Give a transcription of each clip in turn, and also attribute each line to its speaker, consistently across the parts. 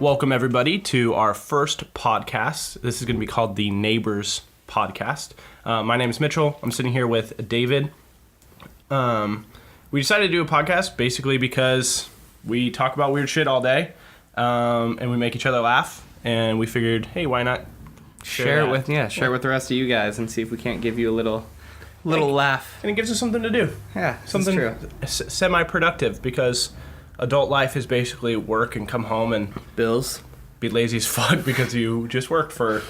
Speaker 1: Welcome, everybody, to our first podcast. This is going to be called the Neighbors Podcast. My name is Mitchell. I'm sitting here with David. We decided to do a podcast basically because we talk about weird shit all day, and we make each other laugh, and we figured, hey, why not
Speaker 2: share it with the rest of you guys and see if we can't give you a little laugh.
Speaker 1: And it gives us something to do.
Speaker 2: Yeah,
Speaker 1: Something
Speaker 2: true.
Speaker 1: Semi-productive, because adult life is basically work and come home and
Speaker 2: Bills.
Speaker 1: be lazy as fuck because you just worked for,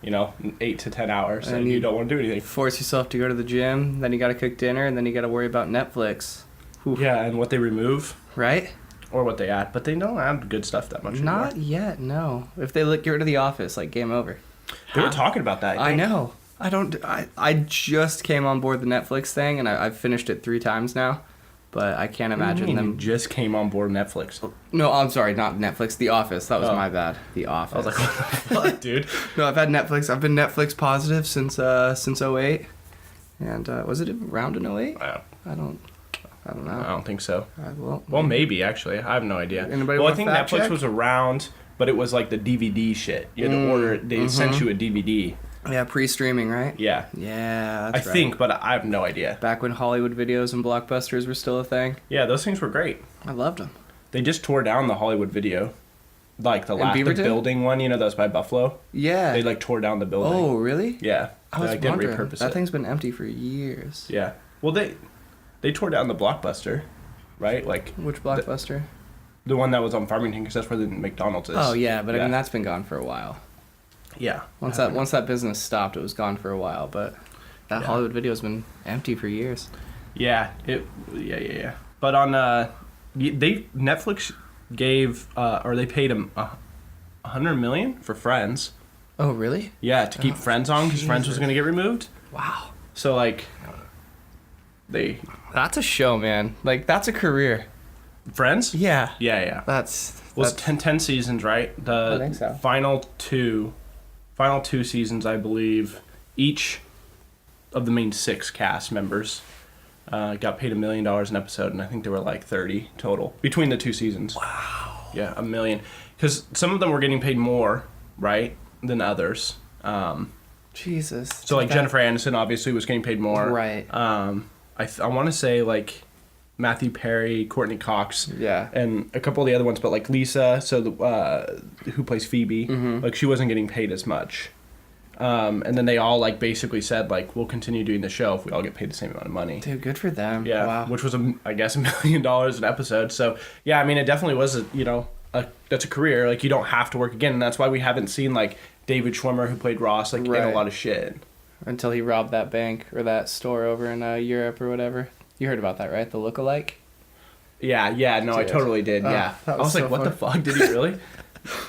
Speaker 1: 8 to 10 hours and you don't want to do anything.
Speaker 2: Force yourself to go to the gym, then you got to cook dinner, and then you got to worry about Netflix. Oof.
Speaker 1: Yeah, and what they remove
Speaker 2: Right?
Speaker 1: or what they add, but they don't add good stuff that much anymore.
Speaker 2: Not yet, no. If they get rid of The Office, like, game over.
Speaker 1: They were talking about that.
Speaker 2: I know. I just came on board the Netflix thing, and I've finished it 3 times now. But I can't imagine them.
Speaker 1: You just came on board Netflix.
Speaker 2: No, I'm sorry, not Netflix. The Office. That was my bad. The Office.
Speaker 1: I was like, what the fuck, dude?
Speaker 2: No, I've had Netflix. I've been Netflix positive since 08. And was it around in 08? I don't know.
Speaker 1: I don't think so.
Speaker 2: Well,
Speaker 1: Maybe, actually. I have no idea.
Speaker 2: Anybody
Speaker 1: I
Speaker 2: want
Speaker 1: think
Speaker 2: fact
Speaker 1: Netflix
Speaker 2: check?
Speaker 1: was around, but it was like the DVD shit. You had to order it. They sent you a DVD.
Speaker 2: yeah, pre-streaming, right?
Speaker 1: Yeah.
Speaker 2: Yeah, that's
Speaker 1: I
Speaker 2: right.
Speaker 1: think, but I have no idea.
Speaker 2: Back when Hollywood videos and Blockbusters were still a thing.
Speaker 1: Yeah, those things were great.
Speaker 2: I loved them.
Speaker 1: They just tore down the Hollywood video. Like the
Speaker 2: Beaverton?
Speaker 1: building one, that was by Buffalo.
Speaker 2: Yeah.
Speaker 1: They like tore down the building.
Speaker 2: Oh, really?
Speaker 1: Yeah.
Speaker 2: I was
Speaker 1: They didn't
Speaker 2: wondering.
Speaker 1: repurpose
Speaker 2: That
Speaker 1: it.
Speaker 2: thing's been empty for years.
Speaker 1: Yeah. Well, they tore down the Blockbuster, right? Like
Speaker 2: Which Blockbuster?
Speaker 1: the one that was on Farmington, because that's where the McDonald's is.
Speaker 2: Oh, yeah, but I
Speaker 1: Yeah.
Speaker 2: mean, that's been gone for a while.
Speaker 1: Yeah.
Speaker 2: Once that business stopped, it was gone for a while, but that
Speaker 1: Yeah.
Speaker 2: Hollywood video's been empty for years.
Speaker 1: Yeah. Yeah. But on Netflix gave or they paid him $100 million for Friends.
Speaker 2: Oh, really?
Speaker 1: Yeah, to keep Friends on, because Friends was
Speaker 2: Jesus.
Speaker 1: going to get removed.
Speaker 2: Wow.
Speaker 1: So like, they
Speaker 2: That's a show, man. Like, that's a career.
Speaker 1: Friends.
Speaker 2: Yeah.
Speaker 1: Yeah.
Speaker 2: That's
Speaker 1: Well, it's 10 seasons, right?
Speaker 2: I think so.
Speaker 1: Final two seasons, I believe, each of the main 6 cast members got paid $1 million an episode, and I think there were like 30 total between the 2 seasons.
Speaker 2: Wow.
Speaker 1: Yeah, $1 million, because some of them were getting paid more, right, than others.
Speaker 2: Jesus.
Speaker 1: So like Jennifer Aniston obviously was getting paid more.
Speaker 2: Right.
Speaker 1: I want to say like Matthew Perry, Courtney Cox,
Speaker 2: Yeah.
Speaker 1: and a couple of the other ones, but like Lisa, who plays Phoebe, like she wasn't getting paid as much. And then they all like basically said like, we'll continue doing the show if we all get paid the same amount of money.
Speaker 2: Dude, good for them.
Speaker 1: Yeah,
Speaker 2: Wow.
Speaker 1: which was I guess $1 million an episode. So yeah, I mean it definitely was that's a career. Like you don't have to work again, and that's why we haven't seen like David Schwimmer, who played Ross, like in a
Speaker 2: Right.
Speaker 1: lot of shit.
Speaker 2: Until he robbed that bank or that store over in Europe or whatever. You heard about that, right? The lookalike?
Speaker 1: Yeah, no, I
Speaker 2: Dude.
Speaker 1: totally did.
Speaker 2: Oh,
Speaker 1: Yeah,
Speaker 2: that
Speaker 1: I was
Speaker 2: was
Speaker 1: like,
Speaker 2: so
Speaker 1: what the
Speaker 2: fun.
Speaker 1: fuck? Did he really?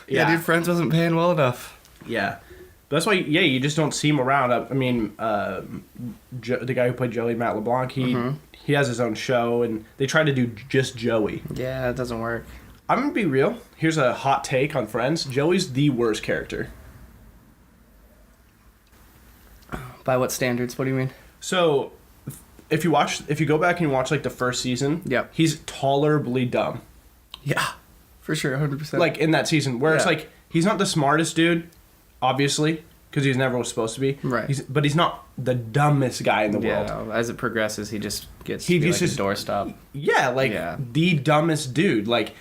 Speaker 2: Yeah, dude, Friends wasn't paying well enough.
Speaker 1: Yeah. But that's why, you just don't see him around. I mean, the guy who played Joey, Matt LeBlanc, he has his own show, and they try to do just Joey.
Speaker 2: Yeah, it doesn't work.
Speaker 1: I'm going to be real. Here's a hot take on Friends. Joey's the worst character.
Speaker 2: By what standards? What do you mean?
Speaker 1: So, if you go back and you watch, like, the first season,
Speaker 2: Yep.
Speaker 1: he's tolerably dumb.
Speaker 2: Yeah, for sure, 100%.
Speaker 1: Like, in that season, where it's
Speaker 2: Yeah.
Speaker 1: like, he's not the smartest dude, obviously, because he's never was supposed to be.
Speaker 2: Right.
Speaker 1: But he's not the dumbest guy in the world.
Speaker 2: Yeah, as it progresses, he just gets
Speaker 1: He
Speaker 2: to be
Speaker 1: just
Speaker 2: like
Speaker 1: is-
Speaker 2: a doorstop.
Speaker 1: Yeah, like
Speaker 2: Yeah.
Speaker 1: the dumbest dude. Like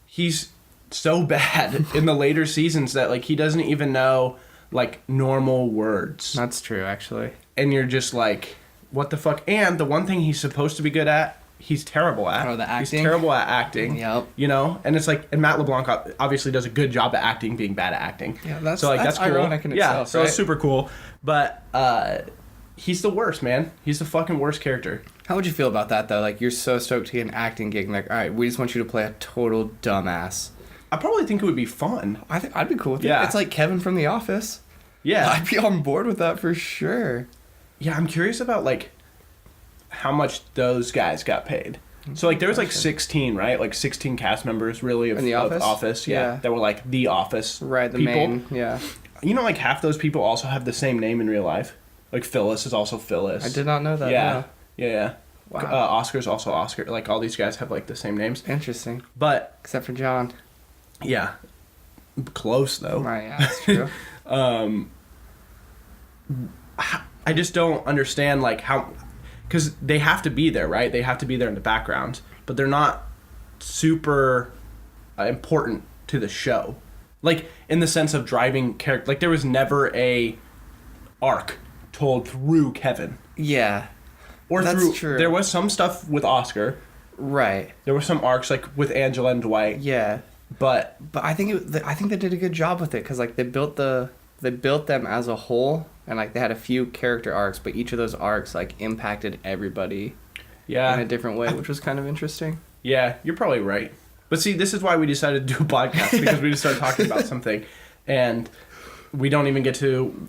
Speaker 1: he's so bad in the later seasons that like he doesn't even know like normal words.
Speaker 2: That's true, actually.
Speaker 1: And you're just like, what the fuck? And the one thing he's supposed to be good at, he's terrible at.
Speaker 2: Oh, the
Speaker 1: He's
Speaker 2: acting?
Speaker 1: terrible at acting.
Speaker 2: Yep.
Speaker 1: And it's like, and Matt LeBlanc obviously does a good job at acting, being bad at acting.
Speaker 2: Yeah, that's-
Speaker 1: so like
Speaker 2: that's
Speaker 1: cool.
Speaker 2: ironic in
Speaker 1: Yeah,
Speaker 2: itself,
Speaker 1: so it's
Speaker 2: right?
Speaker 1: super cool. But he's the worst, man. He's the fucking worst character.
Speaker 2: How would you feel about that, though? Like, you're so stoked to get an acting gig, and like, all right, we just want you to play a total dumbass.
Speaker 1: I probably think it would be fun.
Speaker 2: I think I'd be cool with
Speaker 1: Yeah.
Speaker 2: it. It's like Kevin from The Office.
Speaker 1: Yeah.
Speaker 2: I'd be on board with that for sure.
Speaker 1: Yeah, I'm curious about like how much those guys got paid. So like there was like 16, right? Like 16 cast members really of
Speaker 2: In The
Speaker 1: of
Speaker 2: Office?
Speaker 1: Office, yeah,
Speaker 2: Yeah.
Speaker 1: that were like The Office
Speaker 2: Right, the
Speaker 1: people.
Speaker 2: main, yeah.
Speaker 1: Like half those people also have the same name in real life. Like Phyllis is also Phyllis.
Speaker 2: I did not know that.
Speaker 1: Yeah,
Speaker 2: no.
Speaker 1: yeah.
Speaker 2: Wow.
Speaker 1: Oscar's also Oscar. Like all these guys have like the same names.
Speaker 2: Interesting.
Speaker 1: But
Speaker 2: Except for John.
Speaker 1: yeah, Close though.
Speaker 2: Right, yeah, that's true.
Speaker 1: I just don't understand like how, because they have to be there, right? They have to be there in the background, but they're not super important to the show. Like in the sense of driving character, like there was never a arc told through Kevin.
Speaker 2: Yeah.
Speaker 1: Or
Speaker 2: That's
Speaker 1: through,
Speaker 2: true.
Speaker 1: There was some stuff with Oscar.
Speaker 2: Right.
Speaker 1: There were some arcs like with Angela and Dwight.
Speaker 2: Yeah.
Speaker 1: But
Speaker 2: I think they did a good job with it because like they built them as a whole, and like they had a few character arcs, but each of those arcs like impacted everybody
Speaker 1: yeah,
Speaker 2: in a different way, which was kind of interesting.
Speaker 1: yeah, you're probably right. But see, this is why we decided to do a podcast, because we just started talking about something, and we don't even get to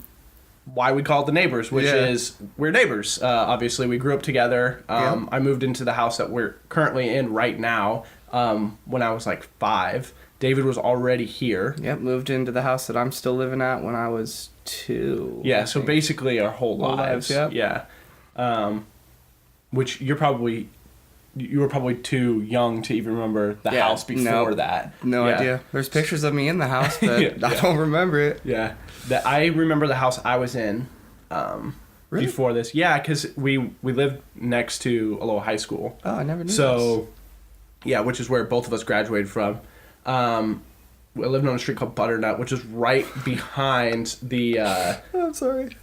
Speaker 1: why we call it The Neighbors, which is we're neighbors. Obviously, we grew up together. I moved into the house that we're currently in right now when I was like 5. David was already here.
Speaker 2: Yep, moved into the house that I'm still living at when I was 2.
Speaker 1: Yeah, so basically our whole lives.
Speaker 2: Yep.
Speaker 1: Yeah. Which you were probably too young to even remember the house before that.
Speaker 2: No idea. There's pictures of me in the house, but I don't remember it.
Speaker 1: Yeah. I remember the house I was in
Speaker 2: Really?
Speaker 1: before this. Yeah, because we lived next to a little high school.
Speaker 2: Oh, I never knew
Speaker 1: So, yeah, which is where both of us graduated from. We lived on a street called Butternut, which is right behind the
Speaker 2: I'm sorry.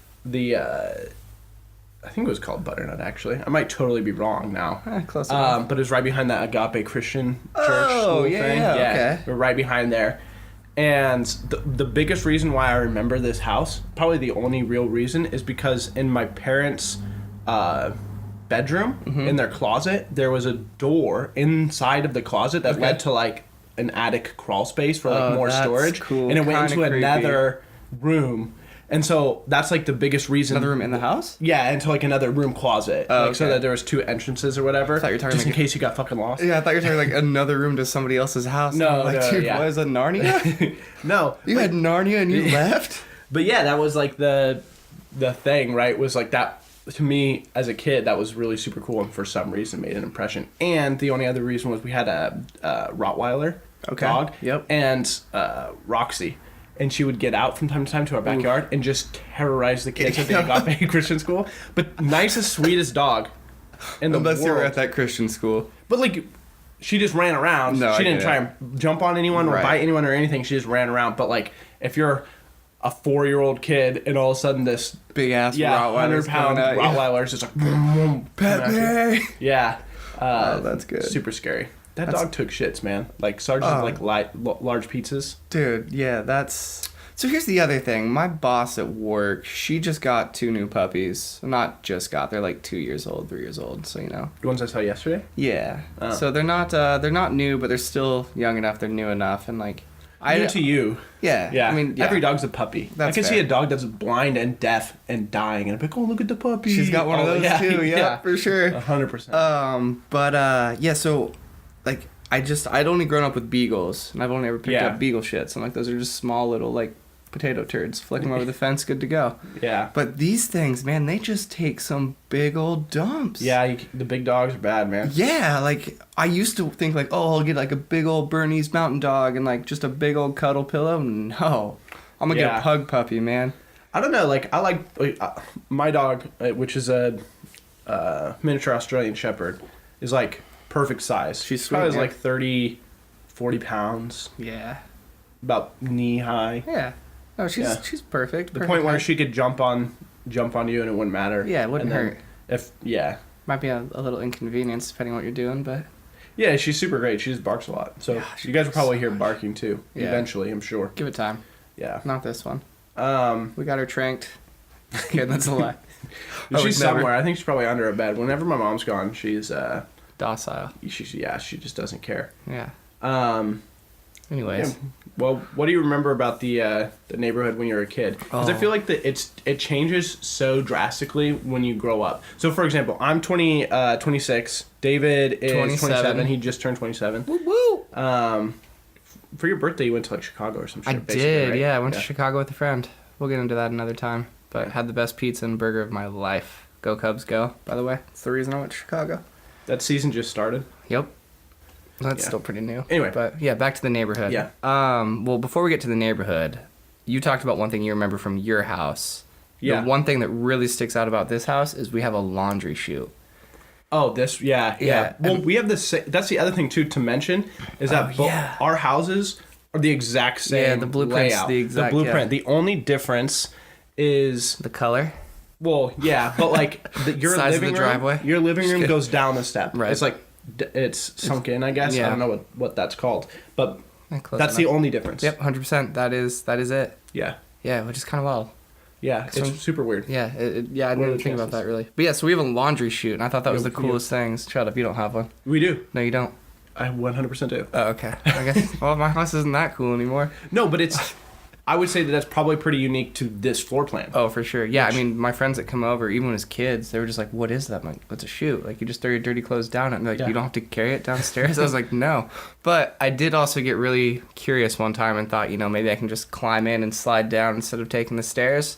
Speaker 1: I think it was called Butternut, actually. I might totally be wrong now.
Speaker 2: Close enough.
Speaker 1: But it was right behind that Agape Christian church
Speaker 2: Oh,
Speaker 1: school
Speaker 2: yeah,
Speaker 1: thing.
Speaker 2: yeah, okay.
Speaker 1: We're right behind there. And the biggest reason why I remember this house, probably the only real reason, is because in my parents' bedroom, in their closet, there was a door inside of the closet that led to like an attic crawl space for like more
Speaker 2: that's
Speaker 1: storage.
Speaker 2: cool.
Speaker 1: And it went
Speaker 2: Kinda
Speaker 1: into
Speaker 2: creepy.
Speaker 1: another room. And so that's like the biggest reason.
Speaker 2: Another room in the house?
Speaker 1: Yeah, into like another room closet.
Speaker 2: Oh,
Speaker 1: like, so
Speaker 2: okay.
Speaker 1: that there was 2 entrances or whatever.
Speaker 2: I thought you were talking
Speaker 1: just in
Speaker 2: like
Speaker 1: case you got fucking lost.
Speaker 2: Yeah, I thought you were talking like another room to somebody else's house.
Speaker 1: No,
Speaker 2: I'm like,
Speaker 1: no,
Speaker 2: dude,
Speaker 1: yeah.
Speaker 2: what is it, Narnia?
Speaker 1: No.
Speaker 2: You had Narnia and you left?
Speaker 1: But yeah, that was like the thing, right? Was like that, to me as a kid, that was really super cool, and for some reason made an impression. And the only other reason was we had a Rottweiler dog.
Speaker 2: Yep.
Speaker 1: And Roxy. And she would get out from time to time to our backyard and just terrorize the kids at the Agape Christian school. But nicest, sweetest dog in the
Speaker 2: Unless
Speaker 1: world.
Speaker 2: you were at that Christian school.
Speaker 1: But like, she just ran around.
Speaker 2: No,
Speaker 1: she
Speaker 2: I
Speaker 1: didn't
Speaker 2: get
Speaker 1: try
Speaker 2: it.
Speaker 1: and jump on anyone or
Speaker 2: Right.
Speaker 1: bite anyone or anything. She just ran around. But like, if you're a 4-year-old kid and all of a sudden this
Speaker 2: Big ass Rottweiler's
Speaker 1: 100-pound
Speaker 2: coming at you.
Speaker 1: Rottweiler's just like boom, boom,
Speaker 2: Pet
Speaker 1: coming at you.
Speaker 2: me!
Speaker 1: Yeah.
Speaker 2: Oh, that's good.
Speaker 1: Super scary. That dog took shits, man. Like sergeants
Speaker 2: Oh.
Speaker 1: of like large pizzas.
Speaker 2: Dude, yeah, that's... So here's the other thing. My boss at work, she just got 2 new puppies. Not just got, they're like 2 years old, 3 years old, so you know.
Speaker 1: The ones I saw yesterday.
Speaker 2: Yeah.
Speaker 1: Oh.
Speaker 2: So they're not new, but they're still young enough, they're new enough, and like...
Speaker 1: New to you.
Speaker 2: Yeah.
Speaker 1: Yeah.
Speaker 2: I mean, yeah.
Speaker 1: Every dog's a puppy.
Speaker 2: That's
Speaker 1: I can see
Speaker 2: fair.
Speaker 1: a dog that's blind and deaf and dying, and I'm like, oh, look at the puppy.
Speaker 2: She's got one of those too, yeah, for sure.
Speaker 1: 100%.
Speaker 2: But yeah, so like I'd only grown up with beagles, and I've only ever picked up beagle shits, and like those are just small little like potato turds. Flick them over the fence, good to go.
Speaker 1: Yeah.
Speaker 2: But these things, man, they just take some big old dumps.
Speaker 1: Yeah, the big dogs are bad, man.
Speaker 2: Yeah, like I used to think like, oh, I'll get like a big old Bernese Mountain Dog and like just a big old cuddle pillow. No, I'm gonna get a pug puppy, man.
Speaker 1: I don't know. Like I like my dog, which is a miniature Australian Shepherd, is like perfect size.
Speaker 2: She's sweet,
Speaker 1: probably
Speaker 2: yeah.
Speaker 1: like 30, 40 pounds,
Speaker 2: Yeah.
Speaker 1: about knee high.
Speaker 2: Yeah. No, she's
Speaker 1: Yeah.
Speaker 2: she's perfect.
Speaker 1: The
Speaker 2: perfect
Speaker 1: point where
Speaker 2: height.
Speaker 1: she could jump on you and it wouldn't matter.
Speaker 2: Yeah, it wouldn't
Speaker 1: And then
Speaker 2: hurt. Might be a little inconvenience depending on what you're doing, but
Speaker 1: Yeah, she's super great. She just barks a lot. So
Speaker 2: Yeah, she
Speaker 1: you guys will
Speaker 2: barks
Speaker 1: probably
Speaker 2: so
Speaker 1: hear
Speaker 2: much.
Speaker 1: barking too.
Speaker 2: Yeah.
Speaker 1: Eventually, I'm sure.
Speaker 2: give it time.
Speaker 1: Yeah.
Speaker 2: Not this one. We got her tranked. Just kidding, that's a lie. I
Speaker 1: She's
Speaker 2: would never-
Speaker 1: somewhere. I think she's probably under a bed. Whenever my mom's gone, she's
Speaker 2: Docile.
Speaker 1: she just doesn't care.
Speaker 2: Yeah.
Speaker 1: Um
Speaker 2: Anyways.
Speaker 1: Yeah. Well, what do you remember about the neighborhood when you were a kid? Because I
Speaker 2: Oh.
Speaker 1: feel like it changes so drastically when you grow up. So, for example, I'm 26. David is 27. He just turned 27.
Speaker 2: Woo woo!
Speaker 1: For your birthday, you went to like Chicago or some shit.
Speaker 2: I
Speaker 1: basically,
Speaker 2: did,
Speaker 1: right?
Speaker 2: yeah. I went to Chicago with a friend. We'll get into that another time. But had the best pizza and burger of my life. Go Cubs go, by the way. That's the reason I went to Chicago.
Speaker 1: That season just started.
Speaker 2: Yep. That's still pretty new.
Speaker 1: Anyway.
Speaker 2: But yeah, back to the neighborhood.
Speaker 1: Yeah.
Speaker 2: Well, before we get to the neighborhood, you talked about one thing you remember from your house.
Speaker 1: Yeah.
Speaker 2: The one thing that really sticks out about this house is we have a laundry chute.
Speaker 1: Oh, this, yeah. Well, we have this. That's the other thing too to mention is that our houses are the exact same.
Speaker 2: Yeah, the blueprint's
Speaker 1: layout.
Speaker 2: the exact.
Speaker 1: The blueprint.
Speaker 2: Yeah.
Speaker 1: The only difference is
Speaker 2: The color.
Speaker 1: well, yeah, but like your
Speaker 2: Size of
Speaker 1: living
Speaker 2: the
Speaker 1: room.
Speaker 2: driveway?
Speaker 1: Your living room goes down a step.
Speaker 2: Right.
Speaker 1: It's like it's sunk in. I guess
Speaker 2: Yeah.
Speaker 1: I don't know what that's called, but
Speaker 2: Close
Speaker 1: that's the
Speaker 2: enough.
Speaker 1: only difference.
Speaker 2: Yep, 100%. That is it.
Speaker 1: Yeah.
Speaker 2: Yeah, which is kind of wild.
Speaker 1: Yeah.
Speaker 2: So-
Speaker 1: It's super weird.
Speaker 2: Yeah, I didn't
Speaker 1: What are
Speaker 2: even
Speaker 1: the
Speaker 2: think about
Speaker 1: chances?
Speaker 2: that really. But yeah, so we have a laundry chute, and I thought that was
Speaker 1: Yeah,
Speaker 2: the coolest things. Shut up, you don't have one.
Speaker 1: We do.
Speaker 2: No, you don't.
Speaker 1: I 100% do.
Speaker 2: Oh, okay. I guess. Well, my house isn't that cool anymore.
Speaker 1: No, but it's. I would say that's probably pretty unique to this floor plan.
Speaker 2: Oh, for sure. Yeah, I mean, my friends that come over, even as kids, they were just like, "What is that?" I'm like, "What's a chute? Like, you just throw your dirty clothes down it, and they're like,
Speaker 1: Yeah.
Speaker 2: you don't have to carry it downstairs." I was like, "No," but I did also get really curious one time and thought, maybe I can just climb in and slide down instead of taking the stairs.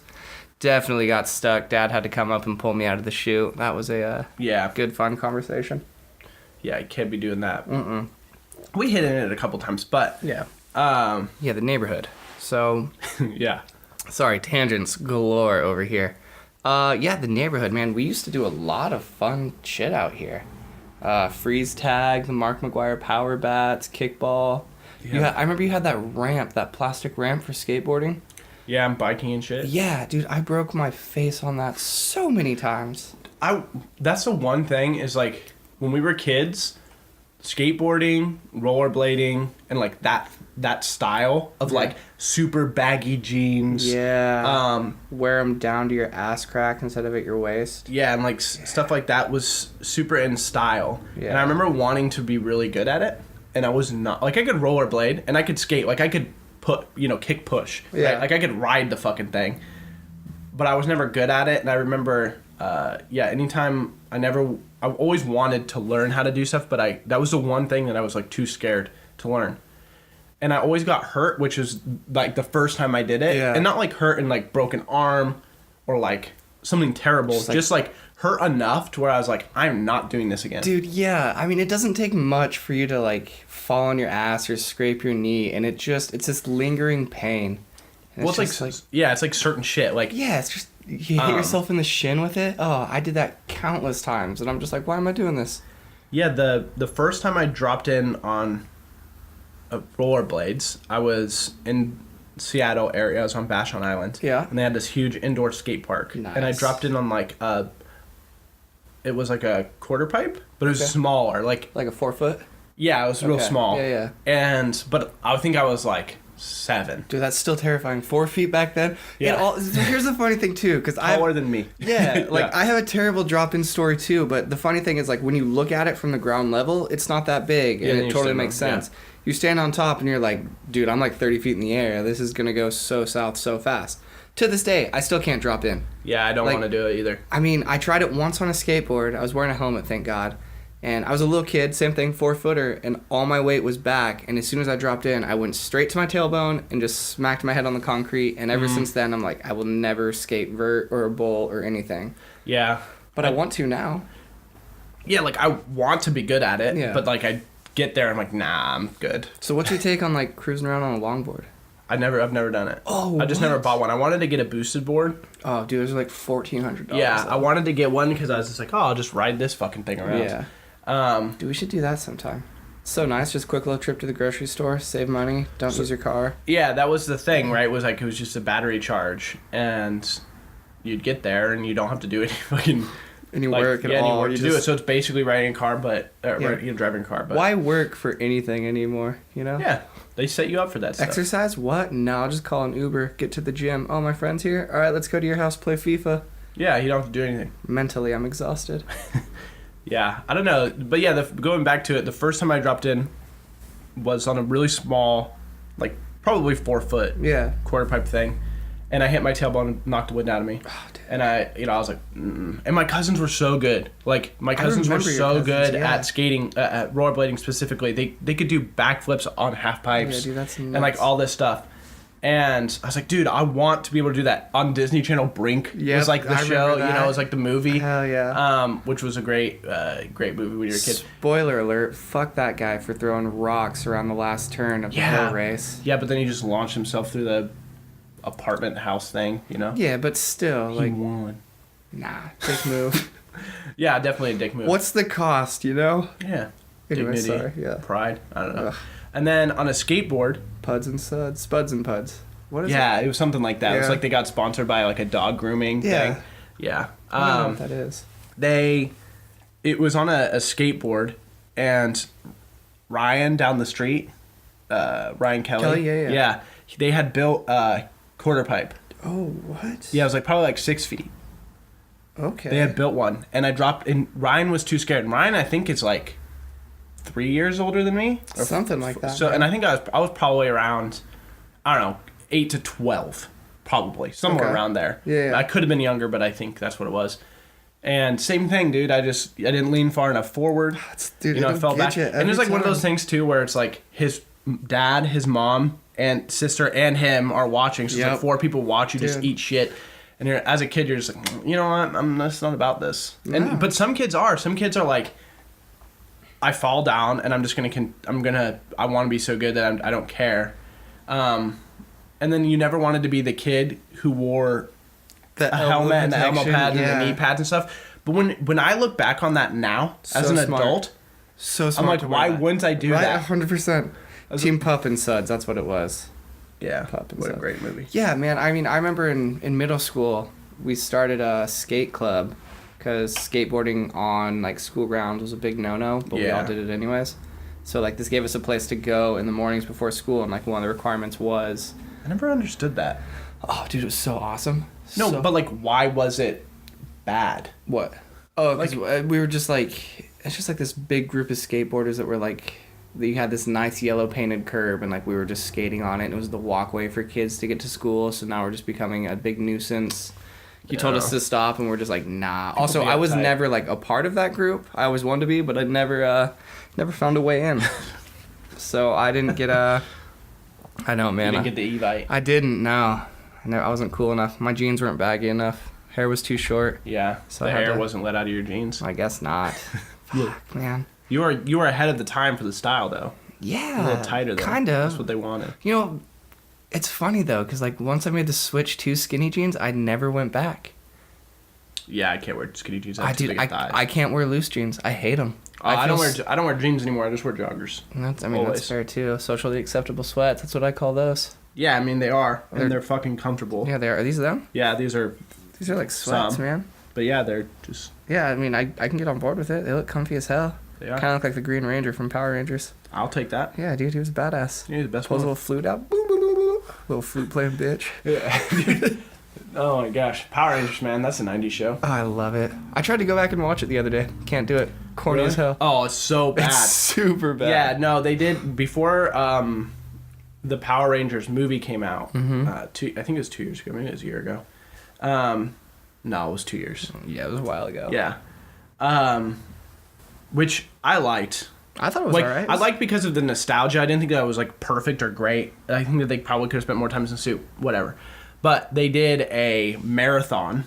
Speaker 2: Definitely got stuck. Dad had to come up and pull me out of the chute. That was a
Speaker 1: Yeah.
Speaker 2: good, fun conversation.
Speaker 1: Yeah, I can't be doing that.
Speaker 2: Mm-mm.
Speaker 1: We hit in it a couple times, but
Speaker 2: Yeah.
Speaker 1: um,
Speaker 2: Yeah, the neighborhood. So,
Speaker 1: yeah.
Speaker 2: sorry, tangents galore over here. Yeah, the neighborhood, man. We used to do a lot of fun shit out here. Freeze tag, the Mark McGuire power bats, kickball.
Speaker 1: Yeah.
Speaker 2: I remember you had that ramp, that plastic ramp for skateboarding.
Speaker 1: Yeah, I'm biking and shit.
Speaker 2: Yeah, dude, I broke my face on that so many times.
Speaker 1: That's the one thing is like when we were kids, skateboarding, rollerblading, and like that style of like super baggy jeans.
Speaker 2: Yeah. Wear them down to your ass crack instead of at your waist.
Speaker 1: Yeah, and like stuff like that was super in style.
Speaker 2: Yeah.
Speaker 1: And I remember wanting to be really good at it, and I was not. Like I could rollerblade and I could skate. Like I could kick push.
Speaker 2: Yeah.
Speaker 1: Right? Like I could ride the fucking thing. But I was never good at it, and I remember anytime I always wanted to learn how to do stuff, but that was the one thing that I was like too scared to learn. And I always got hurt, which was like the first time I did it.
Speaker 2: Yeah.
Speaker 1: And not like hurt in like broken arm or like something terrible. Just like hurt enough to where I was like, I'm not doing this again.
Speaker 2: Dude, yeah. I mean, it doesn't take much for you to like fall on your ass or scrape your knee, and it's this lingering pain. And
Speaker 1: Well, it's like it's like certain shit. Like
Speaker 2: yeah, it's just you hit yourself in the shin with it. Oh, I did that countless times, and I'm just like, why am I doing this?
Speaker 1: yeah, the first time I dropped in on rollerblades, I was in Seattle area. I was on Vashon Island.
Speaker 2: Yeah.
Speaker 1: And they had this huge indoor skate park.
Speaker 2: Nice.
Speaker 1: And I dropped in on like it was like a quarter pipe, but it was smaller. Like
Speaker 2: Like a 4 foot.
Speaker 1: yeah, it was real
Speaker 2: Okay.
Speaker 1: small.
Speaker 2: Yeah, yeah.
Speaker 1: But I think I was like 7.
Speaker 2: Dude, that's still terrifying. 4 feet back then.
Speaker 1: Yeah.
Speaker 2: Here's the funny thing too, because
Speaker 1: Taller than me.
Speaker 2: Yeah, like I have a terrible drop-in story too, but the funny thing is like when you look at it from the ground level, it's not that big,
Speaker 1: Yeah,
Speaker 2: and
Speaker 1: then
Speaker 2: it
Speaker 1: you
Speaker 2: totally
Speaker 1: stand
Speaker 2: makes
Speaker 1: on- yeah.
Speaker 2: sense. You stand on top and you're like, dude, I'm like 30 feet in the air. This is gonna go so south so fast. To this day, I still can't drop in.
Speaker 1: Yeah, I don't
Speaker 2: Like-
Speaker 1: want to do it either.
Speaker 2: I mean, I tried it once on a skateboard. I was wearing a helmet, thank God. And I was a little kid, same thing, 4-footer, and all my weight was back. And as soon as I dropped in, I went straight to my tailbone and just smacked my head on the concrete. And ever since then, I'm like, I will never skate vert or bowl or anything.
Speaker 1: Yeah.
Speaker 2: But I want to now.
Speaker 1: Yeah, like I want to be good at it,
Speaker 2: Yeah.
Speaker 1: but like I get there, I'm like, nah, I'm good.
Speaker 2: So what's your take on like cruising around on a longboard?
Speaker 1: I've never done it.
Speaker 2: Oh,
Speaker 1: I just never bought one. I wanted to get a boosted board.
Speaker 2: Oh, dude, those are like $1,400.
Speaker 1: Yeah, I wanted to get one because I was just like, oh, I'll just ride this fucking thing around.
Speaker 2: Yeah. Dude, we should do that sometime. So nice, just quick little trip to the grocery store, save money, don't use your car.
Speaker 1: Yeah, that was the thing, right? Was like it was just a battery charge, and you'd get there and you don't have to do any fucking
Speaker 2: Any
Speaker 1: like,
Speaker 2: work at
Speaker 1: any
Speaker 2: all.
Speaker 1: work
Speaker 2: you
Speaker 1: to
Speaker 2: just,
Speaker 1: do it. So it's basically riding a car, but
Speaker 2: Yeah.
Speaker 1: driving a car. But
Speaker 2: why work for anything anymore, you know?
Speaker 1: Yeah, they set you up for that stuff.
Speaker 2: Exercise? What? No, I'll just call an Uber, get to the gym. Oh, my friend's here? All right, let's go to your house, play FIFA.
Speaker 1: Yeah, you don't have to do anything.
Speaker 2: Mentally, I'm exhausted.
Speaker 1: Yeah, I don't know, but yeah, going back to it, the first time I dropped in was on a really small, like probably 4 foot
Speaker 2: Yeah.
Speaker 1: quarter pipe thing, and I hit my tailbone and knocked the wind out of me.
Speaker 2: Oh, dude.
Speaker 1: And I was like, mm. And my cousins were so good. Like my cousins were
Speaker 2: remember your
Speaker 1: so
Speaker 2: cousins,
Speaker 1: good
Speaker 2: yeah.
Speaker 1: at skating, at rollerblading specifically. They could do backflips on half pipes
Speaker 2: Yeah, dude, that's
Speaker 1: and
Speaker 2: nuts.
Speaker 1: like all this stuff. And I was like, dude, I want to be able to do that on Disney Channel. Brink
Speaker 2: Yep,
Speaker 1: was like the
Speaker 2: I
Speaker 1: show,
Speaker 2: remember
Speaker 1: you know,
Speaker 2: that.
Speaker 1: it was like the movie.
Speaker 2: Hell yeah.
Speaker 1: Which was a great movie when you were a kid.
Speaker 2: Spoiler alert, fuck that guy for throwing rocks around the last turn of the hill race.
Speaker 1: Yeah, but then he just launched himself through the apartment house thing, you know?
Speaker 2: Yeah, but still,
Speaker 1: He
Speaker 2: like,
Speaker 1: won.
Speaker 2: nah, dick move.
Speaker 1: Yeah, definitely a dick move.
Speaker 2: What's the cost, you know?
Speaker 1: Yeah.
Speaker 2: Anyway,
Speaker 1: Dignity,
Speaker 2: sorry, yeah.
Speaker 1: pride, I don't know.
Speaker 2: Ugh.
Speaker 1: And then on a skateboard,
Speaker 2: Puds and suds. Spuds and puds. What is
Speaker 1: yeah, it was something like that. It was
Speaker 2: Yeah.
Speaker 1: like they got sponsored by like a dog grooming
Speaker 2: Yeah.
Speaker 1: thing. Yeah.
Speaker 2: it? I don't know what that is.
Speaker 1: It was on a skateboard, and Ryan down the street, Ryan Kelly.
Speaker 2: Yeah.
Speaker 1: Yeah, they had built a quarter pipe.
Speaker 2: Oh, what?
Speaker 1: Yeah, it was like probably like 6 feet.
Speaker 2: Okay.
Speaker 1: They had built one, and I dropped. And Ryan was too scared. And Ryan, I think, is like 3 years older than me, or
Speaker 2: Something like that.
Speaker 1: So, and I think I was probably around, I don't know, 8 to 12, probably somewhere
Speaker 2: Okay.
Speaker 1: around there.
Speaker 2: Yeah.
Speaker 1: I could have been younger, but I think that's what it was. And same thing, dude. I didn't lean far enough forward.
Speaker 2: Dude,
Speaker 1: You know, I
Speaker 2: it'll
Speaker 1: fell
Speaker 2: get
Speaker 1: back.
Speaker 2: you
Speaker 1: And
Speaker 2: every
Speaker 1: it's like one of
Speaker 2: time.
Speaker 1: those things too, where it's like his dad, his mom, and sister, and him are watching. So it's
Speaker 2: Yep.
Speaker 1: like 4 people watch you just
Speaker 2: Dude.
Speaker 1: eat shit. And you're, as a kid, you're just like, you know what? That's not about this.
Speaker 2: Yeah.
Speaker 1: And but some kids are. Some kids are like, I fall down, and I'm just I want to be so good that I don't care. And then you never wanted to be the kid who wore
Speaker 2: The
Speaker 1: a helmet and the elbow
Speaker 2: protection,
Speaker 1: pads and
Speaker 2: yeah.
Speaker 1: the knee pads and stuff. But when I look back on that now, as
Speaker 2: So
Speaker 1: an
Speaker 2: smart.
Speaker 1: adult,
Speaker 2: So
Speaker 1: I'm
Speaker 2: smart
Speaker 1: like,
Speaker 2: to wear
Speaker 1: why
Speaker 2: that.
Speaker 1: wouldn't I do
Speaker 2: Right,
Speaker 1: that?
Speaker 2: 100%.
Speaker 1: was-
Speaker 2: Team Pup and Suds, that's what it was.
Speaker 1: Yeah,
Speaker 2: Pup and
Speaker 1: what a
Speaker 2: Suds.
Speaker 1: great movie.
Speaker 2: Yeah, man. I mean, I remember in middle school, we started a skate club because skateboarding on like school grounds was a big no-no, but we all
Speaker 1: Yeah.
Speaker 2: did it anyways. So like this gave us a place to go in the mornings before school, and like one of the requirements was,
Speaker 1: I never understood that.
Speaker 2: oh, dude, it was so awesome.
Speaker 1: No,
Speaker 2: So-
Speaker 1: but like, why was it bad?
Speaker 2: what? Oh, because we were just like, it's just like this big group of skateboarders that were like, you had this nice yellow painted curb, and like we were just skating on it, and it was the walkway for kids to get to school. So now we're just becoming a big nuisance. You told us to stop, and we're just like, nah. Also,
Speaker 1: be
Speaker 2: I was
Speaker 1: uptight.
Speaker 2: never like a part of that group. I always wanted to be, but I never found a way in. So I didn't get a. I know,
Speaker 1: You
Speaker 2: man.
Speaker 1: didn't get the Evite.
Speaker 2: I didn't. No, I wasn't cool enough. My jeans weren't baggy enough. Hair was too short.
Speaker 1: Yeah,
Speaker 2: So
Speaker 1: the
Speaker 2: I had
Speaker 1: hair
Speaker 2: to-
Speaker 1: wasn't let out of your jeans.
Speaker 2: I guess not. Fuck, man.
Speaker 1: You were ahead of the time for the style, though.
Speaker 2: Yeah.
Speaker 1: A little tighter, though.
Speaker 2: Kind
Speaker 1: That's
Speaker 2: of.
Speaker 1: what they wanted.
Speaker 2: You know, it's funny though, because like once I made the switch to skinny jeans, I never went back.
Speaker 1: Yeah, I can't wear skinny jeans. I have too big thighs.
Speaker 2: I can't wear loose jeans. I hate them.
Speaker 1: I don't wear jeans anymore. I just wear joggers.
Speaker 2: That's
Speaker 1: always.
Speaker 2: that's fair too. Socially acceptable sweats. That's what I call those.
Speaker 1: Yeah, I mean they are,
Speaker 2: They're-
Speaker 1: and they're fucking comfortable.
Speaker 2: Yeah, they are. Are these them?
Speaker 1: Yeah, these are.
Speaker 2: These are like sweats,
Speaker 1: Some.
Speaker 2: man.
Speaker 1: But yeah, they're just.
Speaker 2: Yeah, I mean, I can get on board with it. They look comfy as hell.
Speaker 1: They are.
Speaker 2: Kind of look like the Green Ranger from Power Rangers.
Speaker 1: I'll take that.
Speaker 2: Yeah, dude, he was a badass.
Speaker 1: You're the best
Speaker 2: Pulls a
Speaker 1: one.
Speaker 2: little flute out. Boom, boom, boom, boom. Little flute playing bitch.
Speaker 1: Yeah. Oh my gosh, Power Rangers, man, that's a '90s show.
Speaker 2: Oh, I love it. I tried to go back and watch it the other day. Can't do it. Corny as hell.
Speaker 1: Oh, it's so bad.
Speaker 2: It's super bad.
Speaker 1: Yeah, no, they did before the Power Rangers movie came out.
Speaker 2: Mm-hmm.
Speaker 1: I think it was 2 years ago. Maybe it was a year ago. No, it was 2 years.
Speaker 2: Yeah, it was a while ago.
Speaker 1: Yeah. Which I liked.
Speaker 2: I thought it was
Speaker 1: Like
Speaker 2: alright.
Speaker 1: I liked because of the nostalgia. I didn't think that was like perfect or great. I think that they probably could have spent more time in the suit. Whatever. But they did a marathon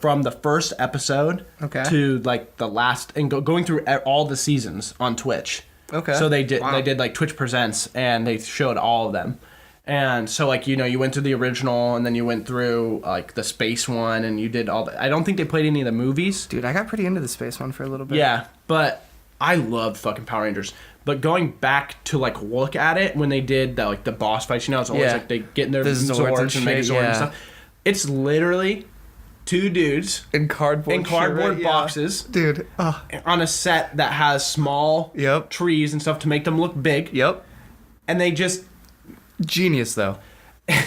Speaker 1: from the first episode
Speaker 2: Okay.
Speaker 1: to like the last, and going through all the seasons on Twitch.
Speaker 2: Okay.
Speaker 1: So they did
Speaker 2: Wow.
Speaker 1: like Twitch Presents, and they showed all of them. And so like, you know, you went through the original, and then you went through like the space one, and you did all that. I don't think they played any of the movies.
Speaker 2: Dude, I got pretty into the space one for a little bit.
Speaker 1: Yeah, but I loved fucking Power Rangers. But going back to like look at it when they did the boss fights, you know, it's always
Speaker 2: Yeah.
Speaker 1: like they get in their
Speaker 2: The
Speaker 1: Zords
Speaker 2: Zords
Speaker 1: and
Speaker 2: and
Speaker 1: Megazord
Speaker 2: shit,
Speaker 1: and
Speaker 2: yeah.
Speaker 1: stuff. It's literally 2 dudes
Speaker 2: In cardboard.
Speaker 1: in cardboard
Speaker 2: shit, yeah.
Speaker 1: boxes
Speaker 2: Dude. Oh.
Speaker 1: on a set that has small
Speaker 2: Yep.
Speaker 1: trees and stuff to make them look big,
Speaker 2: Yep.
Speaker 1: and they just
Speaker 2: Genius though.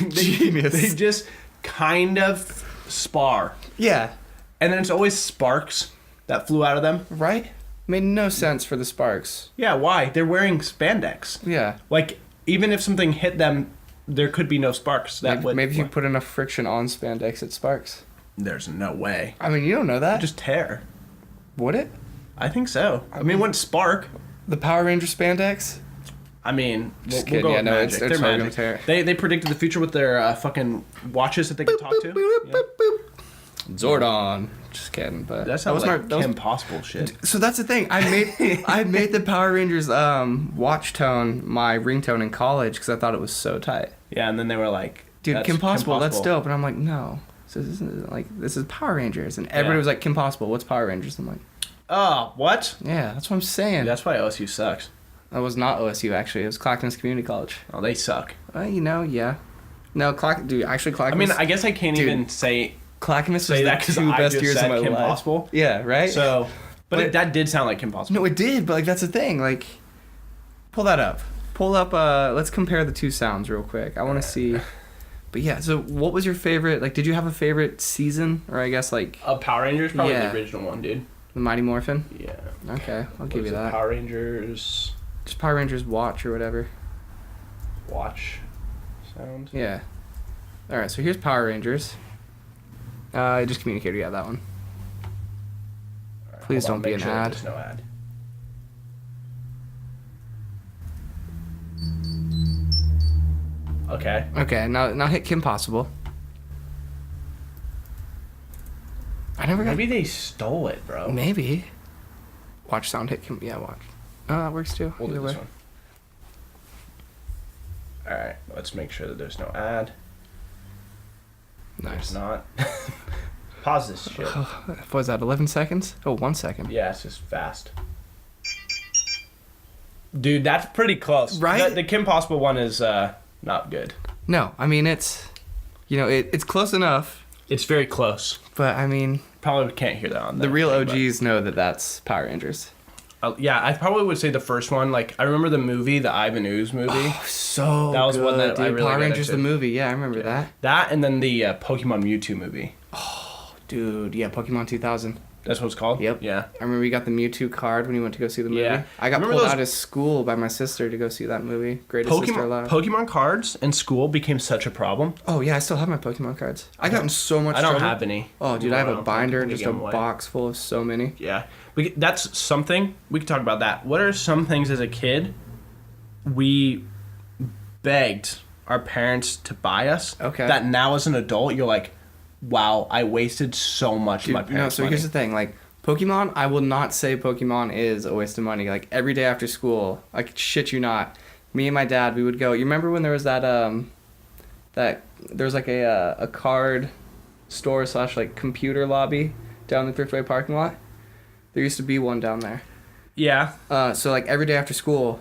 Speaker 2: Genius.
Speaker 1: they just kind of spar,
Speaker 2: Yeah.
Speaker 1: and then it's always sparks that flew out of them.
Speaker 2: Right? Made no sense for the sparks.
Speaker 1: Yeah, why? They're wearing spandex.
Speaker 2: Yeah.
Speaker 1: Like, even if something hit them, there could be no sparks.
Speaker 2: Maybe if you put enough friction on spandex, it sparks.
Speaker 1: There's no way.
Speaker 2: I mean, you don't know that.
Speaker 1: Just tear.
Speaker 2: Would it?
Speaker 1: I think so. I mean, it wouldn't spark.
Speaker 2: The Power Ranger spandex?
Speaker 1: I mean,
Speaker 2: Just
Speaker 1: we'll
Speaker 2: kidding.
Speaker 1: go
Speaker 2: Yeah,
Speaker 1: with
Speaker 2: no,
Speaker 1: Magic.
Speaker 2: it's
Speaker 1: They're
Speaker 2: totally gonna
Speaker 1: Magic.
Speaker 2: tear.
Speaker 1: They predicted the future with their fucking watches that they can talk to. Yeah.
Speaker 2: Zordon. Just kidding, but
Speaker 1: That sounds
Speaker 2: was
Speaker 1: like
Speaker 2: that was-
Speaker 1: Kim Possible shit.
Speaker 2: So that's the thing. I made the Power Rangers watch tone my ringtone in college because I thought it was so tight.
Speaker 1: Yeah, and then they were like,
Speaker 2: Dude,
Speaker 1: that's
Speaker 2: Kim Possible, that's dope. And I'm like, no, this is Power Rangers, and everybody
Speaker 1: Yeah.
Speaker 2: was like, Kim Possible, what's Power Rangers? I'm like,
Speaker 1: Oh, what?
Speaker 2: yeah, that's what I'm saying.
Speaker 1: That's why OSU sucks.
Speaker 2: That was not OSU actually. It was Clackamas Community College.
Speaker 1: Oh, they suck.
Speaker 2: Yeah. No, Clackamas.
Speaker 1: I mean, I guess I can't
Speaker 2: Dude,
Speaker 1: even say
Speaker 2: Clackamas
Speaker 1: say
Speaker 2: was
Speaker 1: that
Speaker 2: the
Speaker 1: because
Speaker 2: two
Speaker 1: I
Speaker 2: best
Speaker 1: just
Speaker 2: years
Speaker 1: said
Speaker 2: of my
Speaker 1: Kim
Speaker 2: life.
Speaker 1: Possible.
Speaker 2: Yeah, right.
Speaker 1: So, but
Speaker 2: Wait.
Speaker 1: that did sound like Kim Possible.
Speaker 2: No, it did, but like that's the thing. Like, pull that up. Pull up. Let's compare the two sounds real quick. I want to see. But yeah, so what was your favorite? Like, did you have a favorite season, or I guess like
Speaker 1: Power Rangers, probably
Speaker 2: Yeah.
Speaker 1: the original one, dude.
Speaker 2: the Mighty Morphin?
Speaker 1: Yeah.
Speaker 2: Okay, I'll give
Speaker 1: What is
Speaker 2: you
Speaker 1: it?
Speaker 2: that.
Speaker 1: Power Rangers
Speaker 2: Just Power Rangers Watch or whatever.
Speaker 1: watch sound.
Speaker 2: Yeah. All right, so here's Power Rangers. I just communicated. Yeah, that one.
Speaker 1: All right,
Speaker 2: Please
Speaker 1: hold on,
Speaker 2: don't be
Speaker 1: make
Speaker 2: an
Speaker 1: sure that
Speaker 2: ad.
Speaker 1: There's no ad. Okay.
Speaker 2: Okay, now hit Kim Possible. I never got.
Speaker 1: Maybe they stole it, bro.
Speaker 2: Maybe. Watch sound hit Kim. Yeah, watch. That works too.
Speaker 1: We'll do
Speaker 2: Either
Speaker 1: this
Speaker 2: way.
Speaker 1: one. Alright, let's make sure that there's no ad.
Speaker 2: Nice.
Speaker 1: There's not. Pause this shit.
Speaker 2: What was that? 11 seconds? Oh, 1 second.
Speaker 1: Yeah, it's just fast. Dude, that's pretty close.
Speaker 2: Right?
Speaker 1: The Kim Possible one is not good.
Speaker 2: No, I mean it's, it's close enough,
Speaker 1: It's very close.
Speaker 2: but I mean
Speaker 1: Probably can't hear that on
Speaker 2: the
Speaker 1: there,
Speaker 2: real
Speaker 1: but-
Speaker 2: OGs know that that's Power Rangers.
Speaker 1: Yeah, I probably would say the first one. Like, I remember the movie, the Ivan Ooze movie.
Speaker 2: So
Speaker 1: That was
Speaker 2: good,
Speaker 1: one that I
Speaker 2: dude.
Speaker 1: really
Speaker 2: Power
Speaker 1: got
Speaker 2: Rangers
Speaker 1: into.
Speaker 2: the movie. Yeah, I remember that.
Speaker 1: That and then the Pokemon Mewtwo movie.
Speaker 2: Dude, yeah, Pokemon 2000.
Speaker 1: That's what it's called?
Speaker 2: Yep.
Speaker 1: Yeah.
Speaker 2: I remember we got the Mewtwo card when you went to go see the movie.
Speaker 1: Yeah.
Speaker 2: I got
Speaker 1: Remember
Speaker 2: pulled
Speaker 1: those-
Speaker 2: out of school by my sister to go see that movie. Greatest Sister Alive.
Speaker 1: Pokemon cards in school became such a problem.
Speaker 2: Oh yeah, I still have my Pokemon cards. I got in so much
Speaker 1: I don't
Speaker 2: trouble.
Speaker 1: have any.
Speaker 2: Oh dude, I have a
Speaker 1: Around
Speaker 2: binder and
Speaker 1: to
Speaker 2: just
Speaker 1: give
Speaker 2: a
Speaker 1: 'em away.
Speaker 2: box full of so many.
Speaker 1: Yeah. That's something. We can talk about that. What are some things as a kid we begged our parents to buy us
Speaker 2: Okay.
Speaker 1: that now as an adult you're like, wow, I wasted so much
Speaker 2: Dude,
Speaker 1: of my parents'
Speaker 2: so
Speaker 1: money.
Speaker 2: here's the thing, like Pokemon, I will not say Pokemon is a waste of money. Like every day after school, I shit you not, me and my dad, we would go. You remember when there was that that there was like a card store / like computer lobby down the Thriftway parking lot? There used to be one down there.
Speaker 1: Yeah.
Speaker 2: So like every day after school,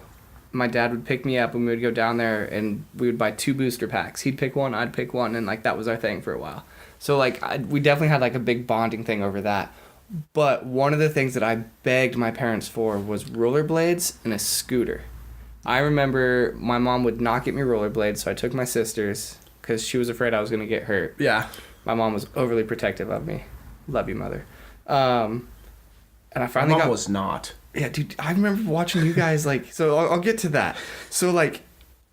Speaker 2: my dad would pick me up and we would go down there and we would buy 2 booster packs. He'd pick one, I'd pick one, and like that was our thing for a while. So like we definitely had like a big bonding thing over that. But one of the things that I begged my parents for was rollerblades and a scooter. I remember my mom would not get me rollerblades, so I took my sister's because she was afraid I was gonna get hurt.
Speaker 1: Yeah.
Speaker 2: My mom was overly protective of me. Love you, mother. And I
Speaker 1: My
Speaker 2: finally
Speaker 1: mom
Speaker 2: got.
Speaker 1: was not.
Speaker 2: Yeah, dude, I remember watching you guys, like, so I'll get to that. So, like,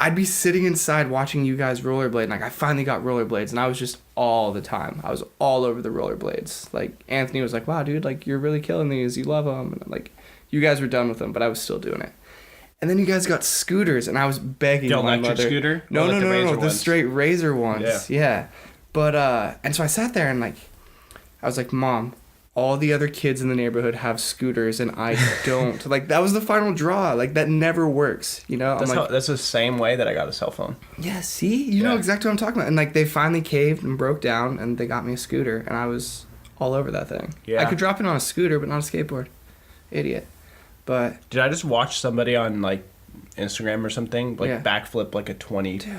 Speaker 2: I'd be sitting inside watching you guys rollerblade, and, like, I finally got rollerblades, and I was just all the time. I was all over the rollerblades. Like, Anthony was like, wow, dude, like, you're really killing these. You love them. And, like, you guys were done with them, but I was still doing it. And then you guys got scooters, and I was begging
Speaker 1: The
Speaker 2: my
Speaker 1: electric
Speaker 2: mother.
Speaker 1: scooter?
Speaker 2: No,
Speaker 1: Or
Speaker 2: no,
Speaker 1: like the
Speaker 2: no, no,
Speaker 1: Razor
Speaker 2: the
Speaker 1: ones?
Speaker 2: straight razor ones. Yeah. But, and so I sat there, and, like, I was like, Mom, all the other kids in the neighborhood have scooters and I don't. Like, that was the final draw. Like, that never works, you know?
Speaker 1: That's,
Speaker 2: I'm like,
Speaker 1: that's the same way that I got a cell phone.
Speaker 2: yeah, see? You know
Speaker 1: Yeah.
Speaker 2: exactly what I'm talking about. And, like, they finally caved and broke down and they got me a scooter and I was all over that thing.
Speaker 1: Yeah.
Speaker 2: I could drop it on a scooter, but not a skateboard. Idiot. But,
Speaker 1: Did I just watch somebody on like Instagram or something like
Speaker 2: Yeah.
Speaker 1: backflip like a 20
Speaker 2: dude,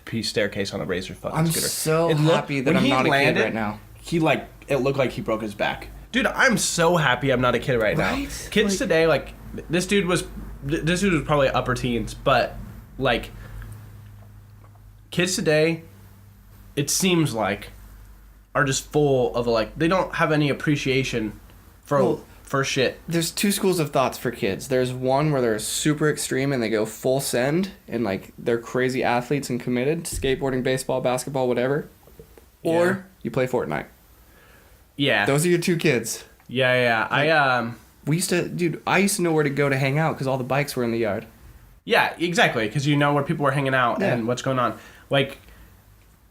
Speaker 1: piece staircase on a razor fucking
Speaker 2: I'm
Speaker 1: scooter?
Speaker 2: so
Speaker 1: It looked-
Speaker 2: happy that
Speaker 1: when
Speaker 2: I'm
Speaker 1: he
Speaker 2: not a kid
Speaker 1: landed,
Speaker 2: right now.
Speaker 1: He like it looked like he broke his back. Dude, I'm so happy I'm not a kid right now.
Speaker 2: Right?
Speaker 1: Kids
Speaker 2: Like-
Speaker 1: today, like this dude was probably upper teens, but like kids today, it seems like are just full of like they don't have any appreciation for
Speaker 2: Well,
Speaker 1: for shit.
Speaker 2: There's 2 schools of thoughts for kids. There's one where they're super extreme and they go full send and like they're crazy athletes and committed, skateboarding, baseball, basketball, whatever. Or
Speaker 1: Yeah.
Speaker 2: you play Fortnite.
Speaker 1: Yeah.
Speaker 2: Those are your 2 kids.
Speaker 1: Yeah. I
Speaker 2: I used to know where to go to hang out because all the bikes were in the yard.
Speaker 1: Yeah, exactly, because you know where people are hanging out
Speaker 2: Yeah.
Speaker 1: and what's going on. Like,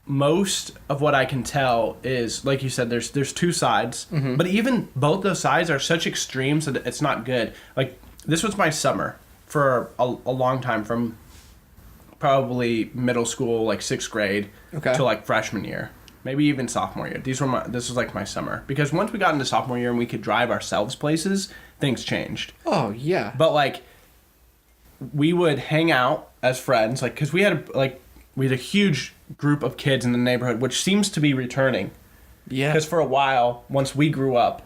Speaker 1: most of what I can tell is, like you said, there's two sides, but even both those sides are such extremes that it's not good. Like, this was my summer for a long time, from probably middle school, like 6th grade,
Speaker 2: Okay.
Speaker 1: to like freshman year, maybe even sophomore year. This was like my summer, because once we got into sophomore year and we could drive ourselves places, things changed.
Speaker 2: Oh yeah.
Speaker 1: But like, we would hang out as friends, like, because we had a huge group of kids in the neighborhood, which seems to be returning.
Speaker 2: Yeah.
Speaker 1: Because for a while, once we grew up,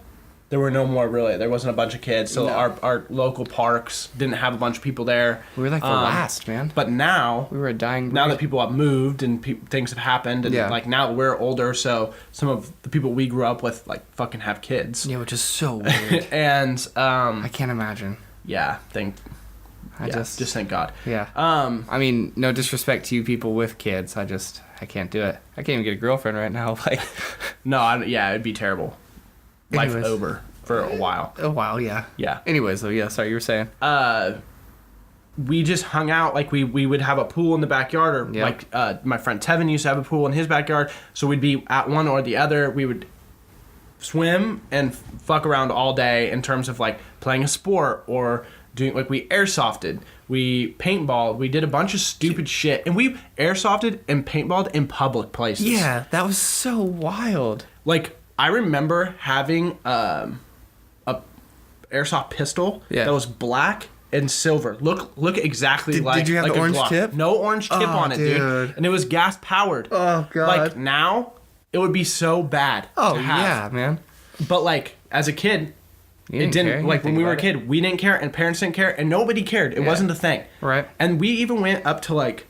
Speaker 1: there were no more really. There wasn't a bunch of kids, so
Speaker 2: No.
Speaker 1: our local parks didn't have a bunch of people there.
Speaker 2: We were like the last, man.
Speaker 1: But now,
Speaker 2: We were a dying breed.
Speaker 1: now that people have moved and things have happened, and
Speaker 2: Yeah.
Speaker 1: like now we're older, so some of the people we grew up with like fucking have kids.
Speaker 2: Yeah, which is so weird.
Speaker 1: And
Speaker 2: I can't imagine.
Speaker 1: yeah,
Speaker 2: I
Speaker 1: just thank God.
Speaker 2: Yeah.
Speaker 1: Um,
Speaker 2: I mean, no disrespect to you people with kids. I can't do it. I can't even get a girlfriend right now. Like,
Speaker 1: no, yeah, it'd be terrible. Life
Speaker 2: Anyways.
Speaker 1: over for a while.
Speaker 2: a while, yeah.
Speaker 1: Yeah.
Speaker 2: Anyways, though, yeah. Sorry, you were saying.
Speaker 1: We just hung out, like we would have a pool in the backyard, or
Speaker 2: Yeah.
Speaker 1: like my friend Tevin used to have a pool in his backyard, so we'd be at one or the other. We would swim and fuck around all day in terms of like playing a sport or doing, like, we airsofted, we paintballed, we did a bunch of stupid shit, and we airsofted and paintballed in public places.
Speaker 2: Yeah, that was so wild.
Speaker 1: Like, I remember having a airsoft pistol
Speaker 2: Yeah.
Speaker 1: that was black and silver. Look exactly
Speaker 2: Did-
Speaker 1: like
Speaker 2: did you have
Speaker 1: like
Speaker 2: the
Speaker 1: a
Speaker 2: orange
Speaker 1: Glock.
Speaker 2: tip?
Speaker 1: No orange tip
Speaker 2: Oh,
Speaker 1: on it, dude. And it was gas powered.
Speaker 2: Oh, God.
Speaker 1: Like, now it would be so bad
Speaker 2: Oh
Speaker 1: to have.
Speaker 2: yeah, man.
Speaker 1: But like, as a kid,
Speaker 2: You
Speaker 1: it
Speaker 2: care.
Speaker 1: didn't,
Speaker 2: You
Speaker 1: like, when
Speaker 2: think
Speaker 1: we were a
Speaker 2: about it.
Speaker 1: kid, we didn't care, and parents didn't care, and nobody cared. It
Speaker 2: Yeah.
Speaker 1: wasn't a thing.
Speaker 2: Right.
Speaker 1: And we even went up to like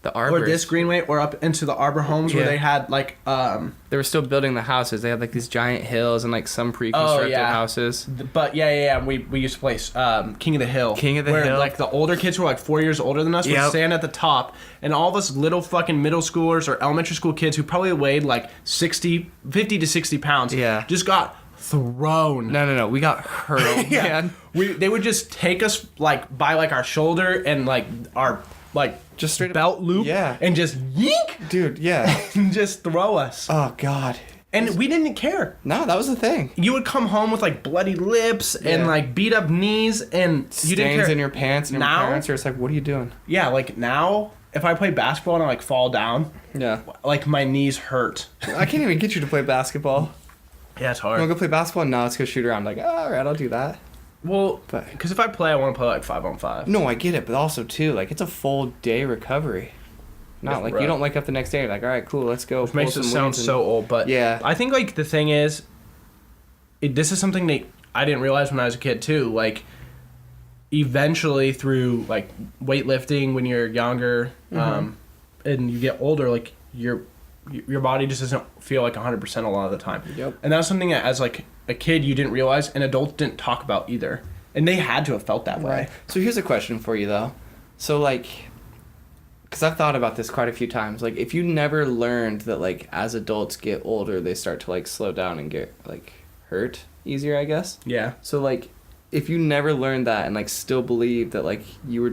Speaker 2: The arbors.
Speaker 1: or this Greenway or up into the Arbor homes where
Speaker 2: Yeah.
Speaker 1: they had like
Speaker 2: They were still building the houses. They had like these giant hills and like some pre-constructed
Speaker 1: yeah.
Speaker 2: houses.
Speaker 1: But yeah. We used to play King of the Hill.
Speaker 2: King of the
Speaker 1: where,
Speaker 2: Hill.
Speaker 1: like, the older kids who were like 4 years older than us would
Speaker 2: Yep.
Speaker 1: stand at the top, and all of us little fucking middle schoolers or elementary school kids who probably weighed like 50 to 60 pounds.
Speaker 2: Yeah.
Speaker 1: Just got thrown.
Speaker 2: No. We got hurled, man.
Speaker 1: They would just take us like by like our shoulder and like our like
Speaker 2: Just straight up-
Speaker 1: belt loop,
Speaker 2: Yeah.
Speaker 1: and just yeek
Speaker 2: Dude, yeah.
Speaker 1: and just throw us.
Speaker 2: Oh God.
Speaker 1: And we didn't care.
Speaker 2: No, that was the thing.
Speaker 1: You would come home with like bloody lips and
Speaker 2: Yeah.
Speaker 1: like beat up knees, and you didn't
Speaker 2: Stains
Speaker 1: care.
Speaker 2: in your pants and your
Speaker 1: Now-
Speaker 2: parents are just like, what are you doing?
Speaker 1: Yeah, like now, if I play basketball and I like fall down,
Speaker 2: Yeah.
Speaker 1: like my knees hurt.
Speaker 2: I can't even get you to play basketball.
Speaker 1: Yeah, it's
Speaker 2: You want
Speaker 1: hard.
Speaker 2: to go play basketball? No, let's go shoot around. Like, all right, I'll do that.
Speaker 1: Well,
Speaker 2: But-
Speaker 1: because if I play, I want to play like 5-on-5.
Speaker 2: No, I get it, but also too, like it's a full day recovery. Not
Speaker 1: Yeah,
Speaker 2: like
Speaker 1: right.
Speaker 2: you don't wake up the next day. You're like, all right, cool, let's go.
Speaker 1: Which makes it sound so old, but
Speaker 2: Yeah.
Speaker 1: I think like the thing is, this is something that I didn't realize when I was a kid too. Like, eventually through like weightlifting when you're younger, and you get older, like your body just doesn't feel like 100% a lot of the time.
Speaker 2: Yep.
Speaker 1: And that's something that as like a kid you didn't realize, and adults didn't talk about either, and they had to have felt that way.
Speaker 2: Right. So here's a question for you though. So like, because I've thought about this quite a few times. Like, if you never learned that like as adults get older, they start to like slow down and get like hurt easier, I guess.
Speaker 1: Yeah.
Speaker 2: So like, if you never learned that and like still believe that like you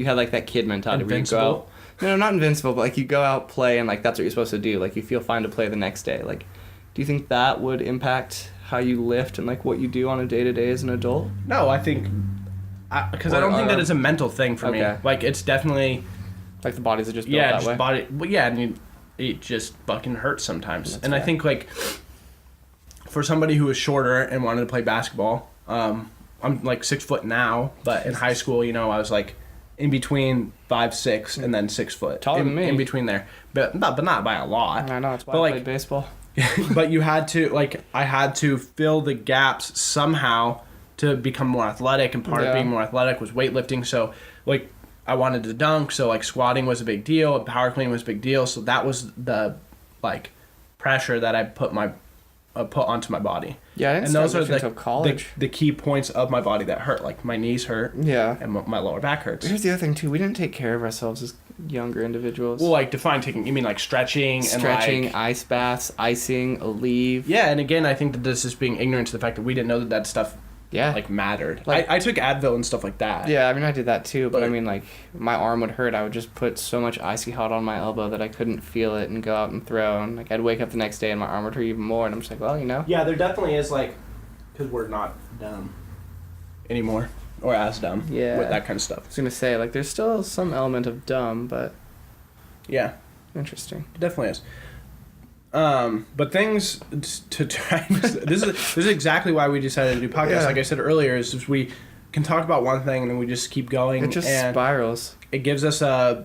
Speaker 2: had like that kid mentality where you go out, no, not invincible, but like you go out, play, and like that's what you're supposed to do. Like you feel fine to play the next day. Like, do you think that would impact how you lift and like what you do on a day to day as an adult?
Speaker 1: No, I think because I don't think that it's a mental thing for me.
Speaker 2: Okay.
Speaker 1: Like, it's definitely
Speaker 2: Like the bodies are just built
Speaker 1: yeah,
Speaker 2: that
Speaker 1: just
Speaker 2: way.
Speaker 1: body. Well, yeah, and it just fucking hurts sometimes.
Speaker 2: That's
Speaker 1: and I
Speaker 2: fair.
Speaker 1: think like for somebody who was shorter and wanted to play basketball, I'm like 6 foot now, but in high school, you know, I was like in between 5'6" and then 6 foot.
Speaker 2: Taller
Speaker 1: in,
Speaker 2: than me.
Speaker 1: In between there, but not by a lot.
Speaker 2: I know, that's why
Speaker 1: But,
Speaker 2: I
Speaker 1: like,
Speaker 2: played baseball.
Speaker 1: But you had to, like, I had to fill the gaps somehow to become more athletic, and part of
Speaker 2: Yeah.
Speaker 1: being more athletic was weightlifting. So, like, I wanted to dunk, so, like, squatting was a big deal, and power clean was a big deal. So that was the, like, pressure that I put onto my body.
Speaker 2: Yeah, I didn't
Speaker 1: And
Speaker 2: start
Speaker 1: those are
Speaker 2: lifting until college.
Speaker 1: the key points of my body that hurt. Like, my knees hurt,
Speaker 2: Yeah.
Speaker 1: and my lower back hurts.
Speaker 2: Here's the other thing too. We didn't take care of ourselves as younger individuals.
Speaker 1: Well, like, define taking, you mean, like, stretching
Speaker 2: Stretching,
Speaker 1: and, like...
Speaker 2: ice baths, icing, Aleve.
Speaker 1: Yeah, and again, I think that this is being ignorant to the fact that we didn't know that stuff
Speaker 2: Yeah.
Speaker 1: like mattered.
Speaker 2: Like-
Speaker 1: I took Advil and stuff like that.
Speaker 2: Yeah, I mean, I did that too, but I
Speaker 1: But-
Speaker 2: mean, like, my arm would hurt. I would just put so much icy hot on my elbow that I couldn't feel it and go out and throw. And, like, I'd wake up the next day and my arm would hurt even more. And I'm just like, well, you know.
Speaker 1: Yeah, there definitely is, like, because we're not dumb anymore, or as dumb
Speaker 2: Yeah.
Speaker 1: with that kind of stuff.
Speaker 2: I was going to say, like, there's still some element of dumb, but
Speaker 1: Yeah,
Speaker 2: interesting.
Speaker 1: it definitely is. But things to try. This is exactly why we decided to do podcasts.
Speaker 2: Yeah.
Speaker 1: Like I said earlier, is we can talk about one thing and then we just keep going.
Speaker 2: It just
Speaker 1: and
Speaker 2: spirals.
Speaker 1: it gives us a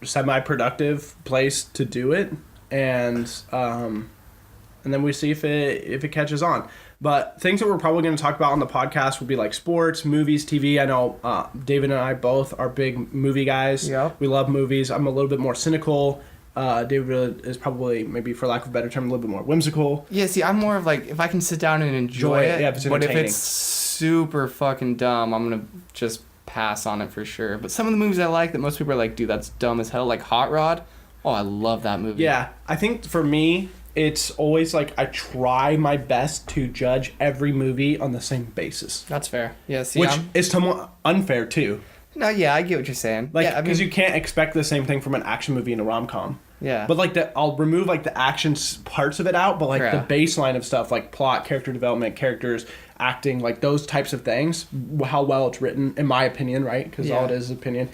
Speaker 1: semi-productive place to do it, and then we see if it catches on. But things that we're probably going to talk about on the podcast will be like sports, movies, TV. I know David and I both are big movie guys.
Speaker 2: Yep.
Speaker 1: We love movies. I'm a little bit more cynical. David is probably, maybe for lack of a better term, a little bit more whimsical.
Speaker 2: Yeah, see, I'm more of like, if I can sit down and enjoy it,
Speaker 1: Yeah, if it's
Speaker 2: but if
Speaker 1: entertaining.
Speaker 2: it's super fucking dumb, I'm going to just pass on it for sure. But some of the movies I like that most people are like, dude, that's dumb as hell, like Hot Rod. Oh, I love that movie.
Speaker 1: Yeah, I think for me, it's always like I try my best to judge every movie on the same basis.
Speaker 2: That's fair. Yeah, see,
Speaker 1: Which is somewhat unfair too.
Speaker 2: No, yeah, I get what you're saying.
Speaker 1: Like,
Speaker 2: yeah, I
Speaker 1: because
Speaker 2: mean,
Speaker 1: you can't expect the same thing from an action movie and a rom-com.
Speaker 2: yeah.
Speaker 1: But like I'll remove like the action parts of it out, but like
Speaker 2: Correct.
Speaker 1: the baseline of stuff, like plot, character development, characters, acting, like those types of things, how well it's written, in my opinion, right? Because all
Speaker 2: Yeah.
Speaker 1: it is opinion.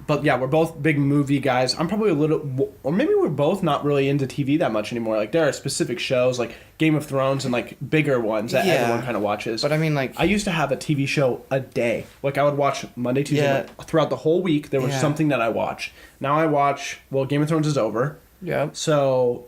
Speaker 1: But yeah, we're both big movie guys. I'm probably a little, or maybe we're both not really into TV that much anymore. Like there are specific shows like Game of Thrones and like bigger ones that
Speaker 2: Yeah.
Speaker 1: everyone kind of watches.
Speaker 2: But I mean, like,
Speaker 1: I used to have a TV show a day. Like I would watch Monday, Tuesday,
Speaker 2: Yeah.
Speaker 1: like, throughout the whole week. There was
Speaker 2: Yeah.
Speaker 1: something that I watched. Now I watch. Well, Game of Thrones is over,
Speaker 2: yeah,
Speaker 1: so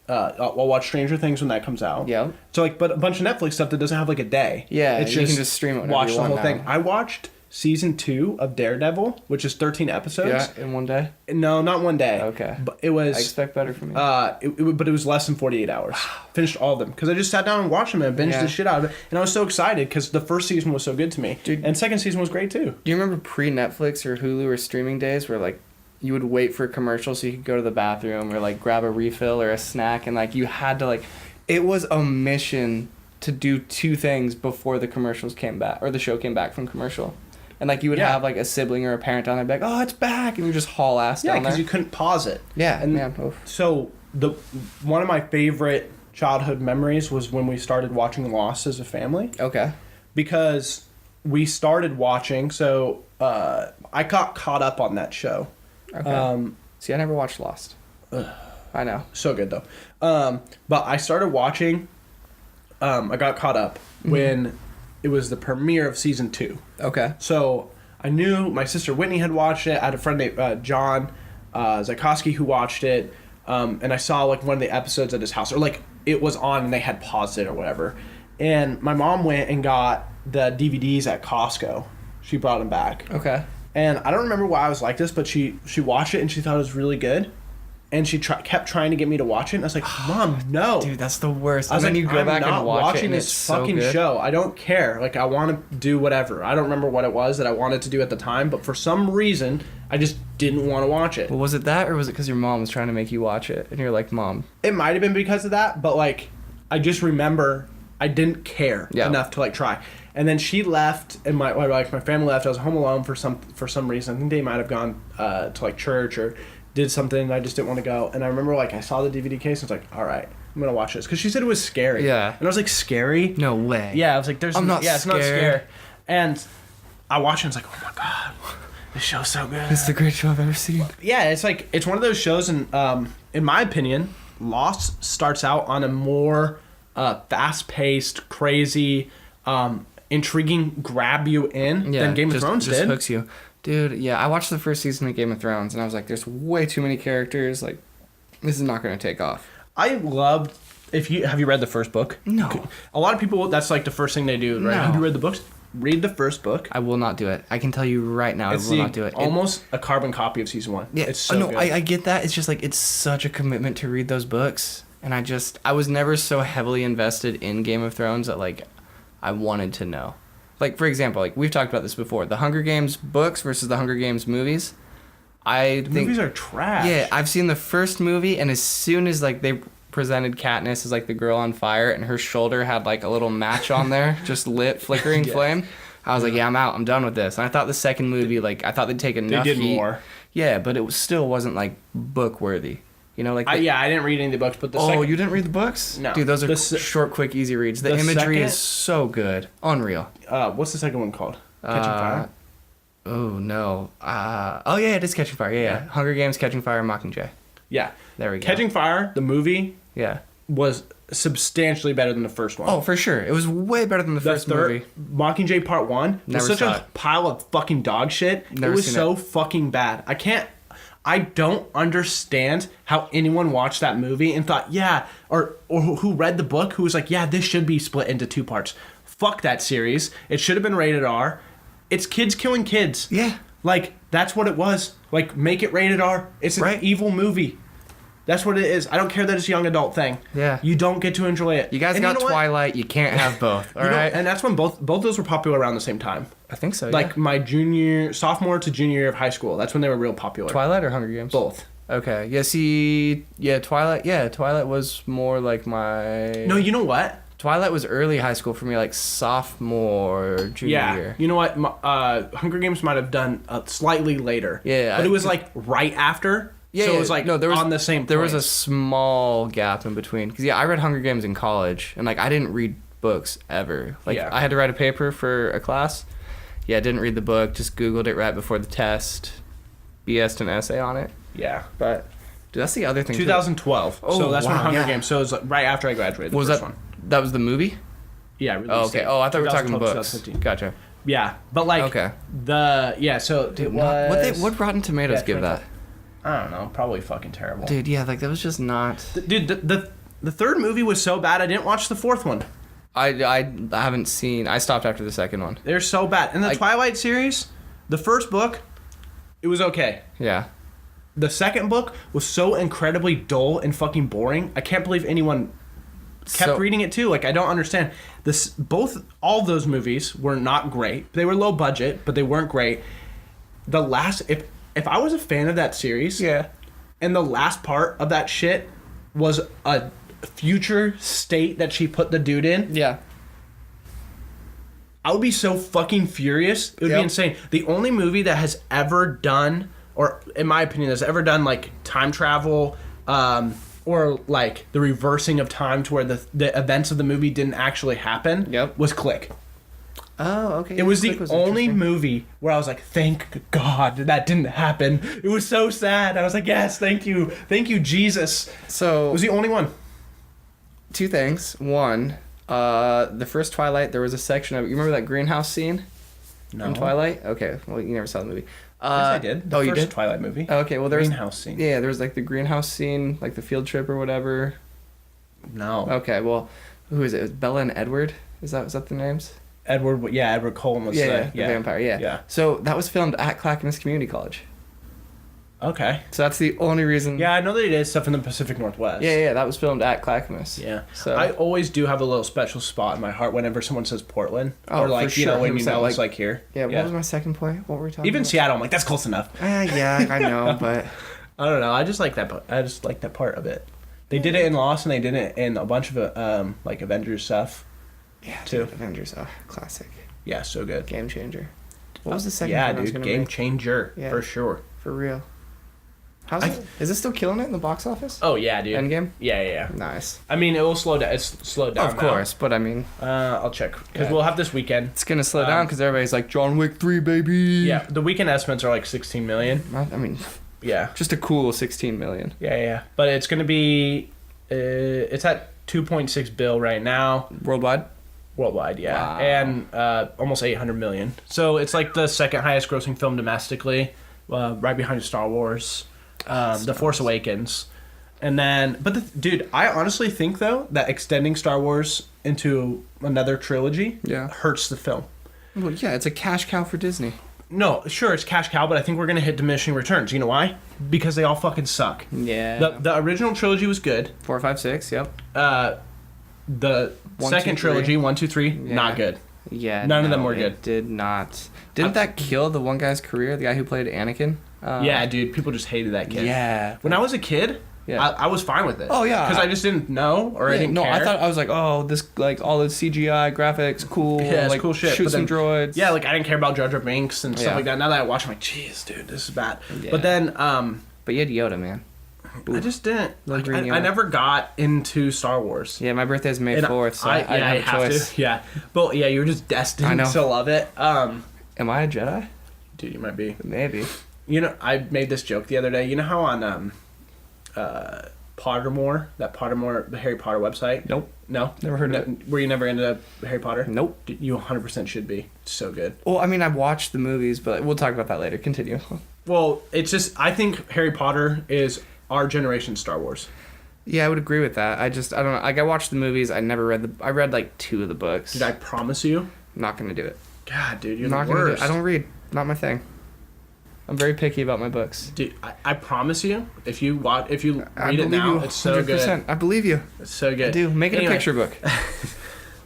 Speaker 1: I'll watch Stranger Things when that comes out.
Speaker 2: yeah,
Speaker 1: So like, but a bunch of Netflix stuff that doesn't have like a day.
Speaker 2: yeah.
Speaker 1: it's
Speaker 2: You can just stream it whenever
Speaker 1: watch
Speaker 2: you
Speaker 1: the
Speaker 2: want
Speaker 1: whole
Speaker 2: now.
Speaker 1: thing. I watched season 2 of Daredevil, which is 13 episodes.
Speaker 2: Yeah, in one day.
Speaker 1: No, not one day.
Speaker 2: Okay.
Speaker 1: But it
Speaker 2: I
Speaker 1: was.
Speaker 2: expect better from you.
Speaker 1: But it was less than 48 hours. Finished all of them because I just sat down and watched them and binged
Speaker 2: Yeah.
Speaker 1: the shit out of it, and I was so excited because the first season was so good to me,
Speaker 2: Dude.
Speaker 1: and second season was great too.
Speaker 2: Do you remember pre-Netflix or Hulu or streaming days where like you would wait for a commercial so you could go to the bathroom or like grab a refill or a snack and like you had to like it was a mission to do two things before the commercials came back or the show came back from commercial. And like you would
Speaker 1: Yeah.
Speaker 2: have like a sibling or a parent down there be like, "Oh, it's back." And you just haul ass
Speaker 1: Yeah,
Speaker 2: down
Speaker 1: because
Speaker 2: there.
Speaker 1: you couldn't pause it.
Speaker 2: Yeah,
Speaker 1: and
Speaker 2: man. Oof.
Speaker 1: So one of my favorite childhood memories was when we started watching Lost as a family,
Speaker 2: Okay.
Speaker 1: because we started watching. So I got caught up on that show.
Speaker 2: Okay. See, I never watched Lost. I know.
Speaker 1: So good though. But I started watching. I got caught up when it was the premiere of season 2.
Speaker 2: Okay.
Speaker 1: So I knew my sister Whitney had watched it. I had a friend named John Zykowski who watched it, and I saw like one of the episodes at his house, or like it was on and they had paused it or whatever. And my mom went and got the DVDs at Costco. She brought them back,
Speaker 2: Okay.
Speaker 1: and I don't remember why I was like this, but she watched it and she thought it was really good, and she kept trying to get me to watch it. And I was like, Mom, no.
Speaker 2: Dude, that's the worst.
Speaker 1: I was
Speaker 2: and then
Speaker 1: like,
Speaker 2: you go
Speaker 1: I'm
Speaker 2: back
Speaker 1: not
Speaker 2: and watch
Speaker 1: watching
Speaker 2: it and
Speaker 1: this
Speaker 2: it's so
Speaker 1: fucking
Speaker 2: good.
Speaker 1: show. I don't care. Like, I want to do whatever. I don't remember what it was that I wanted to do at the time, but for some reason, I just didn't want to watch it.
Speaker 2: Well, was it that or was it because your mom was trying to make you watch it and you're like, "Mom,
Speaker 1: It might have been because of that, but like, I just remember I didn't care
Speaker 2: Yeah.
Speaker 1: enough to like try. And then she left, and my family left. I was home alone for some reason. I think they might have gone to like church or did something, and I just didn't want to go. And I remember like I saw the DVD case, and I was like, all right, I'm gonna watch this because she said it was scary.
Speaker 2: Yeah.
Speaker 1: And I was like, scary?
Speaker 2: no way."
Speaker 1: Yeah, I was like, there's
Speaker 2: I'm not
Speaker 1: yeah, it's not
Speaker 2: scared.
Speaker 1: scary. And I watched it and I was like, oh my god, this show's so good.
Speaker 2: It's the greatest show I've ever seen.
Speaker 1: Yeah, it's like it's one of those shows, and in my opinion, Lost starts out on a more fast-paced, crazy, intriguing, grab you in than Game of Thrones
Speaker 2: just
Speaker 1: did.
Speaker 2: hooks you. Dude, yeah, I watched the first season of Game of Thrones and I was like, there's way too many characters. Like, this is not going to take off.
Speaker 1: I loved. Have you read the first book?
Speaker 2: No.
Speaker 1: A lot of people, that's like the first thing they do, right?
Speaker 2: No.
Speaker 1: Have you read the books? Read the first book.
Speaker 2: I will not do it. I can tell you right now,
Speaker 1: It's
Speaker 2: I will not do it.
Speaker 1: almost a carbon copy of season 1.
Speaker 2: Yeah,
Speaker 1: It's so
Speaker 2: no,
Speaker 1: good.
Speaker 2: I get that. It's just like, it's such a commitment to read those books. And I was never so heavily invested in Game of Thrones that, like, I wanted to know. Like, for example, like, we've talked about this before. The Hunger Games books versus the Hunger Games movies. I
Speaker 1: The
Speaker 2: think...
Speaker 1: movies are trash.
Speaker 2: Yeah, I've seen the first movie, and as soon as, like, they presented Katniss as like the girl on fire, and her shoulder had like a little match on there, just lit, flickering flame. I was like, yeah, I'm out. I'm done with this. And I thought the second movie, like, I thought they'd take enough
Speaker 1: They did
Speaker 2: heat.
Speaker 1: more.
Speaker 2: Yeah, but it still wasn't like book worthy. You know, like
Speaker 1: I didn't read any of the books, but the
Speaker 2: oh,
Speaker 1: second...
Speaker 2: you didn't read the books?
Speaker 1: No.
Speaker 2: Dude, those are
Speaker 1: The se-
Speaker 2: short, quick, easy reads. The
Speaker 1: the
Speaker 2: imagery
Speaker 1: second-
Speaker 2: is so good. Unreal.
Speaker 1: what's the second one called? Catching Fire?
Speaker 2: Oh, no. Oh, yeah, it is Catching Fire. Yeah. Hunger Games, Catching Fire, Mockingjay.
Speaker 1: Yeah.
Speaker 2: There we go.
Speaker 1: Catching Fire, the movie,
Speaker 2: Yeah.
Speaker 1: was substantially better than the first one.
Speaker 2: Oh, for sure. It was way better than the first movie.
Speaker 1: Mockingjay Part 1
Speaker 2: Never
Speaker 1: was such
Speaker 2: saw
Speaker 1: a
Speaker 2: it.
Speaker 1: pile of fucking dog shit.
Speaker 2: Never
Speaker 1: it was
Speaker 2: seen
Speaker 1: so fucking bad. I don't understand how anyone watched that movie and thought, yeah, or who read the book who was like, yeah, this should be split into 2 parts. Fuck that series. It should have been rated R. It's kids killing kids.
Speaker 2: Yeah.
Speaker 1: Like, that's what it was. Like, make it rated R. It's an
Speaker 2: Right.
Speaker 1: evil movie. That's what it is. I don't care that it's a young adult thing.
Speaker 2: Yeah.
Speaker 1: You don't get to enjoy it.
Speaker 2: You guys
Speaker 1: And
Speaker 2: got
Speaker 1: know what?
Speaker 2: Twilight. You can't have both. All
Speaker 1: You know,
Speaker 2: right.
Speaker 1: and that's when both those were popular around the same time.
Speaker 2: I think so.
Speaker 1: Like my sophomore to junior year of high school. That's when they were real popular.
Speaker 2: Twilight or Hunger Games?
Speaker 1: Both.
Speaker 2: Okay. Yeah. See. Yeah. Twilight. Yeah. Twilight was more like my.
Speaker 1: No, you know what?
Speaker 2: Twilight was early high school for me, like sophomore, junior
Speaker 1: Yeah.
Speaker 2: year.
Speaker 1: You know what? Hunger Games might have done slightly later.
Speaker 2: Yeah,
Speaker 1: But it was like right after.
Speaker 2: Yeah,
Speaker 1: So
Speaker 2: yeah.
Speaker 1: it was like
Speaker 2: no, there was,
Speaker 1: on the same
Speaker 2: There was a
Speaker 1: points.
Speaker 2: small gap in between. Because, yeah, I read Hunger Games in college, and, like, I didn't read books ever. Like,
Speaker 1: Yeah.
Speaker 2: I had to write a paper for a class. Yeah, I didn't read the book, just Googled it right before the test. BS'd an essay on it.
Speaker 1: Yeah.
Speaker 2: But, dude, that's the other thing, too.
Speaker 1: 2012.
Speaker 2: Oh,
Speaker 1: so that's when
Speaker 2: wow,
Speaker 1: Hunger
Speaker 2: yeah.
Speaker 1: Games. So it was like right after I graduated. The
Speaker 2: Was
Speaker 1: first
Speaker 2: that,
Speaker 1: one.
Speaker 2: that was the movie?
Speaker 1: Yeah. Release
Speaker 2: Oh, okay.
Speaker 1: date.
Speaker 2: Oh, I thought we were talking
Speaker 1: 2012,
Speaker 2: books.
Speaker 1: 2015.
Speaker 2: Gotcha.
Speaker 1: Yeah, but like
Speaker 2: Okay.
Speaker 1: So it
Speaker 2: What Rotten Tomatoes
Speaker 1: Yeah,
Speaker 2: give that?
Speaker 1: I don't know. Probably fucking terrible.
Speaker 2: Dude, yeah, like, that was just not...
Speaker 1: Dude, the third movie was so bad I didn't watch the fourth one.
Speaker 2: I haven't seen... I stopped after the second one.
Speaker 1: They're so bad. And the Twilight series, the first book, it was okay.
Speaker 2: Yeah.
Speaker 1: The second book was so incredibly dull and fucking boring. I can't believe anyone kept reading it too. Like, I don't understand. All of those movies were not great. They were low budget, but they weren't great. The last if I was a fan of that series,
Speaker 2: Yeah.
Speaker 1: and the last part of that shit was a future state that she put the dude in,
Speaker 2: Yeah.
Speaker 1: I would be so fucking furious. It would be
Speaker 2: Yep.
Speaker 1: insane. The only movie that has ever done, or in my opinion, has ever done like time travel, or like the reversing of time to where the events of the movie didn't actually happen,
Speaker 2: Yep.
Speaker 1: was Click.
Speaker 2: Oh, okay.
Speaker 1: It was the
Speaker 2: Click
Speaker 1: only
Speaker 2: interesting.
Speaker 1: movie where I was like, thank God that didn't happen. It was so sad. I was like, yes, thank you, Jesus.
Speaker 2: So,
Speaker 1: It was the only one.
Speaker 2: 2 things. One, the first Twilight, there was a section of... You remember that greenhouse scene in Twilight? Okay, well, you never saw the movie.
Speaker 1: Yes, I did. The
Speaker 2: you
Speaker 1: first
Speaker 2: did?
Speaker 1: Twilight movie.
Speaker 2: Okay, well, there's...
Speaker 1: Greenhouse scene.
Speaker 2: Yeah, there was, like, the greenhouse scene, like, the field trip or whatever.
Speaker 1: No.
Speaker 2: Okay, well, who is it? It was Bella and Edward? Is that the names?
Speaker 1: Edward Cullen was
Speaker 2: Yeah,
Speaker 1: the
Speaker 2: the vampire, yeah.
Speaker 1: Yeah.
Speaker 2: So, that was filmed at Clackamas Community College.
Speaker 1: Okay.
Speaker 2: So, that's the only reason...
Speaker 1: Yeah, I know that he did stuff in the Pacific Northwest.
Speaker 2: Yeah, that was filmed at Clackamas.
Speaker 1: Yeah.
Speaker 2: So-
Speaker 1: I always do have a little special spot in my heart whenever someone says Portland.
Speaker 2: Oh,
Speaker 1: or like,
Speaker 2: for
Speaker 1: you know,
Speaker 2: sure,
Speaker 1: when you
Speaker 2: 100%,
Speaker 1: know it's
Speaker 2: like-
Speaker 1: like here.
Speaker 2: Yeah, what was my second point? What were we talking
Speaker 1: Even
Speaker 2: about?
Speaker 1: Seattle, I'm like, that's close enough.
Speaker 2: Yeah, I know, but...
Speaker 1: I don't know. I just like that part of it. They did it in Lost and they did it in a bunch of like Avengers stuff.
Speaker 2: Yeah,
Speaker 1: too.
Speaker 2: dude, Avengers, classic.
Speaker 1: Yeah, so good.
Speaker 2: Game changer. What was the second
Speaker 1: Yeah,
Speaker 2: point I was
Speaker 1: dude,
Speaker 2: gonna
Speaker 1: game
Speaker 2: make?
Speaker 1: changer
Speaker 2: Yeah.
Speaker 1: for sure.
Speaker 2: For real. How's it? Is it still killing it in the box office?
Speaker 1: Oh yeah, dude.
Speaker 2: Endgame?
Speaker 1: Yeah.
Speaker 2: Nice.
Speaker 1: I mean, it will slow down. It's slowed down.
Speaker 2: Of course, but I mean,
Speaker 1: I'll check because
Speaker 2: Yeah.
Speaker 1: we'll have this weekend.
Speaker 2: it's gonna slow down because everybody's like, John Wick 3, baby!
Speaker 1: Yeah, the weekend estimates are like 16 million.
Speaker 2: I mean,
Speaker 1: Yeah.
Speaker 2: just a cool 16 million.
Speaker 1: Yeah. But it's gonna be, it's at 2.6 bill right now
Speaker 2: Worldwide?
Speaker 1: worldwide. Yeah,
Speaker 2: Wow.
Speaker 1: and almost 800 million. So it's like the second highest grossing film domestically, right behind Star Wars, The Force Awakens, and then. But dude, I honestly think though that extending Star Wars into another trilogy hurts the film.
Speaker 2: Well, yeah, it's a cash cow for Disney.
Speaker 1: No, sure, it's cash cow, but I think we're gonna hit diminishing returns. You know why? Because they all fucking suck.
Speaker 2: Yeah.
Speaker 1: The original trilogy was good.
Speaker 2: 4, 5, 6, yep.
Speaker 1: The
Speaker 2: 1,
Speaker 1: second
Speaker 2: 2, 3.
Speaker 1: trilogy, 1, 2, 3,
Speaker 2: Yeah.
Speaker 1: not good.
Speaker 2: Yeah.
Speaker 1: None of them
Speaker 2: no,
Speaker 1: were
Speaker 2: it
Speaker 1: good.
Speaker 2: Did not. Didn't that kill the one guy's career, the guy who played Anakin?
Speaker 1: Yeah, dude, people just hated that kid.
Speaker 2: Yeah.
Speaker 1: When I was a kid,
Speaker 2: Yeah.
Speaker 1: I was fine with it.
Speaker 2: Oh, yeah.
Speaker 1: Because I just didn't know or I didn't care.
Speaker 2: I was like, oh, this like all the CGI graphics, cool.
Speaker 1: Yeah, it's
Speaker 2: like,
Speaker 1: cool shit.
Speaker 2: Shoot
Speaker 1: But
Speaker 2: some
Speaker 1: then-
Speaker 2: droids.
Speaker 1: Yeah, like I didn't care about Jar Jar Binks and stuff
Speaker 2: Yeah.
Speaker 1: like that. Now that I watch, I'm like, jeez, dude, this is bad.
Speaker 2: Yeah.
Speaker 1: But then
Speaker 2: But you had Yoda, man.
Speaker 1: I just didn't. Like,
Speaker 2: green
Speaker 1: I
Speaker 2: Yoda.
Speaker 1: never got into Star Wars.
Speaker 2: Yeah, my birthday's May
Speaker 1: And
Speaker 2: 4th, so
Speaker 1: I
Speaker 2: I didn't have a
Speaker 1: have
Speaker 2: choice.
Speaker 1: to. Yeah, but yeah, you were just
Speaker 2: I
Speaker 1: destined
Speaker 2: know.
Speaker 1: to love it.
Speaker 2: Am I a Jedi?
Speaker 1: Dude, you might be.
Speaker 2: Maybe.
Speaker 1: You know, I made this joke the other day. You know how on Pottermore, the Harry Potter website?
Speaker 2: Nope.
Speaker 1: No?
Speaker 2: Never heard of it.
Speaker 1: Were you never into Harry Potter?
Speaker 2: Nope.
Speaker 1: Dude, you 100% should be. It's so good.
Speaker 2: Well, I mean, I've watched the movies, but we'll talk about that later. Continue.
Speaker 1: Well, it's just, I think Harry Potter is our generation's Star Wars.
Speaker 2: Yeah, I would agree with that. I don't know. Like, I watched the movies. I never read I read like 2 of the books.
Speaker 1: Dude, I promise you.
Speaker 2: Not gonna do it.
Speaker 1: God, dude, you're
Speaker 2: Not
Speaker 1: the
Speaker 2: gonna do
Speaker 1: worst.
Speaker 2: it. I don't read. Not my thing. I'm very picky about my books.
Speaker 1: Dude, I promise you, if you read it
Speaker 2: believe
Speaker 1: now,
Speaker 2: you
Speaker 1: it's so good.
Speaker 2: I believe you.
Speaker 1: It's so good.
Speaker 2: I do. Make it
Speaker 1: Anyway.
Speaker 2: a picture book.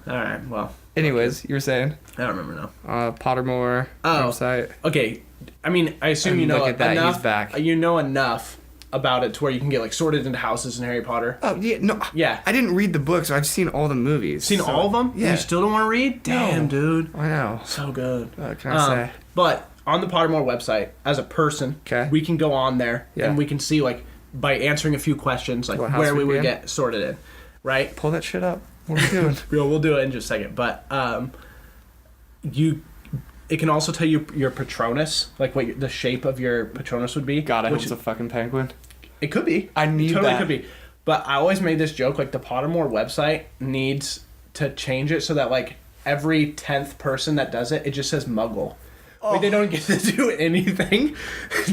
Speaker 1: All right, well,
Speaker 2: Anyways, you were saying
Speaker 1: I don't remember now.
Speaker 2: Pottermore
Speaker 1: Oh.
Speaker 2: website.
Speaker 1: Okay, I mean, I assume
Speaker 2: And
Speaker 1: you know
Speaker 2: look at that,
Speaker 1: enough.
Speaker 2: he's back.
Speaker 1: You know enough about it to where you can get like sorted into houses in Harry Potter.
Speaker 2: Oh yeah, no.
Speaker 1: Yeah.
Speaker 2: I didn't read the books. I've seen all the movies.
Speaker 1: Seen
Speaker 2: so-
Speaker 1: all of them?
Speaker 2: Yeah.
Speaker 1: You still don't want to read? Damn,
Speaker 2: No.
Speaker 1: dude.
Speaker 2: I know.
Speaker 1: So good.
Speaker 2: What can I say?
Speaker 1: But on the Pottermore website, as a person,
Speaker 2: 'Kay.
Speaker 1: we can go on there
Speaker 2: Yeah.
Speaker 1: and we can see like by answering a few questions like
Speaker 2: What house
Speaker 1: where we
Speaker 2: we'd be
Speaker 1: would
Speaker 2: in?
Speaker 1: get sorted in, right?
Speaker 2: Pull that shit up. What are we doing?
Speaker 1: We'll do it in just a second. But it can also tell you your Patronus, like what the shape of your Patronus would be.
Speaker 2: God, I hope
Speaker 1: which
Speaker 2: it's a fucking penguin.
Speaker 1: it could be.
Speaker 2: I need
Speaker 1: it totally
Speaker 2: that.
Speaker 1: could be. But I always made this joke like the Pottermore website needs to change it so that like every 10th person that does it, it just says Muggle. Like they don't get to do anything.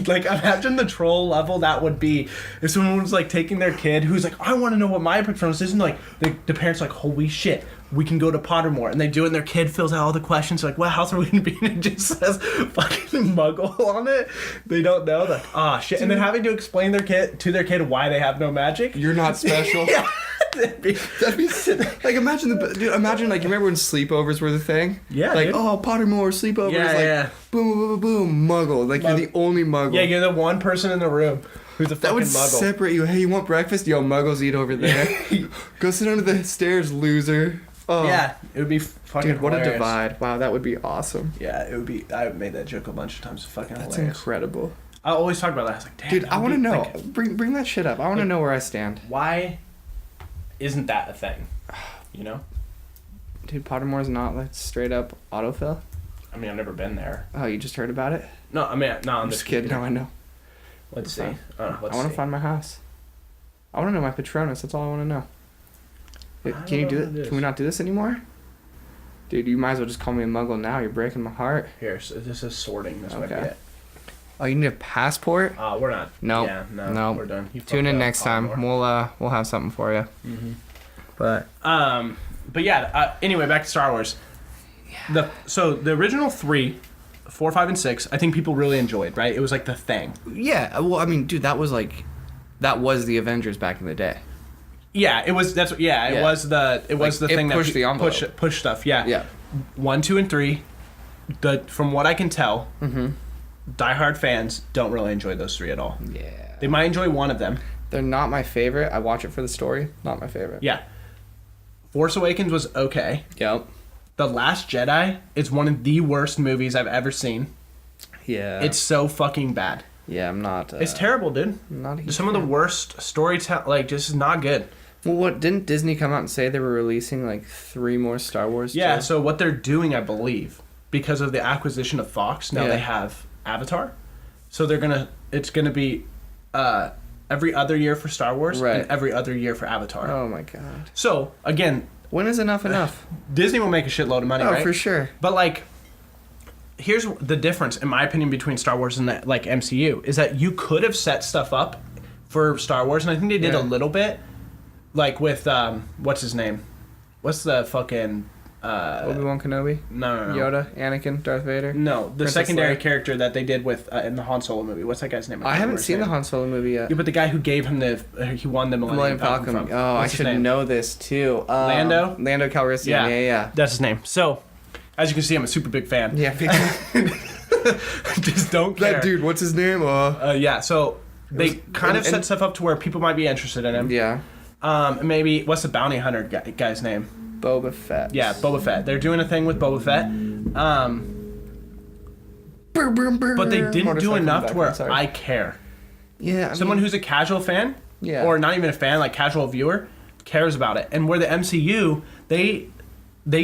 Speaker 1: Like imagine the troll level that would be if someone was like taking their kid who's like, I want to know what my Patronus is, and like the parents are like, holy shit, we can go to Pottermore, and they do it, and their kid fills out all the questions like, what house are we gonna be in? It just says fucking Muggle on it. They don't know, like, ah shit, and then having to explain their kid why they have no magic.
Speaker 2: You're not special.
Speaker 1: Yeah. That'd be sick.
Speaker 2: Like imagine imagine like you remember when sleepovers were the thing?
Speaker 1: Yeah,
Speaker 2: Like
Speaker 1: dude.
Speaker 2: oh Pottermore sleepovers.
Speaker 1: Yeah,
Speaker 2: like
Speaker 1: yeah.
Speaker 2: boom boom boom boom Muggle. Like you're the only Muggle.
Speaker 1: Yeah, you're the one person in the room who's a
Speaker 2: That
Speaker 1: fucking
Speaker 2: would
Speaker 1: Muggle.
Speaker 2: separate you. Hey, you want breakfast? Yo, Muggles eat over there. Go sit under the stairs, loser. Oh.
Speaker 1: Yeah, it would be fucking
Speaker 2: Dude, what
Speaker 1: hilarious.
Speaker 2: a divide. Wow, that would be awesome.
Speaker 1: Yeah, it would be. I made that joke a bunch of times. It's fucking
Speaker 2: That's
Speaker 1: hilarious.
Speaker 2: incredible.
Speaker 1: I always talk about that. I was like, damn.
Speaker 2: Dude,
Speaker 1: that
Speaker 2: I
Speaker 1: would
Speaker 2: want to
Speaker 1: be,
Speaker 2: know.
Speaker 1: like,
Speaker 2: Bring that shit up. I want to know where I stand.
Speaker 1: why isn't that a thing? You know?
Speaker 2: Dude, Pottermore's not like straight up autofill.
Speaker 1: I mean, I've never been there.
Speaker 2: Oh, you just heard about it?
Speaker 1: No, I mean, no, I'm
Speaker 2: I'm just kidding. No, I know.
Speaker 1: Let's see.
Speaker 2: fine.
Speaker 1: Let's
Speaker 2: I want to
Speaker 1: see.
Speaker 2: find my house. I want to know my Patronus. That's all I want to know.
Speaker 1: I
Speaker 2: Can you
Speaker 1: don't
Speaker 2: do
Speaker 1: know
Speaker 2: it?
Speaker 1: what it
Speaker 2: Can we
Speaker 1: is.
Speaker 2: not do this anymore? Dude, you might as well just call me a Muggle now. You're breaking my heart.
Speaker 1: Here, so this is sorting. This might be
Speaker 2: Okay.
Speaker 1: it.
Speaker 2: Oh, you need a passport?
Speaker 1: We're not.
Speaker 2: Nope.
Speaker 1: Yeah, no,
Speaker 2: Nope.
Speaker 1: we're done. You
Speaker 2: Tune
Speaker 1: fucked
Speaker 2: in
Speaker 1: up,
Speaker 2: next time.
Speaker 1: Pottermore.
Speaker 2: We'll have something for you. But
Speaker 1: But yeah. Anyway, back to Star Wars. So the original 3, 4, 5, and 6, I think people really enjoyed. Right? It was like the thing.
Speaker 2: yeah, well, I mean, dude, that was the Avengers back in the day.
Speaker 1: Yeah, it was. It
Speaker 2: Yeah.
Speaker 1: was the
Speaker 2: Like,
Speaker 1: thing that
Speaker 2: pushed the envelope.
Speaker 1: push stuff. Yeah.
Speaker 2: Yeah.
Speaker 1: 1, 2, and 3. From what I can tell, diehard fans don't really enjoy those 3 at all.
Speaker 2: Yeah.
Speaker 1: They might enjoy one of them.
Speaker 2: They're not my favorite. I watch it for the story. Not my favorite.
Speaker 1: Yeah. Force Awakens was okay.
Speaker 2: Yep.
Speaker 1: The Last Jedi is one of the worst movies I've ever seen.
Speaker 2: Yeah.
Speaker 1: It's so fucking bad.
Speaker 2: Yeah, I'm not.
Speaker 1: It's terrible, dude.
Speaker 2: Not a huge
Speaker 1: Some of the
Speaker 2: fan.
Speaker 1: worst storytelling, like, just not good.
Speaker 2: Well, what didn't Disney come out and say they were releasing like 3 more Star Wars?
Speaker 1: Yeah,
Speaker 2: too?
Speaker 1: so what they're doing, I believe, because of the acquisition of Fox, now
Speaker 2: Yeah.
Speaker 1: they have Avatar. So it's gonna be every other year for Star Wars
Speaker 2: Right.
Speaker 1: and every other year for Avatar.
Speaker 2: Oh my god.
Speaker 1: So again,
Speaker 2: When is enough enough?
Speaker 1: Disney will make a shitload of money,
Speaker 2: Oh,
Speaker 1: right?
Speaker 2: for sure.
Speaker 1: But like, here's the difference, in my opinion, between Star Wars and the, like MCU is that you could have set stuff up for Star Wars, and I think they did
Speaker 2: Yeah.
Speaker 1: a little bit, like with what's his name? What's the fucking
Speaker 2: Obi-Wan Kenobi,
Speaker 1: no.
Speaker 2: Yoda, Anakin, Darth Vader.
Speaker 1: No, the
Speaker 2: Princess
Speaker 1: secondary
Speaker 2: Leia.
Speaker 1: character that they did with in the Han Solo movie. What's that guy's name?
Speaker 2: I
Speaker 1: can't
Speaker 2: haven't
Speaker 1: remember his
Speaker 2: seen the
Speaker 1: name.
Speaker 2: Han Solo movie yet.
Speaker 1: Yeah, but the guy who gave him he won the Millennium
Speaker 2: Millennium
Speaker 1: Falcon.
Speaker 2: Falcon.
Speaker 1: From.
Speaker 2: Oh,
Speaker 1: What's
Speaker 2: I
Speaker 1: his
Speaker 2: should
Speaker 1: name?
Speaker 2: know this too.
Speaker 1: Lando?
Speaker 2: Lando Calrissian. Yeah.
Speaker 1: That's his name. So, as you can see, I'm a super big fan.
Speaker 2: Yeah.
Speaker 1: Just don't care.
Speaker 2: That dude, what's his name?
Speaker 1: Yeah, so they kind of set stuff up to where people might be interested in him.
Speaker 2: Yeah.
Speaker 1: Maybe what's the bounty hunter guy's name?
Speaker 2: Boba Fett.
Speaker 1: Yeah, Boba Fett. They're doing a thing with Boba Fett. But they didn't do enough to where I care.
Speaker 2: Yeah.
Speaker 1: Someone who's a casual fan, or not even a fan, like casual viewer, cares about it. And where the MCU, they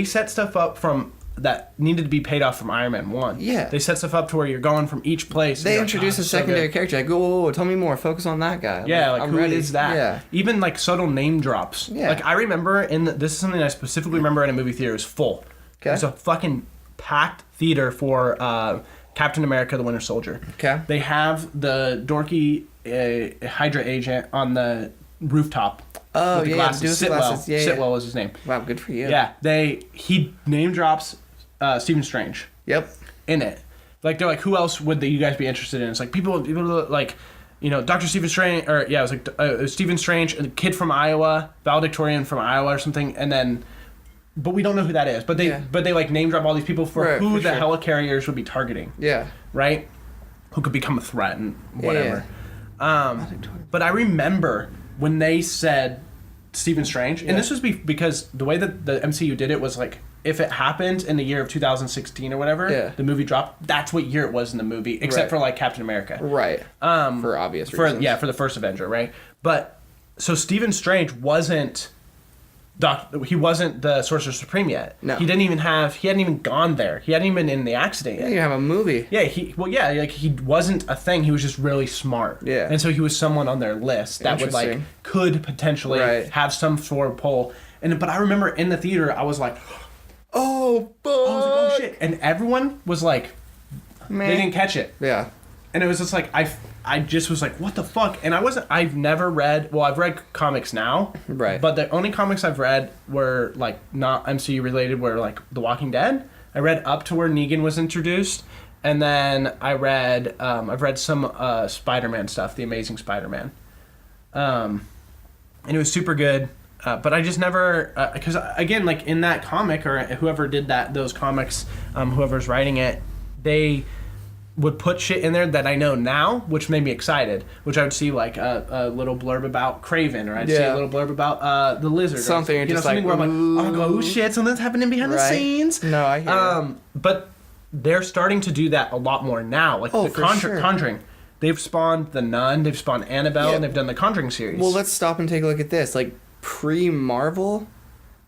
Speaker 1: set stuff up from that needed to be paid off from Iron Man 1.
Speaker 2: Yeah.
Speaker 1: They set stuff up to where you're going from each place.
Speaker 2: They introduce a secondary character. Like, whoa, tell me more. Focus on that guy.
Speaker 1: Yeah, like,
Speaker 2: I'm
Speaker 1: who
Speaker 2: ready.
Speaker 1: is that?
Speaker 2: Yeah.
Speaker 1: Even, like, subtle name drops.
Speaker 2: Yeah.
Speaker 1: Like, I remember this is something I specifically remember in a movie theater. It was full.
Speaker 2: Okay.
Speaker 1: It was a fucking packed theater for Captain America, the Winter Soldier.
Speaker 2: Okay.
Speaker 1: They have the dorky Hydra agent on the rooftop.
Speaker 2: Oh,
Speaker 1: with the
Speaker 2: yeah,
Speaker 1: glasses.
Speaker 2: glasses. Yeah,
Speaker 1: Sitwell was his name.
Speaker 2: Wow, good for you.
Speaker 1: Yeah, he name drops Stephen Strange.
Speaker 2: Yep.
Speaker 1: In it. Like, they're like, who else would you guys be interested in? It's like, people like, you know, Dr. Stephen Strange, or yeah, it was like Stephen Strange, a kid from Iowa, valedictorian from Iowa or something, and then, but we don't know who that is. But they like name drop all these people for
Speaker 2: right,
Speaker 1: who
Speaker 2: for
Speaker 1: the
Speaker 2: sure.
Speaker 1: helicarriers would be targeting.
Speaker 2: Yeah.
Speaker 1: Right? Who could become a threat and whatever.
Speaker 2: Yeah.
Speaker 1: But I remember when they said Stephen Strange, and this was because the way that the MCU did it was like, if it happened in the year of 2016 or whatever, the movie dropped, that's what year it was in the movie, except for like Captain America.
Speaker 2: Right. For obvious reasons.
Speaker 1: For the first Avenger, right? But so Stephen Strange wasn't he wasn't the Sorcerer Supreme yet.
Speaker 2: No.
Speaker 1: He hadn't even gone there. He hadn't even been in the accident yet.
Speaker 2: You have a movie.
Speaker 1: Yeah, he wasn't a thing. He was just really smart.
Speaker 2: Yeah.
Speaker 1: And so he was someone on their list that would like could potentially have some sort of pull. But I remember in the theater I was like,
Speaker 2: oh, fuck.
Speaker 1: I was like, oh shit. And everyone was like, they didn't catch it.
Speaker 2: Yeah.
Speaker 1: And it was just like, I just was like, what the fuck? And I've never read, I've read comics now.
Speaker 2: Right.
Speaker 1: But the only comics I've read were like not MCU related, were like The Walking Dead. I read up to where Negan was introduced. And then I've read some Spider-Man stuff, The Amazing Spider-Man. And it was super good. But I just never, because again, like in that comic, or whoever did those comics, whoever's writing it, they would put shit in there that I know now, which made me excited. Which I would see like a little blurb about Kraven, or I'd see a little blurb about the Lizard,
Speaker 2: something.
Speaker 1: Or,
Speaker 2: just
Speaker 1: something
Speaker 2: like,
Speaker 1: where I'm like, oh shit, something's happening behind the scenes.
Speaker 2: No, I hear you.
Speaker 1: But they're starting to do that a lot more now. Like the Conjuring. They've spawned The Nun, they've spawned Annabelle, and they've done the Conjuring series.
Speaker 2: Well, let's stop and take a look at this. Like, pre-Marvel,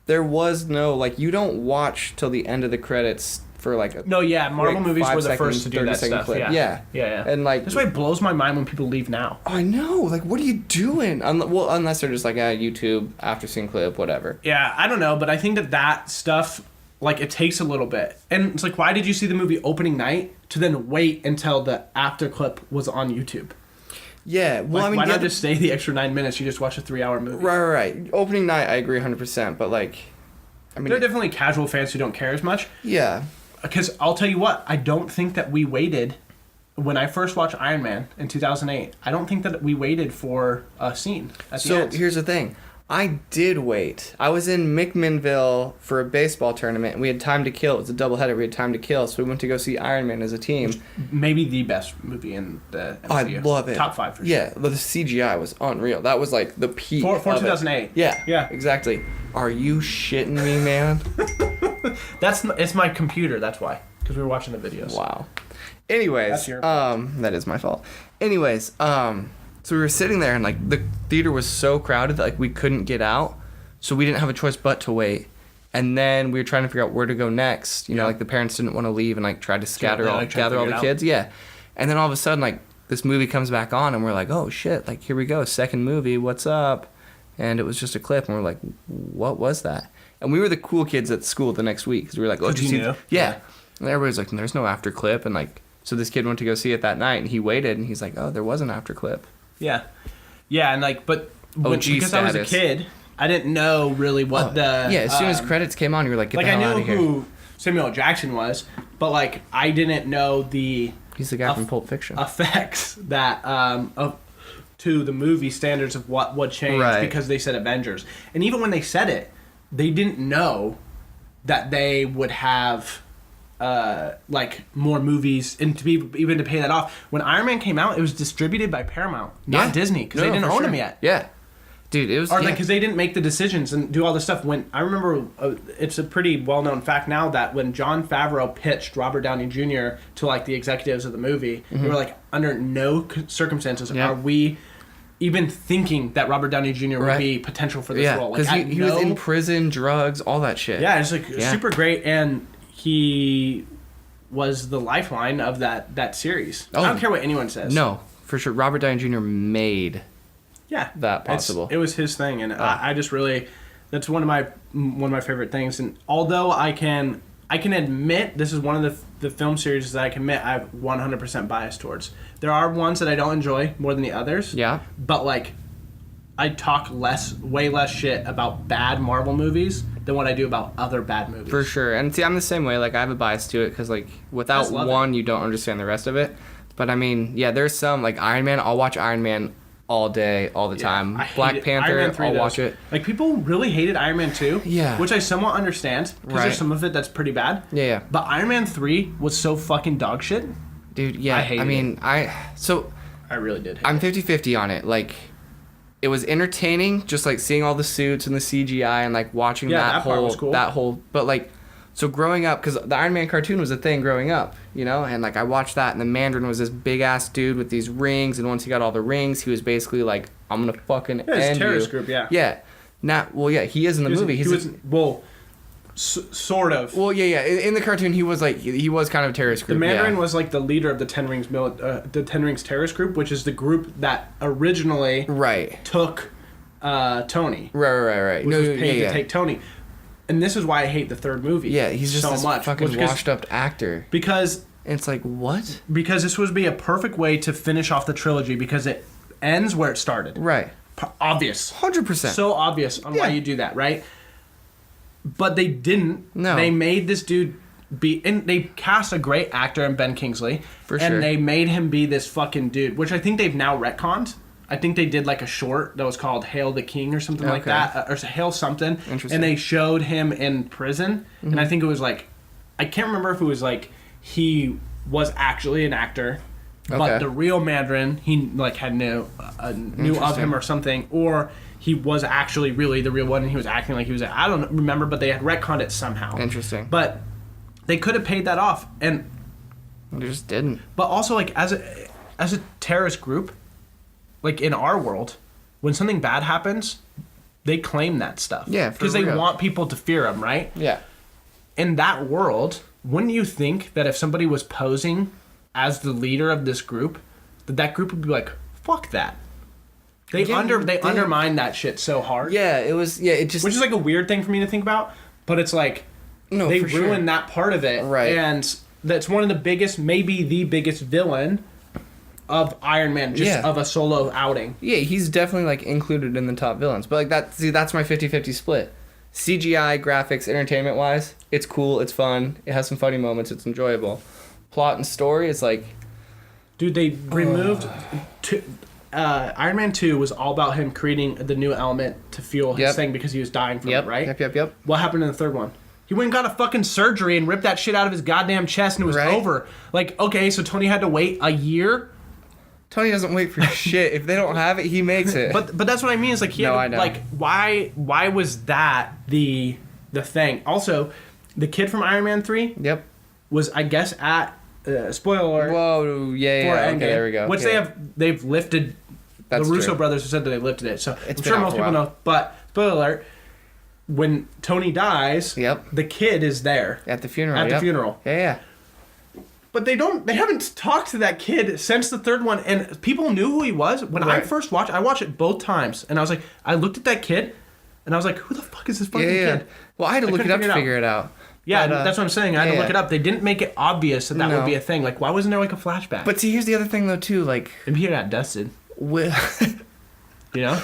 Speaker 2: there was no, like, you don't watch till the end of the credits for, like, a
Speaker 1: Marvel movies were the first to do that stuff.
Speaker 2: Clip.
Speaker 1: Yeah.
Speaker 2: And, like...
Speaker 1: That's why it blows my mind when people leave now.
Speaker 2: Oh, I know. Like, what are you doing? Unless they're just like, YouTube, after scene clip, whatever.
Speaker 1: Yeah, I don't know, but I think that stuff, like, it takes a little bit. And it's like, why did you see the movie opening night to then wait until the after clip was on YouTube?
Speaker 2: Yeah, well,
Speaker 1: like,
Speaker 2: I mean...
Speaker 1: why not just stay the extra 9 minutes? You just watch a 3-hour movie.
Speaker 2: Right. Opening night, I agree 100%, but, like... I mean...
Speaker 1: There are definitely casual fans who don't care as much.
Speaker 2: Yeah.
Speaker 1: Because I'll tell you what, I don't think that we waited... When I first watched Iron Man in 2008, I don't think that we waited for a scene at the end.
Speaker 2: So, here's the thing. I did wait. I was in McMinnville for a baseball tournament, and we had time to kill. It was a doubleheader. We had time to kill, so we went to go see Iron Man as a team.
Speaker 1: Maybe the best movie in the MCU.
Speaker 2: I love it.
Speaker 1: Top 5 for sure.
Speaker 2: Yeah, the CGI was unreal. That was like the peak.
Speaker 1: For
Speaker 2: of
Speaker 1: 2008.
Speaker 2: Yeah,
Speaker 1: Yeah.
Speaker 2: exactly. Are you shitting me, man?
Speaker 1: It's my computer, that's why. Because we were watching the videos.
Speaker 2: Wow. Anyways,
Speaker 1: That's your fault.
Speaker 2: that is my fault. Anyways, so we were sitting there, and like the theater was so crowded that like we couldn't get out, so we didn't have a choice but to wait. And then we were trying to figure out where to go next. You know, like the parents didn't want to leave and like tried to gather all the kids. Yeah. And then all of a sudden, like this movie comes back on, and we're like, oh shit! Like here we go, second movie. What's up? And it was just a clip, and we're like, what was that? And we were the cool kids at school the next week because we were like, oh, did you see? Yeah. And everybody's like, there's no after clip, and like. So this kid went to go see it that night, and he waited, and he's like, "Oh, there was an after clip."
Speaker 1: Yeah, and like, but because
Speaker 2: status.
Speaker 1: I was a kid, I didn't know really what the
Speaker 2: as soon as credits came on, you were like, "Get
Speaker 1: like
Speaker 2: the hell
Speaker 1: I
Speaker 2: out
Speaker 1: knew
Speaker 2: of here."
Speaker 1: who Samuel L. Jackson was, but like I didn't know the
Speaker 2: he's the guy from Pulp Fiction
Speaker 1: effects that to the movie standards of what would change because they said Avengers, and even when they said it, they didn't know that they would have like more movies and to be even to pay that off. When Iron Man came out, it was distributed by Paramount, not Disney, because they didn't own them yet.
Speaker 2: Yeah, dude, it was.
Speaker 1: Or because they didn't make the decisions and do all this stuff. When I remember, it's a pretty well known fact now that when Jon Favreau pitched Robert Downey Jr. to like the executives of the movie, they were like, under no circumstances are we even thinking that Robert Downey Jr. would be potential for this role.
Speaker 2: Because
Speaker 1: like,
Speaker 2: he was in prison, drugs, all that shit.
Speaker 1: Yeah, it's like super great, and he was the lifeline of that series. I don't care what anyone says.
Speaker 2: No, for sure. Robert Downey Jr. made that possible.
Speaker 1: It was his thing, and I just really, that's one of my favorite things. And although I can admit this is one of the film series that I can admit I have 100% bias towards. There are ones that I don't enjoy more than the others.
Speaker 2: Yeah.
Speaker 1: But like, I talk way less shit about bad Marvel movies than what I do about other bad movies.
Speaker 2: For sure. And see, I'm the same way. Like, I have a bias to it because, like, without one, you don't understand the rest of it. But, I mean, yeah, there's some, like, Iron Man. I'll watch Iron Man all day, all the time. Black Panther, I'll watch it.
Speaker 1: Like, people really hated Iron Man 2.
Speaker 2: Yeah.
Speaker 1: Which I somewhat understand. Because there's some of it that's pretty bad.
Speaker 2: Yeah.
Speaker 1: But Iron Man 3 was so fucking dog shit.
Speaker 2: Dude, yeah. I really did hate
Speaker 1: it.
Speaker 2: I'm 50-50 on it. Like, it was entertaining, just like seeing all the suits and the CGI and like watching that
Speaker 1: part was cool.
Speaker 2: But like, so growing up, because the Iron Man cartoon was a thing growing up, you know, and like I watched that, and the Mandarin was this big ass dude with these rings, and once he got all the rings, he was basically like, I'm gonna fucking end you.
Speaker 1: Terrorist group, yeah.
Speaker 2: Yeah. He is in the movie.
Speaker 1: Sort of.
Speaker 2: Well, yeah. In the cartoon, he was kind of a terrorist group.
Speaker 1: The Mandarin was like the leader of the Ten Rings terrorist group, which is the group that originally took Tony.
Speaker 2: Right.
Speaker 1: Which was paid to take Tony. And this is why I hate the third movie.
Speaker 2: Yeah, he's just this fucking washed up actor.
Speaker 1: Because
Speaker 2: it's like, what?
Speaker 1: Because this would be a perfect way to finish off the trilogy because it ends where it started.
Speaker 2: Right.
Speaker 1: Obvious.
Speaker 2: 100%.
Speaker 1: So obvious on why you do that, right? But they didn't.
Speaker 2: No.
Speaker 1: They made this dude be... And they cast a great actor in Ben Kingsley.
Speaker 2: For sure.
Speaker 1: And they made him be this fucking dude, which I think they've now retconned. I think they did like a short that was called Hail the King or something like that. Or Hail something.
Speaker 2: Interesting.
Speaker 1: And they showed him in prison. And I think it was like... I can't remember if it was like he was actually an actor. But the real Mandarin, he like had knew of him or something. Or... he was actually really the real one, and he was acting like he was... I don't remember, but they had retconned it somehow.
Speaker 2: Interesting.
Speaker 1: But they could have paid that off, and...
Speaker 2: they just didn't.
Speaker 1: But also, like, as a terrorist group, like, in our world, when something bad happens, they claim that stuff.
Speaker 2: Yeah,
Speaker 1: because they want people to fear them, right?
Speaker 2: Yeah.
Speaker 1: In that world, wouldn't you think that if somebody was posing as the leader of this group, that group would be like, fuck that. They undermine that shit so hard.
Speaker 2: Yeah, it was... Yeah, it just...
Speaker 1: which is like a weird thing for me to think about, but it's like...
Speaker 2: no,
Speaker 1: they ruined that part of it.
Speaker 2: Right.
Speaker 1: And that's one of the biggest, maybe the biggest villain of Iron Man, of a solo outing.
Speaker 2: Yeah, he's definitely like included in the top villains. But like that's my 50-50 split. CGI, graphics, entertainment-wise, it's cool, it's fun, it has some funny moments, it's enjoyable. Plot and story, it's like...
Speaker 1: dude, they removed... Iron Man 2 was all about him creating the new element to fuel his thing because he was dying from it, right?
Speaker 2: Yep.
Speaker 1: What happened in the third one? He went and got a fucking surgery and ripped that shit out of his goddamn chest and it was over. Like, okay, so Tony had to wait a year?
Speaker 2: Tony doesn't wait for shit. If they don't have it, he makes it.
Speaker 1: But that's what I mean. It's like,
Speaker 2: I know.
Speaker 1: Like, why was that the thing? Also, the kid from Iron Man 3 was, I guess, at... spoiler alert.
Speaker 2: Whoa, yeah. Okay, there we go.
Speaker 1: Which they've lifted.
Speaker 2: That's
Speaker 1: the Russo
Speaker 2: true.
Speaker 1: brothers have said that they lifted it, so
Speaker 2: I'm
Speaker 1: sure most people know. But spoiler alert: when Tony dies, the kid is there
Speaker 2: at the funeral.
Speaker 1: At the funeral.
Speaker 2: Yeah.
Speaker 1: But they haven't talked to that kid since the third one, and people knew who he was when I first watched. I watched it both times, and I was like, I looked at that kid, and I was like, who the fuck is this fucking kid?
Speaker 2: Well, I had to look it up to figure it out.
Speaker 1: Yeah, but, that's what I'm saying. I had to look it up. They didn't make it obvious that would be a thing. Like, why wasn't there like a flashback?
Speaker 2: But see, here's the other thing though too. Like,
Speaker 1: maybe he got dusted. You know?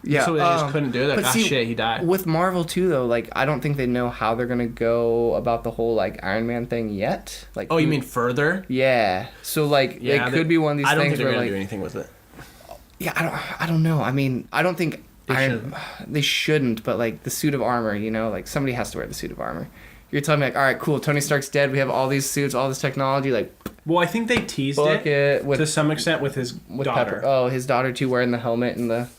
Speaker 2: Yeah.
Speaker 1: So they just couldn't do it. Like, shit, he died.
Speaker 2: With Marvel too, though, like I don't think they know how they're gonna go about the whole like Iron Man thing yet. Like,
Speaker 1: you mean further?
Speaker 2: Yeah. So like, it could be one of these things where
Speaker 1: I don't think they're
Speaker 2: like
Speaker 1: gonna do anything with it.
Speaker 2: Yeah, I don't know. I mean, I don't think they shouldn't. But like the suit of armor, you know, like somebody has to wear the suit of armor. You're telling me like, all right, cool, Tony Stark's dead. We have all these suits, all this technology. Like,
Speaker 1: Well, I think they teased
Speaker 2: book it with
Speaker 1: to some extent with his daughter.
Speaker 2: Pepper. Oh, his daughter too, wearing the helmet and the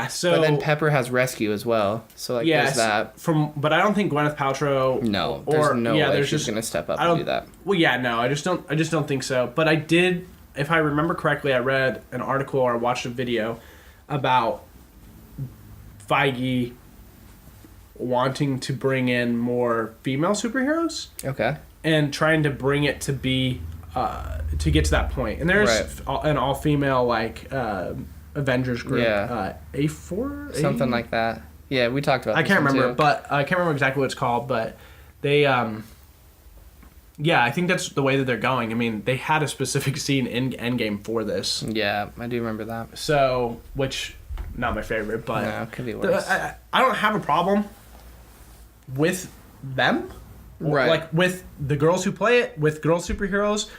Speaker 1: So
Speaker 2: But then Pepper has rescue as well. So like, there's that.
Speaker 1: But I don't think Gwyneth Paltrow.
Speaker 2: No, there's no way she's gonna step up and do that.
Speaker 1: Well, yeah, no, I just don't think so. But I did, if I remember correctly, I read an article or I watched a video about Feige wanting to bring in more female superheroes.
Speaker 2: Okay.
Speaker 1: And trying to bring it to be to get to that point. And there's an all-female like Avengers group.
Speaker 2: Yeah.
Speaker 1: A4?
Speaker 2: Something like that. Yeah, we talked about.
Speaker 1: I can't remember, but I can't remember exactly what it's called. But they, yeah, I think that's the way that they're going. I mean, they had a specific scene in Endgame for this.
Speaker 2: Yeah, I do remember that.
Speaker 1: So, which not my favorite, but
Speaker 2: no, it could be worse.
Speaker 1: I don't have a problem with them.
Speaker 2: Right.
Speaker 1: Like with the girls who play it, with girl superheroes.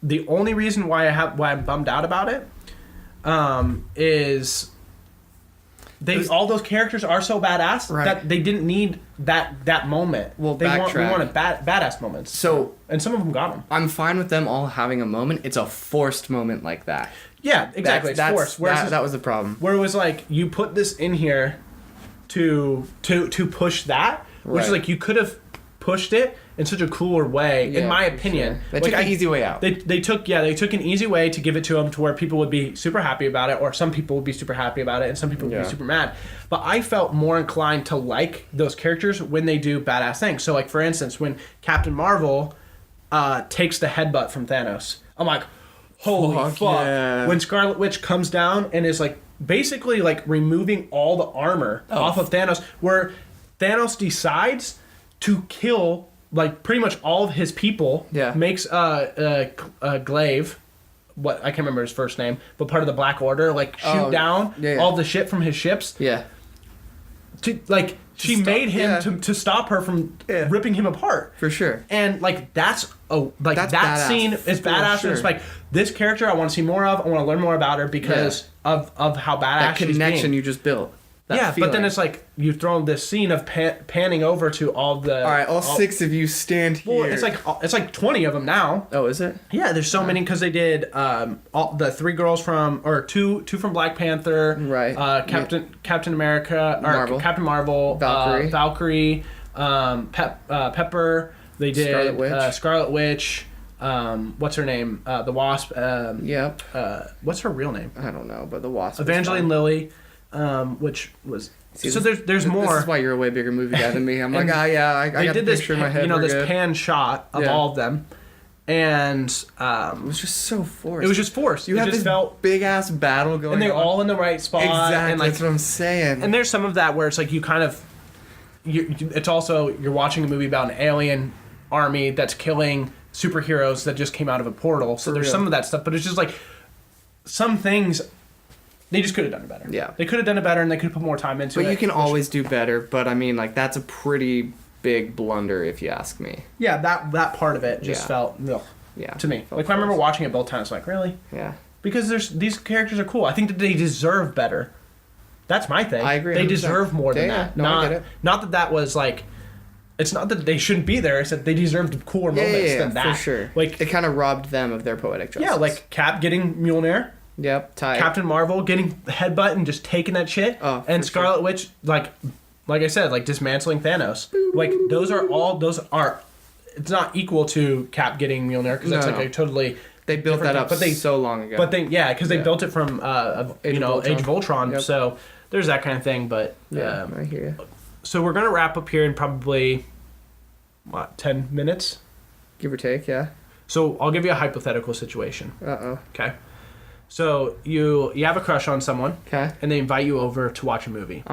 Speaker 1: The only reason why I'm bummed out about it, is all those characters are so badass that they didn't need that moment.
Speaker 2: Well,
Speaker 1: we wanted badass moments.
Speaker 2: So,
Speaker 1: and some of them got them.
Speaker 2: I'm fine with them all having a moment. It's a forced moment like that.
Speaker 1: Yeah, exactly. It's forced.
Speaker 2: That was the problem.
Speaker 1: Where it was like you put this in here to push that, which is like you could have pushed it in such a cooler way, in my opinion.
Speaker 2: Sure. They took the easy way out.
Speaker 1: They took an easy way to give it to them to where people would be super happy about it, or some people would be super happy about it, and some people would be super mad. But I felt more inclined to like those characters when they do badass things. So, like, for instance, when Captain Marvel takes the headbutt from Thanos, I'm like, holy fuck. Yeah. When Scarlet Witch comes down and is, like, basically, like, removing all the armor off of Thanos, where Thanos decides to kill like pretty much all of his people.
Speaker 2: Yeah.
Speaker 1: Makes Glaive, what I can't remember his first name, but part of the Black Order, like shoot down all the shit from his ships.
Speaker 2: Yeah.
Speaker 1: She made him to stop her from ripping him apart.
Speaker 2: For sure.
Speaker 1: And like that's that scene is badass.
Speaker 2: Sure.
Speaker 1: And it's like this character I want to see more of. I want to learn more about her because of how badass
Speaker 2: that connection
Speaker 1: she's being.
Speaker 2: you just built.
Speaker 1: But then it's like you throw this scene of panning over to all the.
Speaker 2: All right, all 6 of you stand here.
Speaker 1: Well, it's like 20 of them now.
Speaker 2: Oh, is it?
Speaker 1: Yeah, there's so many because they did all the 3 girls from two from Black Panther,
Speaker 2: right?
Speaker 1: Captain America, or Captain Marvel, Valkyrie, Pepper. They did Scarlet Witch. What's her name? The Wasp.
Speaker 2: Yep.
Speaker 1: What's her real name?
Speaker 2: I don't know, but the Wasp.
Speaker 1: Evangeline Lilly. Which was there's more.
Speaker 2: This is why you're a way bigger movie guy than me. I'm like, I got the picture in my head.
Speaker 1: This pan shot of all of them, and
Speaker 2: it was just so forced.
Speaker 1: It was just forced.
Speaker 2: You have this big ass battle going,
Speaker 1: and they're all in the right spot.
Speaker 2: Exactly,
Speaker 1: and like,
Speaker 2: that's what I'm saying.
Speaker 1: And there's some of that where it's like you kind of, it's also you're watching a movie about an alien army that's killing superheroes that just came out of a portal. So there's some of that stuff, but it's just like some things. They just could have done it better.
Speaker 2: Yeah.
Speaker 1: They could have done it better and they could have put more time into it.
Speaker 2: But you can always do better. But I mean, like, that's a pretty big blunder if you ask me.
Speaker 1: Yeah, that part of it just felt ugh, to me. Like, I remember watching it both times, like, really?
Speaker 2: Yeah.
Speaker 1: Because these characters are cool. I think that they deserve better. That's my thing.
Speaker 2: I agree.
Speaker 1: They deserve more than that.
Speaker 2: No, I get it.
Speaker 1: Not that was like... It's not that they shouldn't be there. It's that they deserved cooler moments than that.
Speaker 2: For sure.
Speaker 1: Like,
Speaker 2: it kind of robbed them of their poetic justice.
Speaker 1: Yeah, like Cap getting Mjolnir.
Speaker 2: Yep, tight.
Speaker 1: Captain Marvel getting the headbutt and just taking that shit.
Speaker 2: Oh,
Speaker 1: and Scarlet Witch, like I said, like dismantling Thanos. Like those are. It's not equal to Cap getting Mjolnir because that's like a totally.
Speaker 2: They built that up, but so long ago.
Speaker 1: But because they built it from Age of Ultron.
Speaker 2: Yep.
Speaker 1: So there's that kind of thing. But
Speaker 2: I hear you.
Speaker 1: So we're gonna wrap up here in probably 10 minutes,
Speaker 2: give or take. Yeah.
Speaker 1: So I'll give you a hypothetical situation. Okay. So you have a crush on someone, and they invite you over to watch a movie.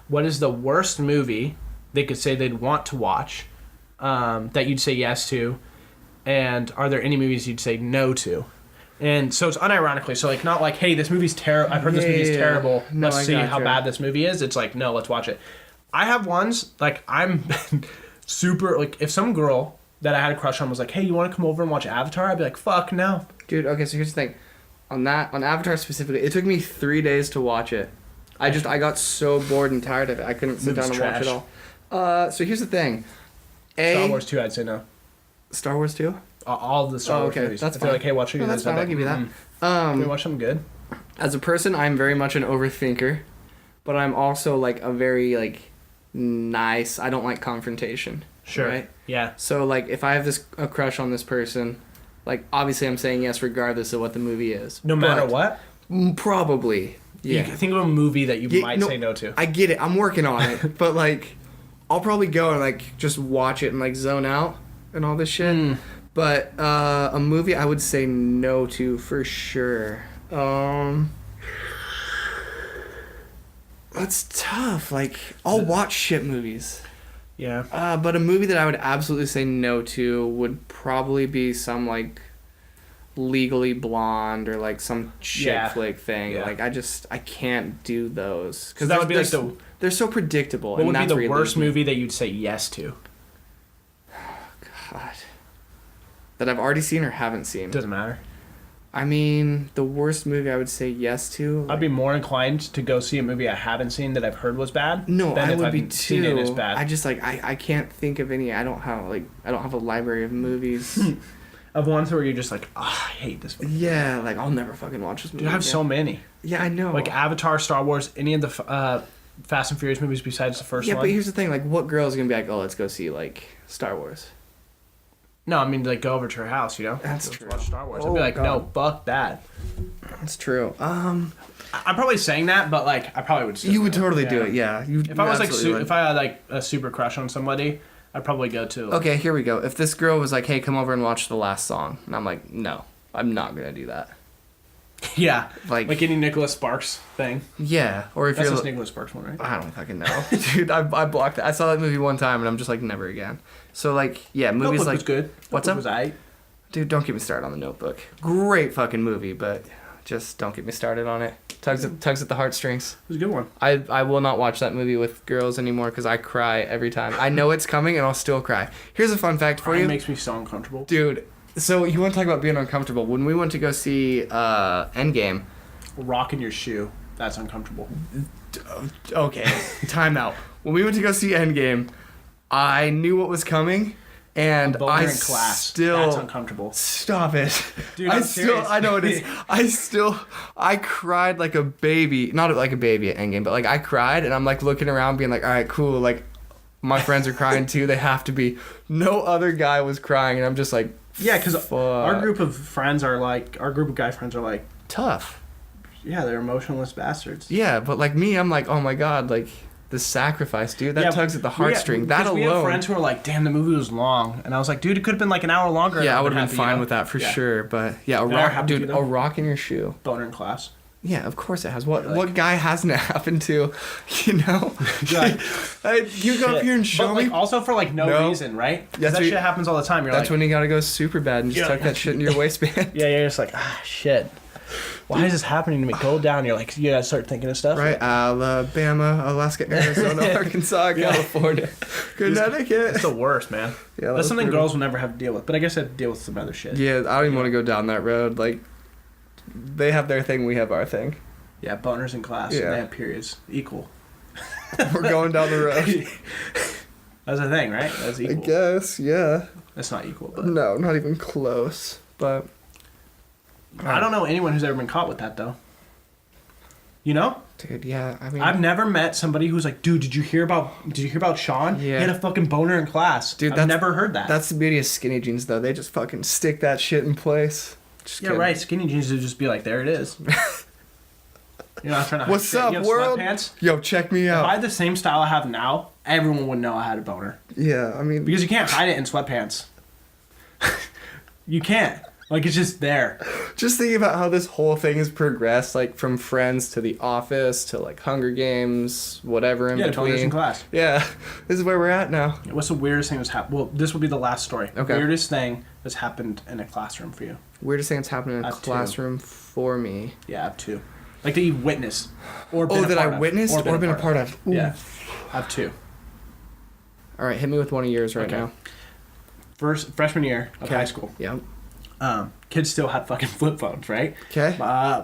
Speaker 1: What is the worst movie they could say they'd want to watch that you'd say yes to, and are there any movies you'd say no to? And so it's unironically, so like not like, hey, this movie's terrible. I've heard this movie's terrible.
Speaker 2: No,
Speaker 1: let's see how bad this movie is. It's like, no, let's watch it. I have ones like I'm super like if some girl that I had a crush on was like, hey, you want to come over and watch Avatar? I'd be like, fuck no,
Speaker 2: dude. Okay, so here's the thing. On Avatar specifically, it took me 3 days to watch it. I got so bored and tired of it. I couldn't sit down and watch it all. So here's the thing.
Speaker 1: Star Wars 2, I'd say no.
Speaker 2: Star Wars 2?
Speaker 1: All of the Star Wars movies.
Speaker 2: That's
Speaker 1: if they're
Speaker 2: fine.
Speaker 1: like, hey, watch
Speaker 2: No, that's fine. I'll give you that.
Speaker 1: Can we watch something good?
Speaker 2: As a person, I'm very much an overthinker, but I'm also like a very like nice. I don't like confrontation.
Speaker 1: Sure.
Speaker 2: Right?
Speaker 1: Yeah.
Speaker 2: So like, if I have a crush on this person, like obviously I'm saying yes regardless of what the movie is.
Speaker 1: No matter
Speaker 2: But
Speaker 1: what?
Speaker 2: Probably. Yeah.
Speaker 1: You think of a movie that you might say no to.
Speaker 2: I get it. I'm working on it, but like, I'll probably go and like just watch it and like zone out and all this shit. But a movie I would say no to for sure. That's tough. Like, I'll watch shit movies.
Speaker 1: Yeah.
Speaker 2: But a movie that I would absolutely say no to would probably be some like Legally Blonde or like some chick flick thing.
Speaker 1: Yeah.
Speaker 2: Like I can't do those because
Speaker 1: that would be like
Speaker 2: they're so predictable.
Speaker 1: What
Speaker 2: and
Speaker 1: would be
Speaker 2: that's
Speaker 1: the
Speaker 2: where you
Speaker 1: worst
Speaker 2: lose me.
Speaker 1: movie that you'd say yes to?
Speaker 2: God. That I've already seen or haven't seen.
Speaker 1: Doesn't matter.
Speaker 2: I mean, the worst movie I would say yes to.
Speaker 1: I'd be more inclined to go see a movie I haven't seen that I've heard was bad.
Speaker 2: No,
Speaker 1: than
Speaker 2: I
Speaker 1: if
Speaker 2: would
Speaker 1: I've
Speaker 2: be
Speaker 1: seen it and it's
Speaker 2: too.
Speaker 1: bad.
Speaker 2: I just like I can't think of any. I don't have a library of movies.
Speaker 1: Of ones where you're just like, I hate this movie.
Speaker 2: Yeah, like I'll never fucking watch this movie.
Speaker 1: Dude, I have
Speaker 2: again.
Speaker 1: so many.
Speaker 2: Yeah, I know.
Speaker 1: Like Avatar, Star Wars, any of the Fast and Furious movies besides the first
Speaker 2: Yeah,
Speaker 1: one.
Speaker 2: but here's the thing: like, what girl is gonna be like, oh, let's go see like Star Wars?
Speaker 1: No, I mean like go over to her house, you know.
Speaker 2: That's
Speaker 1: Let's
Speaker 2: true.
Speaker 1: Watch Star Wars.
Speaker 2: Oh,
Speaker 1: I'd be like,
Speaker 2: God.
Speaker 1: no, fuck that.
Speaker 2: That's true.
Speaker 1: I'm probably saying that, but like I probably would. Still
Speaker 2: You would
Speaker 1: do it.
Speaker 2: totally
Speaker 1: Yeah.
Speaker 2: do it. Yeah.
Speaker 1: If I was like, if I had like a super crush on somebody, I'd probably go to. Like,
Speaker 2: Okay, here we go. If this girl was like, hey, come over and watch the last song, and I'm like, no, I'm not gonna do that.
Speaker 1: yeah,
Speaker 2: Like
Speaker 1: any Nicholas Sparks thing.
Speaker 2: yeah, or if
Speaker 1: That's
Speaker 2: you're
Speaker 1: this Nicholas Sparks one, right?
Speaker 2: I don't fucking know. Dude, I blocked it. I saw that movie one time and I'm just like, never again. So, like, yeah, movies
Speaker 1: Notebook
Speaker 2: like...
Speaker 1: was good.
Speaker 2: What's
Speaker 1: Notebook
Speaker 2: up?
Speaker 1: Was aight.
Speaker 2: Dude, don't get me started on The Notebook. Great fucking movie, but just don't get me started on it. Tugs at the heartstrings.
Speaker 1: It was a good one.
Speaker 2: I will not watch that movie with girls anymore because I cry every time. I know it's coming and I'll still cry. Here's a fun fact for
Speaker 1: It
Speaker 2: you.
Speaker 1: makes me so uncomfortable.
Speaker 2: Dude, so you want to talk about being uncomfortable. When we went to go see Endgame...
Speaker 1: Rocking your shoe. That's uncomfortable.
Speaker 2: Okay, time out. When we went to go see Endgame, I knew what was coming, and
Speaker 1: Boner
Speaker 2: I
Speaker 1: in class.
Speaker 2: still
Speaker 1: That's uncomfortable.
Speaker 2: stop it.
Speaker 1: Dude,
Speaker 2: I
Speaker 1: I'm
Speaker 2: still,
Speaker 1: serious.
Speaker 2: I know it is. I cried like a baby. Not like a baby at Endgame, but like I cried, and I'm like looking around, being like, all right, cool. Like my friends are crying too. They have to be. No other guy was crying, and I'm just like,
Speaker 1: Yeah, because
Speaker 2: fuck.
Speaker 1: our group of guy friends are like,
Speaker 2: Tough.
Speaker 1: yeah, they're emotionless bastards.
Speaker 2: Yeah, but like me, I'm like, oh my god, like. The sacrifice, dude. That tugs at the heartstring. That alone.
Speaker 1: We have friends who are like, "Damn, the movie was long," and I was like, "Dude, it could have been like an hour longer."
Speaker 2: Yeah, I
Speaker 1: and
Speaker 2: would have
Speaker 1: happy,
Speaker 2: been fine
Speaker 1: you know?
Speaker 2: with that for
Speaker 1: Yeah.
Speaker 2: sure. But yeah, a
Speaker 1: Did that ever
Speaker 2: rock,
Speaker 1: happen to you,
Speaker 2: dude,
Speaker 1: though?
Speaker 2: a rock in your shoe.
Speaker 1: Boner in class.
Speaker 2: Yeah, of course it has. What
Speaker 1: Like-
Speaker 2: what guy hasn't it happened to? You know,
Speaker 1: Like,
Speaker 2: you go up here and show
Speaker 1: but,
Speaker 2: me.
Speaker 1: like, also for like no
Speaker 2: No.
Speaker 1: reason, right? 'Cause
Speaker 2: That's
Speaker 1: that
Speaker 2: what-
Speaker 1: shit happens all the time. You're
Speaker 2: That's
Speaker 1: like,
Speaker 2: when you gotta go super bad and just
Speaker 1: Yeah.
Speaker 2: tuck that shit into your waistband.
Speaker 1: yeah, you're just like, shit. Why is this happening to me? Go down. You're like, you gotta start thinking of stuff.
Speaker 2: Right, Alabama, Alaska, Arizona, Arkansas,
Speaker 1: Yeah.
Speaker 2: California, Connecticut.
Speaker 1: It's the worst, man.
Speaker 2: Yeah, that
Speaker 1: That's
Speaker 2: was
Speaker 1: something
Speaker 2: brutal.
Speaker 1: girls will never have to deal with. But I guess I have to deal with some other shit.
Speaker 2: Yeah, I don't even want to go down that road. Like, they have their thing, we have our thing.
Speaker 1: Yeah, boners in class.
Speaker 2: Yeah.
Speaker 1: They have periods. Equal.
Speaker 2: We're going down the road.
Speaker 1: That's a thing, right? That's
Speaker 2: I
Speaker 1: equal.
Speaker 2: guess, yeah.
Speaker 1: That's not equal, but
Speaker 2: No, not even close. But
Speaker 1: I don't know anyone who's ever been caught with that though. You know?
Speaker 2: dude, yeah, I mean,
Speaker 1: I've never met somebody who's like, dude, did you hear about Sean?
Speaker 2: Yeah.
Speaker 1: He had a fucking boner in class.
Speaker 2: Dude,
Speaker 1: I've
Speaker 2: that's-
Speaker 1: never heard that.
Speaker 2: that's the beauty of skinny jeans, though. They just fucking stick that shit in place. Just
Speaker 1: yeah,
Speaker 2: kidding.
Speaker 1: right. Skinny jeans would just be like, there it is. You're not trying to hide
Speaker 2: What's
Speaker 1: shit.
Speaker 2: up,
Speaker 1: You have
Speaker 2: world?
Speaker 1: Sweatpants.
Speaker 2: Yo, check me
Speaker 1: If I
Speaker 2: out.
Speaker 1: had the same style I have now, everyone would know I had a boner.
Speaker 2: Yeah, I mean,
Speaker 1: Because you can't hide it in sweatpants. You can't. Like, it's just there.
Speaker 2: just thinking about how this whole thing has progressed, like from Friends to The Office to like Hunger Games, whatever in
Speaker 1: Yeah, boners in
Speaker 2: between.
Speaker 1: class.
Speaker 2: Yeah, this is where we're at now.
Speaker 1: What's the weirdest thing that's happened? Well, this will be the last story.
Speaker 2: Okay.
Speaker 1: Weirdest thing that's happened in a classroom for you.
Speaker 2: Weirdest thing that's happened in
Speaker 1: I
Speaker 2: a
Speaker 1: have two.
Speaker 2: classroom for me.
Speaker 1: Yeah, I have two. Like that you've witnessed. Or been
Speaker 2: Oh,
Speaker 1: a
Speaker 2: that
Speaker 1: part
Speaker 2: I
Speaker 1: of,
Speaker 2: witnessed or been a part of. Ooh.
Speaker 1: Yeah. I have two.
Speaker 2: All right, hit me with one of yours right
Speaker 1: Okay.
Speaker 2: now.
Speaker 1: First freshman year of
Speaker 2: Okay.
Speaker 1: high school.
Speaker 2: Yeah.
Speaker 1: kids still had fucking flip phones, right?
Speaker 2: Okay.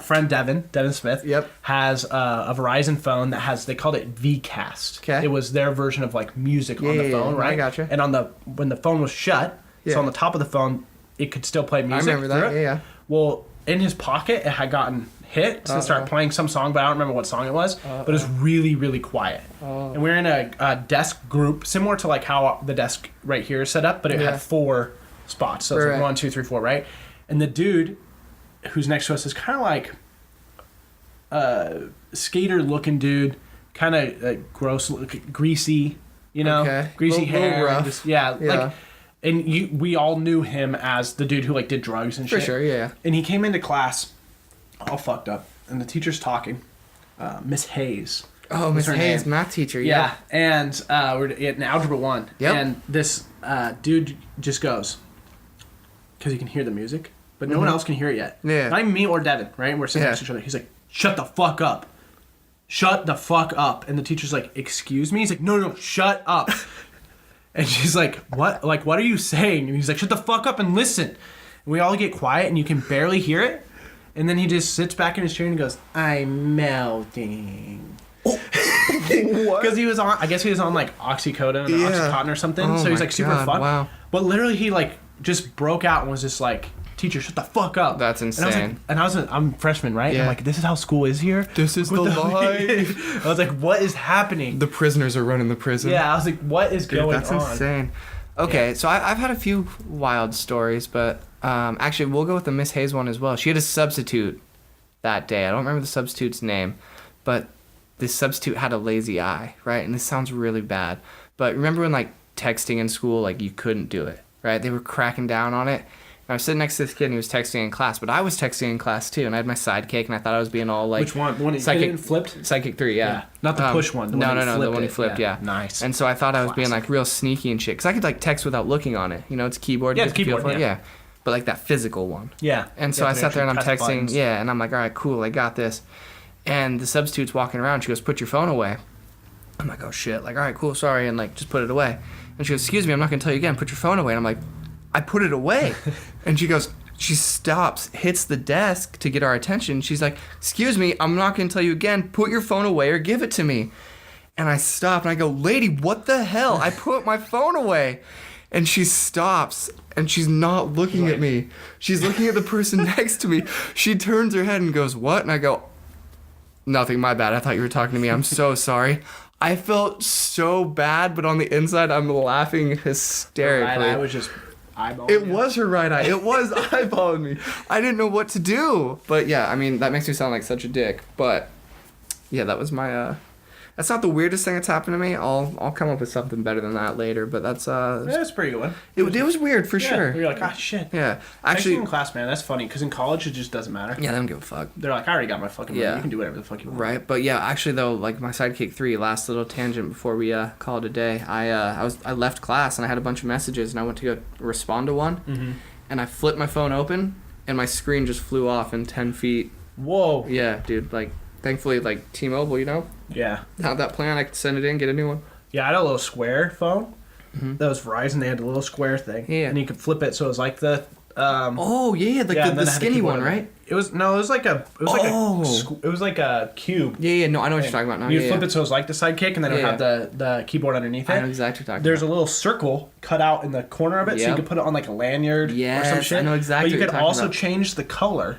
Speaker 1: Friend Devin Smith,
Speaker 2: Yep.
Speaker 1: has a Verizon phone that has, they called it Vcast.
Speaker 2: Okay.
Speaker 1: It was their version of like music on the
Speaker 2: Yeah,
Speaker 1: phone,
Speaker 2: I
Speaker 1: right?
Speaker 2: gotcha.
Speaker 1: And when the phone was shut,
Speaker 2: Yeah.
Speaker 1: so on the top of the phone, it could still play music.
Speaker 2: I remember that.
Speaker 1: through it.
Speaker 2: Yeah.
Speaker 1: Well, in his pocket, it had gotten hit, so it started playing some song, but I don't remember what song it was. But it was really, really quiet. And we were in a desk group, similar to like how the desk right here is set up, but it
Speaker 2: Yeah.
Speaker 1: had 4 spots. So it's
Speaker 2: Right.
Speaker 1: like 1, 2, 3, 4, right? And the dude who's next to us is kind of like skater-looking dude, kind of gross, greasy, you know,
Speaker 2: Okay.
Speaker 1: greasy
Speaker 2: Little
Speaker 1: hair.
Speaker 2: rough.
Speaker 1: Just, yeah,
Speaker 2: Yeah.
Speaker 1: like, and we all knew him as the dude who like did drugs and
Speaker 2: For
Speaker 1: shit.
Speaker 2: sure. Yeah.
Speaker 1: And he came into class all fucked up, and the teacher's talking. Miss Hayes.
Speaker 2: Oh, Miss
Speaker 1: her
Speaker 2: Hayes,
Speaker 1: name.
Speaker 2: math teacher.
Speaker 1: Yeah, and we're in Algebra 1.
Speaker 2: Yep.
Speaker 1: And this dude just goes, because he can hear the music, but no one else can hear it yet.
Speaker 2: Yeah.
Speaker 1: Not even me or Devin, right? We're sitting
Speaker 2: Yeah.
Speaker 1: next to each other. He's like, shut the fuck up. Shut the fuck up. And the teacher's like, excuse me? He's like, no, shut up. And she's like, what? Like, what are you saying? And he's like, shut the fuck up and listen. And we all get quiet, and you can barely hear it. And then he just sits back in his chair and he goes, I'm melting.
Speaker 2: What?
Speaker 1: Because he was on, I guess he was on like Oxycodone or
Speaker 2: Yeah.
Speaker 1: Oxycontin or something.
Speaker 2: Oh
Speaker 1: So he's
Speaker 2: my
Speaker 1: like super
Speaker 2: God,
Speaker 1: fucked.
Speaker 2: wow.
Speaker 1: But literally he like just broke out and was just like, teacher, shut the fuck up.
Speaker 2: That's insane.
Speaker 1: And I'm a freshman, right? And
Speaker 2: Yeah.
Speaker 1: I'm like, this is how school is here?
Speaker 2: This is
Speaker 1: What
Speaker 2: the life.
Speaker 1: I was like, what is happening?
Speaker 2: The prisoners are running the prison.
Speaker 1: Yeah, I was like, what is
Speaker 2: Dude,
Speaker 1: going
Speaker 2: that's
Speaker 1: on?
Speaker 2: insane. Okay, so I've had a few wild stories, but actually we'll go with the Miss Hayes one as well. She had a substitute that day. I don't remember the substitute's name, but this substitute had a lazy eye, right? And this sounds really bad, but remember when like texting in school, like you couldn't do it, right? They were cracking down on it. And I was sitting next to this kid and he was texting in class, but I was texting in class too, and I had my sidekick and I thought I was being all like...
Speaker 1: Which one? The one that
Speaker 2: Psychic-
Speaker 1: hit and flipped?
Speaker 2: Psychic 3, yeah.
Speaker 1: Yeah. Not the push one. The
Speaker 2: no,
Speaker 1: one that
Speaker 2: no,
Speaker 1: flipped
Speaker 2: the one he
Speaker 1: it.
Speaker 2: flipped, yeah.
Speaker 1: Nice.
Speaker 2: And so I thought I was being
Speaker 1: Classic.
Speaker 2: like real sneaky and shit, because I could like text without looking on it. You know, it's keyboard.
Speaker 1: Yeah,
Speaker 2: you
Speaker 1: it's
Speaker 2: get the feel
Speaker 1: keyboard,
Speaker 2: for it,
Speaker 1: yeah.
Speaker 2: But like that physical one.
Speaker 1: Yeah.
Speaker 2: And so
Speaker 1: You
Speaker 2: I
Speaker 1: have to
Speaker 2: sat there and I'm
Speaker 1: actually press
Speaker 2: texting,
Speaker 1: buttons.
Speaker 2: yeah, and I'm like, all right, cool, I got this. And the substitute's walking around. She goes, put your phone away. I'm like, oh shit, like, all right, cool, sorry, and like, just put it away. And she goes, excuse me, I'm not gonna tell you again, put your phone away. And I'm like, I put it away. And she goes, she stops, hits the desk to get our attention. She's like, excuse me, I'm not gonna tell you again, put your phone away or give it to me. And I stop and I go, lady, what the hell? I put my phone away. And she stops and she's not looking at me. She's looking at the person next to me. She turns her head and goes, what? And I go, nothing, my bad. I thought you were talking to me. I'm so sorry. I felt so bad, but on the inside, I'm laughing hysterically.
Speaker 1: Right, I was just eyeballing
Speaker 2: It
Speaker 1: you.
Speaker 2: was her right eye. It was eyeballing me. I didn't know what to do. But yeah, I mean, that makes me sound like such a dick. But yeah, that was my that's not the weirdest thing that's happened to me. I'll come up with something better than that later, but that's
Speaker 1: Yeah, that's a pretty good one.
Speaker 2: it was weird for
Speaker 1: Yeah,
Speaker 2: sure.
Speaker 1: You're like, ah, shit.
Speaker 2: Yeah.
Speaker 1: Actually,
Speaker 2: Actually,
Speaker 1: in class, man, that's funny because in college it just doesn't matter.
Speaker 2: yeah, they don't give a fuck.
Speaker 1: They're like, I already got my fucking money.
Speaker 2: Yeah.
Speaker 1: You can do whatever the fuck you want.
Speaker 2: Right, but yeah, actually though, like my sidekick 3, last little tangent before we call it a day. I left class and I had a bunch of messages and I went to go respond to one,
Speaker 1: Mm-hmm.
Speaker 2: and I flipped my phone open and my screen just flew off in 10 feet.
Speaker 1: Whoa.
Speaker 2: Yeah, dude, like thankfully like T-Mobile, you know,
Speaker 1: Yeah.
Speaker 2: had that plan. I could send it in, get a new one.
Speaker 1: Yeah, I had a little square phone. That was Verizon. They had a little square thing.
Speaker 2: Yeah.
Speaker 1: And you could flip it so it was like the.
Speaker 2: Oh yeah, like
Speaker 1: yeah, and
Speaker 2: the
Speaker 1: then it had
Speaker 2: skinny
Speaker 1: keyboard
Speaker 2: one,
Speaker 1: on it.
Speaker 2: right?
Speaker 1: It was no, it was like a. It was
Speaker 2: Oh.
Speaker 1: it was like a cube.
Speaker 2: Yeah, no, I know what you're talking about now.
Speaker 1: You'd
Speaker 2: Yeah,
Speaker 1: flip
Speaker 2: yeah.
Speaker 1: it so it was like the sidekick, and then it would
Speaker 2: Yeah.
Speaker 1: have the keyboard underneath it.
Speaker 2: I know exactly what you're talking
Speaker 1: There's
Speaker 2: about.
Speaker 1: a little circle cut out in the corner of it, so you
Speaker 2: Yep.
Speaker 1: could put it on like a lanyard or some
Speaker 2: Yes,
Speaker 1: shit.
Speaker 2: I know exactly
Speaker 1: But you
Speaker 2: what
Speaker 1: could
Speaker 2: you're talking
Speaker 1: also
Speaker 2: about.
Speaker 1: change the color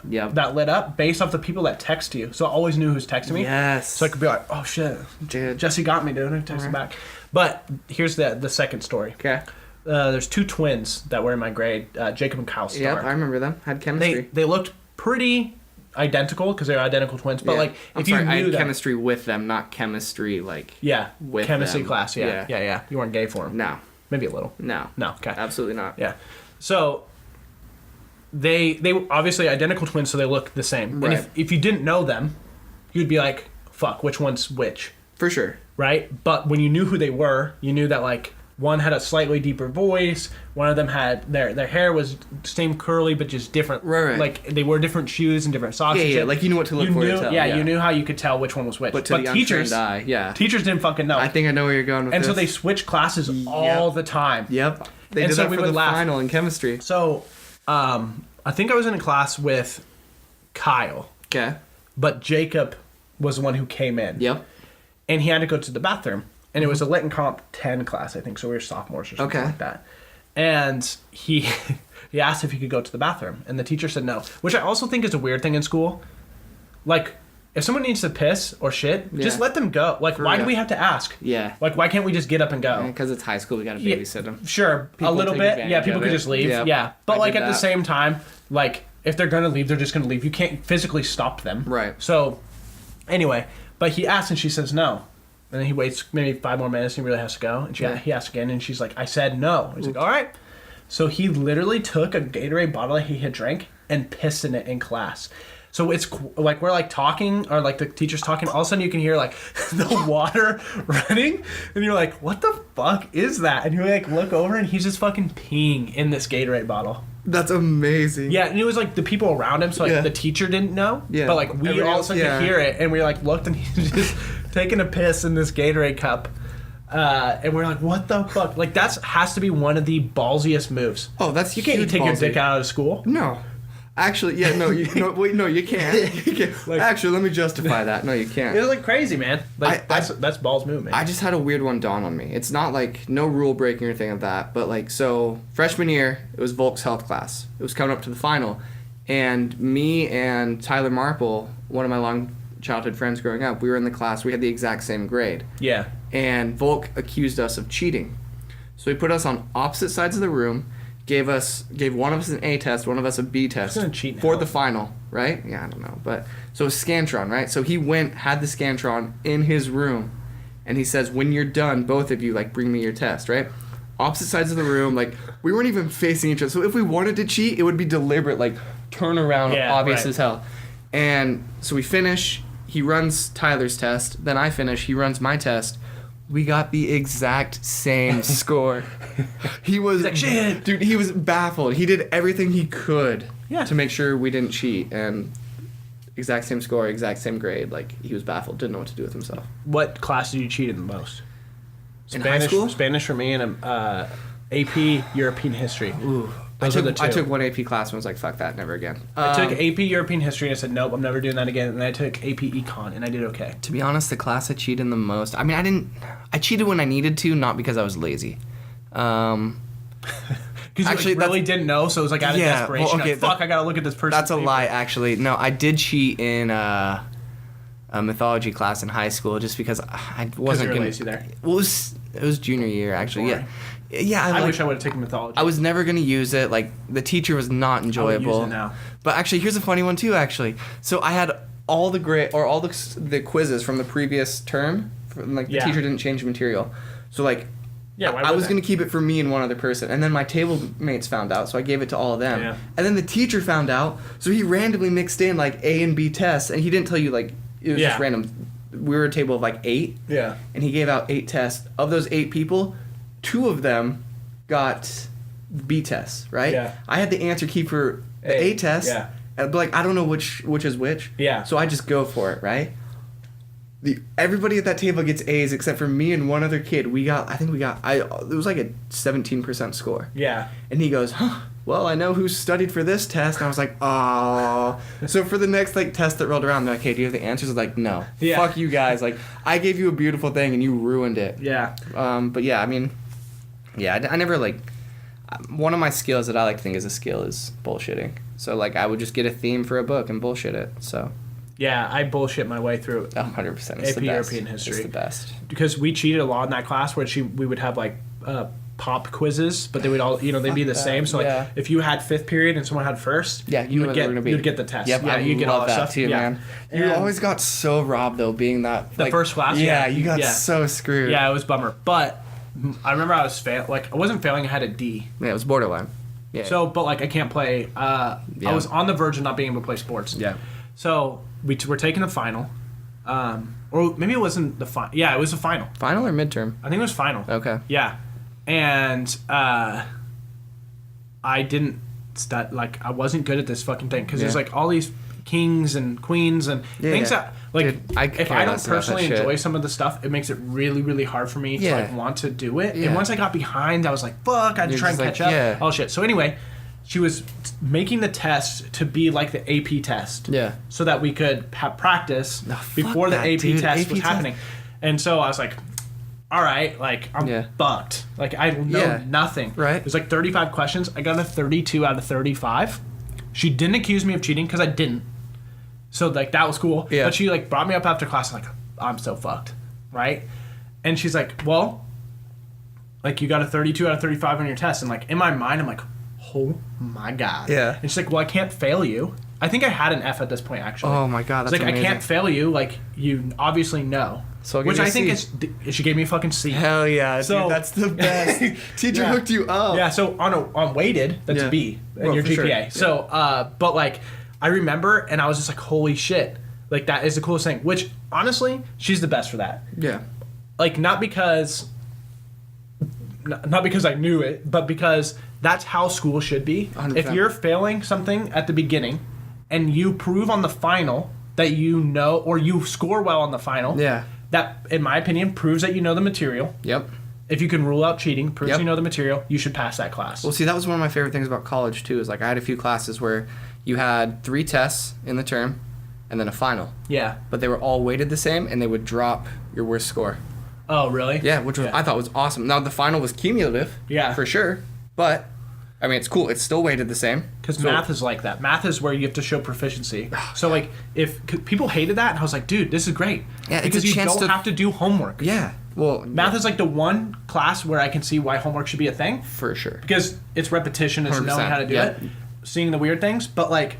Speaker 2: Yep.
Speaker 1: that lit up based off the people that text you. So I always knew who's texting me.
Speaker 2: Yes.
Speaker 1: So I could be like, oh shit,
Speaker 2: Dude.
Speaker 1: Jesse got me, dude. I text him back. But here's the second story.
Speaker 2: Okay.
Speaker 1: There's 2 twins that were in my grade, Jacob and Kyle
Speaker 2: Yep,
Speaker 1: Stark.
Speaker 2: I remember them. Had chemistry.
Speaker 1: They looked pretty identical because they're identical twins. But
Speaker 2: Yeah.
Speaker 1: like,
Speaker 2: I'm
Speaker 1: if
Speaker 2: sorry,
Speaker 1: you
Speaker 2: I
Speaker 1: knew
Speaker 2: had
Speaker 1: them,
Speaker 2: chemistry with them, not chemistry like.
Speaker 1: yeah,
Speaker 2: with
Speaker 1: chemistry
Speaker 2: them.
Speaker 1: class, yeah,
Speaker 2: Yeah.
Speaker 1: yeah. You weren't gay for them,
Speaker 2: No,
Speaker 1: maybe a little.
Speaker 2: no,
Speaker 1: No, okay,
Speaker 2: absolutely not.
Speaker 1: yeah. So they were obviously identical twins, so they look the same.
Speaker 2: Right.
Speaker 1: And if you didn't know them, you'd be like, fuck, which one's which,
Speaker 2: For sure.
Speaker 1: right? But when you knew who they were, you knew that like one had a slightly deeper voice, one of them had their hair was same curly but just different.
Speaker 2: Right.
Speaker 1: Like they wore different shoes and different socks.
Speaker 2: Yeah,
Speaker 1: and
Speaker 2: yeah,
Speaker 1: shit.
Speaker 2: like you knew what to look
Speaker 1: you
Speaker 2: for
Speaker 1: knew,
Speaker 2: to tell.
Speaker 1: yeah, you knew how you could tell which one was which.
Speaker 2: But to the
Speaker 1: teachers,
Speaker 2: untrained eye, yeah.
Speaker 1: teachers didn't fucking know.
Speaker 2: I think I know where you're going with
Speaker 1: and
Speaker 2: this.
Speaker 1: so they switched classes all the time.
Speaker 2: Yep. They
Speaker 1: And
Speaker 2: did
Speaker 1: so
Speaker 2: that
Speaker 1: we
Speaker 2: for
Speaker 1: would
Speaker 2: the
Speaker 1: laugh.
Speaker 2: final in chemistry.
Speaker 1: So I think I was in a class with Kyle,
Speaker 2: Okay.
Speaker 1: but Jacob was the one who came in.
Speaker 2: Yep.
Speaker 1: And he had to go to the bathroom. And it was a Lit and Comp 10 class, I think. So we were sophomores or something
Speaker 2: Okay.
Speaker 1: like that. And he he asked if he could go to the bathroom. And the teacher said no. Which I also think is a weird thing in school. Like, if someone needs to piss or shit, just
Speaker 2: Yeah.
Speaker 1: let them go. Like, why do
Speaker 2: real.
Speaker 1: we have to ask?
Speaker 2: Yeah.
Speaker 1: Like, why can't we just get up and go?
Speaker 2: Because it's high school, we gotta
Speaker 1: Yeah,
Speaker 2: babysit them.
Speaker 1: Sure,
Speaker 2: People
Speaker 1: a little
Speaker 2: take
Speaker 1: bit.
Speaker 2: advantage
Speaker 1: Yeah, people
Speaker 2: of
Speaker 1: could
Speaker 2: it.
Speaker 1: just leave.
Speaker 2: Yep.
Speaker 1: Yeah. But,
Speaker 2: I
Speaker 1: like,
Speaker 2: did
Speaker 1: at the
Speaker 2: that.
Speaker 1: same time, like, if they're going to leave, they're just going to leave. You can't physically stop them.
Speaker 2: Right.
Speaker 1: So, anyway, but he asked and she says no. And then he waits maybe 5 more minutes and he really has to go. And he asks again and she's like, I said no. He's like, all right. So he literally took a Gatorade bottle that he had drank and pissed in it in class. So it's like we're like talking or like the teacher's talking. All of a sudden you can hear like the water running. And you're like, what the fuck is that? And you like look over and he's just fucking peeing in this Gatorade bottle.
Speaker 2: That's amazing.
Speaker 1: Yeah, and it was like the people around him, so like
Speaker 2: Yeah.
Speaker 1: the teacher didn't know.
Speaker 2: Yeah.
Speaker 1: But like we
Speaker 2: Everybody
Speaker 1: all of a
Speaker 2: else,
Speaker 1: sudden
Speaker 2: yeah.
Speaker 1: could hear it, and we like looked, and he's just taking a piss in this Gatorade cup, and we're like, "What the fuck?" Like has to be one of the ballsiest moves.
Speaker 2: Oh, that's
Speaker 1: You can't
Speaker 2: huge
Speaker 1: take your
Speaker 2: ballsy.
Speaker 1: dick out of school.
Speaker 2: No. Actually, yeah, no, you can't. You can't.
Speaker 1: Like-
Speaker 2: Actually, let me justify that. No, you can't.
Speaker 1: It was like crazy, man. Like that's balls movement.
Speaker 2: I just had a weird one dawn on me. It's not like no rule breaking or anything of that, but like so freshman year, it was Volk's health class. It was coming up to the final, and me and Tyler Marple, one of my long childhood friends growing up, we were in the class. We had the exact same grade,
Speaker 1: yeah.
Speaker 2: and Volk accused us of cheating. So he put us on opposite sides of the room, gave one of us an A test, one of us a B test
Speaker 1: gonna cheat
Speaker 2: for
Speaker 1: now?
Speaker 2: the final, right? Yeah, I don't know, but so it was Scantron, right? So he had the Scantron in his room, and he says, "When you're done, both of you like bring me your test," right? Opposite sides of the room, like we weren't even facing each other. So if we wanted to cheat, it would be deliberate, like turn around,
Speaker 1: Yeah,
Speaker 2: obvious
Speaker 1: right.
Speaker 2: as hell. And so we finish. He runs Tyler's test. Then I finish. He runs my test. We got the exact same score. He was
Speaker 1: like, "Shit."
Speaker 2: dude. He was baffled. He did everything he could
Speaker 1: Yeah.
Speaker 2: to make sure we didn't cheat, and exact same score, exact same grade. Like he was baffled, didn't know what to do with himself.
Speaker 1: What class did you cheat in the most?
Speaker 2: In high school?
Speaker 1: Spanish for me and AP European history.
Speaker 2: Ooh,
Speaker 1: Those are the two.
Speaker 2: I took one AP class and was like, fuck that, never again.
Speaker 1: I took AP European history and I said nope, I'm never doing that again. And then I took AP Econ and I did okay.
Speaker 2: To be honest, the class I cheated the most. I mean, I cheated when I needed to, not because I was lazy.
Speaker 1: Because
Speaker 2: Actually,
Speaker 1: you really didn't know, so it was like out of
Speaker 2: Yeah,
Speaker 1: desperation.
Speaker 2: well, okay,
Speaker 1: like, fuck, I gotta look at this person.
Speaker 2: That's a lie, actually. No, I did cheat in a mythology class in high school just because I wasn't
Speaker 1: you were
Speaker 2: gonna.
Speaker 1: lazy there.
Speaker 2: Well, it was junior year actually.
Speaker 1: Boring.
Speaker 2: Yeah, yeah.
Speaker 1: I
Speaker 2: like,
Speaker 1: wish I would have taken mythology.
Speaker 2: I was never gonna use it. Like the teacher was not enjoyable.
Speaker 1: use it now.
Speaker 2: But actually, here's a funny one too. Actually, so I had all the the quizzes from the previous term. Like the
Speaker 1: Yeah.
Speaker 2: teacher didn't change the material, so like.
Speaker 1: Yeah, why
Speaker 2: I
Speaker 1: would
Speaker 2: was
Speaker 1: they?
Speaker 2: gonna keep it for me and one other person, and then my table mates found out, so I gave it to all of them.
Speaker 1: Yeah.
Speaker 2: And then the teacher found out, so he randomly mixed in like A and B tests, and he didn't tell you like it was
Speaker 1: Yeah.
Speaker 2: just random. We were a table of like 8,
Speaker 1: Yeah.
Speaker 2: and he gave out 8 tests. Of those 8 people, 2 of them got B tests, right?
Speaker 1: Yeah.
Speaker 2: I had the answer key for the
Speaker 1: A,
Speaker 2: A test,
Speaker 1: yeah.
Speaker 2: but like I don't know which is which.
Speaker 1: Yeah.
Speaker 2: So I just go for it, right? Everybody at that table gets A's except for me and one other kid. It was like a 17% score.
Speaker 1: Yeah.
Speaker 2: And he goes, huh, well, I know who studied for this test. And I was like, oh. So for the next like test that rolled around, they're like, hey, do you have the answers? I was like, no.
Speaker 1: Yeah.
Speaker 2: Fuck you guys. Like, I gave you a beautiful thing and you ruined it.
Speaker 1: Yeah.
Speaker 2: But yeah, I mean, yeah, I never like, one of my skills that I like to think is a skill is bullshitting. So like, I would just get a theme for a book and bullshit it. So
Speaker 1: Yeah, I bullshit my way through it
Speaker 2: 100%. It's
Speaker 1: AP
Speaker 2: the best.
Speaker 1: European history.
Speaker 2: It's the best.
Speaker 1: because we cheated a lot in that class where we would have like pop quizzes, but they would all they'd be the
Speaker 2: Fuck
Speaker 1: same.
Speaker 2: that,
Speaker 1: So like
Speaker 2: yeah.
Speaker 1: if you had 5th period and someone had first,
Speaker 2: Yeah, you know what they're gonna be.
Speaker 1: you'd get the test.
Speaker 2: Yep,
Speaker 1: yeah,
Speaker 2: I
Speaker 1: you'd get all
Speaker 2: love
Speaker 1: that
Speaker 2: that
Speaker 1: stuff
Speaker 2: too,
Speaker 1: yeah.
Speaker 2: man. You
Speaker 1: And
Speaker 2: always got so robbed though, being that
Speaker 1: the first class.
Speaker 2: Yeah, you got
Speaker 1: yeah.
Speaker 2: so screwed.
Speaker 1: Yeah, it was a bummer. But I remember I was I wasn't failing. I had a D.
Speaker 2: Yeah, it was borderline. Yeah.
Speaker 1: So, but like I can't play. I
Speaker 2: Yeah.
Speaker 1: was on the verge of not being able to play sports.
Speaker 2: Yeah.
Speaker 1: So we're taking the final, or maybe it wasn't the final. Yeah, it was the final.
Speaker 2: Final or midterm?
Speaker 1: I think it was final.
Speaker 2: Okay.
Speaker 1: Yeah, and I didn't I wasn't good at this fucking thing because there's
Speaker 2: Yeah.
Speaker 1: like all these kings and queens and
Speaker 2: Yeah,
Speaker 1: things
Speaker 2: yeah.
Speaker 1: that like
Speaker 2: Dude, I could
Speaker 1: if
Speaker 2: care
Speaker 1: I don't
Speaker 2: less about that
Speaker 1: personally
Speaker 2: shit.
Speaker 1: enjoy some of the stuff, it makes it really really hard for me to
Speaker 2: Yeah.
Speaker 1: like want to do it.
Speaker 2: Yeah.
Speaker 1: And once I got behind, I was like, fuck, I had to
Speaker 2: You're
Speaker 1: try and
Speaker 2: just like,
Speaker 1: catch up.
Speaker 2: yeah.
Speaker 1: Oh shit. So anyway, she was making the test to be like the AP test.
Speaker 2: Yeah.
Speaker 1: So that we could have practice
Speaker 2: fuck
Speaker 1: before the
Speaker 2: that,
Speaker 1: AP
Speaker 2: dude.
Speaker 1: test
Speaker 2: AP
Speaker 1: was
Speaker 2: test.
Speaker 1: happening. And so I was like, all right, like, I'm
Speaker 2: Yeah.
Speaker 1: fucked. Like, I know
Speaker 2: Yeah.
Speaker 1: nothing.
Speaker 2: Right.
Speaker 1: It was like 35 questions. I got a 32 out of 35. She didn't accuse me of cheating because I didn't. So, like, that was cool.
Speaker 2: Yeah.
Speaker 1: But she, like, brought me up after class, like, I'm so fucked. Right? And she's like, well, like, you got a 32 out of 35 on your test. And, like, in my mind, I'm like, oh my God.
Speaker 2: Yeah.
Speaker 1: And she's like, well, I can't fail you. I think I had an F at this point, actually.
Speaker 2: Oh my God, that's
Speaker 1: It's like,
Speaker 2: amazing.
Speaker 1: I can't fail you. Like, you obviously know.
Speaker 2: So I'll give
Speaker 1: Which
Speaker 2: you a
Speaker 1: I think
Speaker 2: C.
Speaker 1: is, she gave me a fucking C.
Speaker 2: Hell yeah,
Speaker 1: So-
Speaker 2: dude, that's the best. Teacher
Speaker 1: Yeah.
Speaker 2: hooked you up.
Speaker 1: Yeah, so on weighted, that's
Speaker 2: Yeah.
Speaker 1: a B in
Speaker 2: Well,
Speaker 1: your
Speaker 2: for
Speaker 1: GPA.
Speaker 2: sure. Yeah.
Speaker 1: So, but like, I remember, and I was just like, holy shit. Like, that is the coolest thing. Which, honestly, she's the best for that.
Speaker 2: Yeah.
Speaker 1: Like, not because I knew it, but because that's how school should be.
Speaker 2: 100%.
Speaker 1: If you're failing something at the beginning and you prove on the final that you know, or you score well on the final,
Speaker 2: Yeah.
Speaker 1: that, in my opinion, proves that you know the material.
Speaker 2: Yep.
Speaker 1: If you can rule out cheating, proves
Speaker 2: Yep.
Speaker 1: you know the material, you should pass that class.
Speaker 2: Well, see, that was one of my favorite things about college too. Is like I had a few classes where you had 3 tests in the term, and then a final,
Speaker 1: Yeah.
Speaker 2: but they were all weighted the same, and they would drop your worst score.
Speaker 1: Oh, really?
Speaker 2: Yeah, which was, I thought was awesome. Now the final was cumulative,
Speaker 1: Yeah.
Speaker 2: for sure, but I mean it's cool. It's still weighted the same.
Speaker 1: Because
Speaker 2: So-
Speaker 1: math is like that. Math is where you have to show proficiency. So, like, if 'cause people hated that, and I was like, dude, this is great.
Speaker 2: Yeah, it's
Speaker 1: because
Speaker 2: a
Speaker 1: you
Speaker 2: chance
Speaker 1: don't
Speaker 2: to-
Speaker 1: have to do homework.
Speaker 2: Yeah. Well,
Speaker 1: Math is like the one class where I can see why homework should be a thing.
Speaker 2: for sure.
Speaker 1: Because it's repetition, it's
Speaker 2: 100%,
Speaker 1: knowing how to do
Speaker 2: yeah.
Speaker 1: it, seeing the weird things. But, like,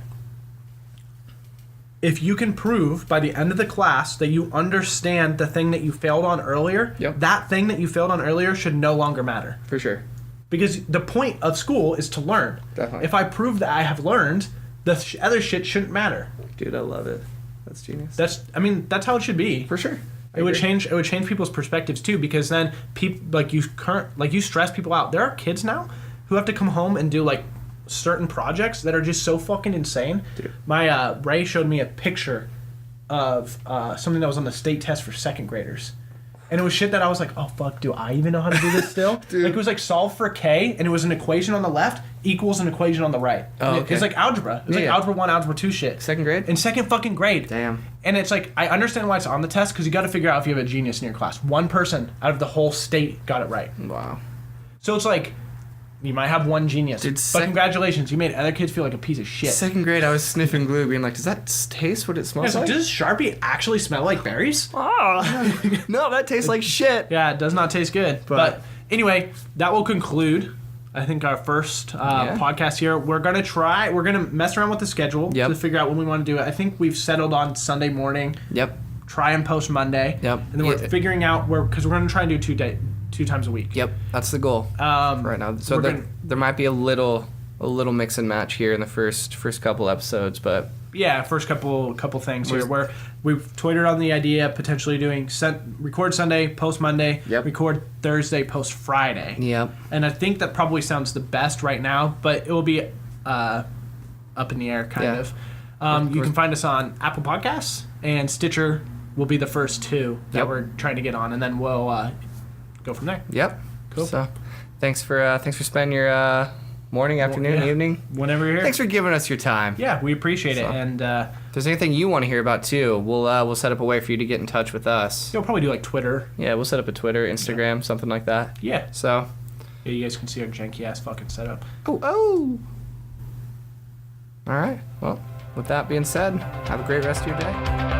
Speaker 1: if you can prove by the end of the class that you understand the thing that you failed on earlier,
Speaker 2: Yep.
Speaker 1: that thing that you failed on earlier should no longer matter.
Speaker 2: For sure.
Speaker 1: Because the point of school is to learn.
Speaker 2: Definitely.
Speaker 1: If I prove that I have learned, the other shit shouldn't matter.
Speaker 2: Dude, I love it. That's genius.
Speaker 1: That's how it should be.
Speaker 2: for sure. I
Speaker 1: It would
Speaker 2: agree.
Speaker 1: change people's perspectives too, because then people you stress people out. There are kids now who have to come home and do like certain projects that are just so fucking insane.
Speaker 2: Dude.
Speaker 1: My Ray showed me a picture of something that was on the state test for second graders. And it was shit that I was like, oh fuck, do I even know how to do this still?
Speaker 2: Dude.
Speaker 1: Like it was like solve for K, and it was an equation on the left equals an equation on the right.
Speaker 2: Oh,
Speaker 1: And
Speaker 2: okay.
Speaker 1: It's like algebra. It's like
Speaker 2: Yeah.
Speaker 1: algebra 1, algebra 2 shit.
Speaker 2: Second grade?
Speaker 1: In second fucking grade.
Speaker 2: Damn.
Speaker 1: And it's like, I understand why it's on the test, because you got to figure out if you have a genius in your class. One person out of the whole state got it right.
Speaker 2: Wow.
Speaker 1: So it's like, you might have one genius.
Speaker 2: Dude,
Speaker 1: but congratulations, you made other kids feel like a piece of shit.
Speaker 2: Second grade, I was sniffing glue, being like, "Does that taste what it
Speaker 1: Yeah,
Speaker 2: smells
Speaker 1: so
Speaker 2: like?"
Speaker 1: does Sharpie actually smell like berries?
Speaker 2: Oh, no, that tastes like shit.
Speaker 1: Yeah, it does not taste good. But anyway, that will conclude, I think, our first podcast here. We're going to mess around with the schedule
Speaker 2: Yep.
Speaker 1: to figure out when we want to do it. I think we've settled on Sunday morning,
Speaker 2: Yep.
Speaker 1: try and post Monday.
Speaker 2: Yep.
Speaker 1: And then we're
Speaker 2: Yeah.
Speaker 1: figuring out, because we're going to try and do two times a week.
Speaker 2: Yep. That's the goal right now. So
Speaker 1: we're
Speaker 2: there,
Speaker 1: gonna-
Speaker 2: there might be a little mix and match here in the first couple episodes, but
Speaker 1: Yeah, first couple things here.
Speaker 2: Where's-
Speaker 1: Where we've toyed around the idea of potentially doing record Sunday, post Monday,
Speaker 2: Yep.
Speaker 1: record Thursday, post Friday.
Speaker 2: yep.
Speaker 1: And I think that probably sounds the best right now, but it will be up in the air, kind
Speaker 2: Yeah.
Speaker 1: of. You can find us on Apple Podcasts, and Stitcher will be the first two that
Speaker 2: Yep.
Speaker 1: we're trying to get on, and then we'll go from there.
Speaker 2: Yep.
Speaker 1: Cool.
Speaker 2: So, thanks for spending your morning, afternoon,
Speaker 1: yeah.
Speaker 2: evening.
Speaker 1: Whenever you're here.
Speaker 2: Thanks for giving us your time.
Speaker 1: Yeah, we appreciate it,
Speaker 2: So-
Speaker 1: and
Speaker 2: If there's anything you want to hear about too, we'll set up a way for you to get in touch with us.
Speaker 1: you'll probably do like Twitter.
Speaker 2: Yeah, we'll set up a Twitter, Instagram, something like that.
Speaker 1: Yeah.
Speaker 2: So,
Speaker 1: Yeah, you guys can see our janky ass fucking setup.
Speaker 2: oh. All right. Well, with that being said, have a great rest of your day.